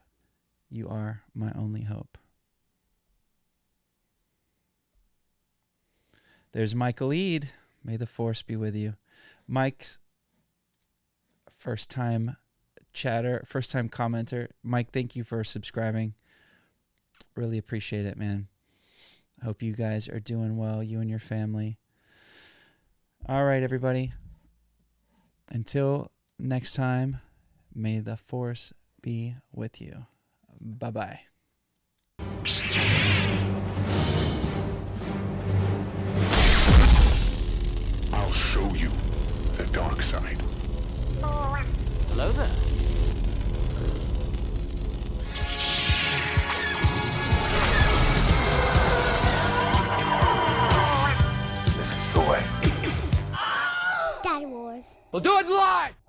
You are my only hope. There's Michael Eade. May the force be with you. Mike's first time commenter. Mike, thank you for subscribing. Really appreciate it, man. Hope you guys are doing well, you and your family. All right, everybody. Until next time, may the force be with you. Bye-bye. I'll show you the dark side. Hello there. This is the way. Daddy Wars. We'll do it live!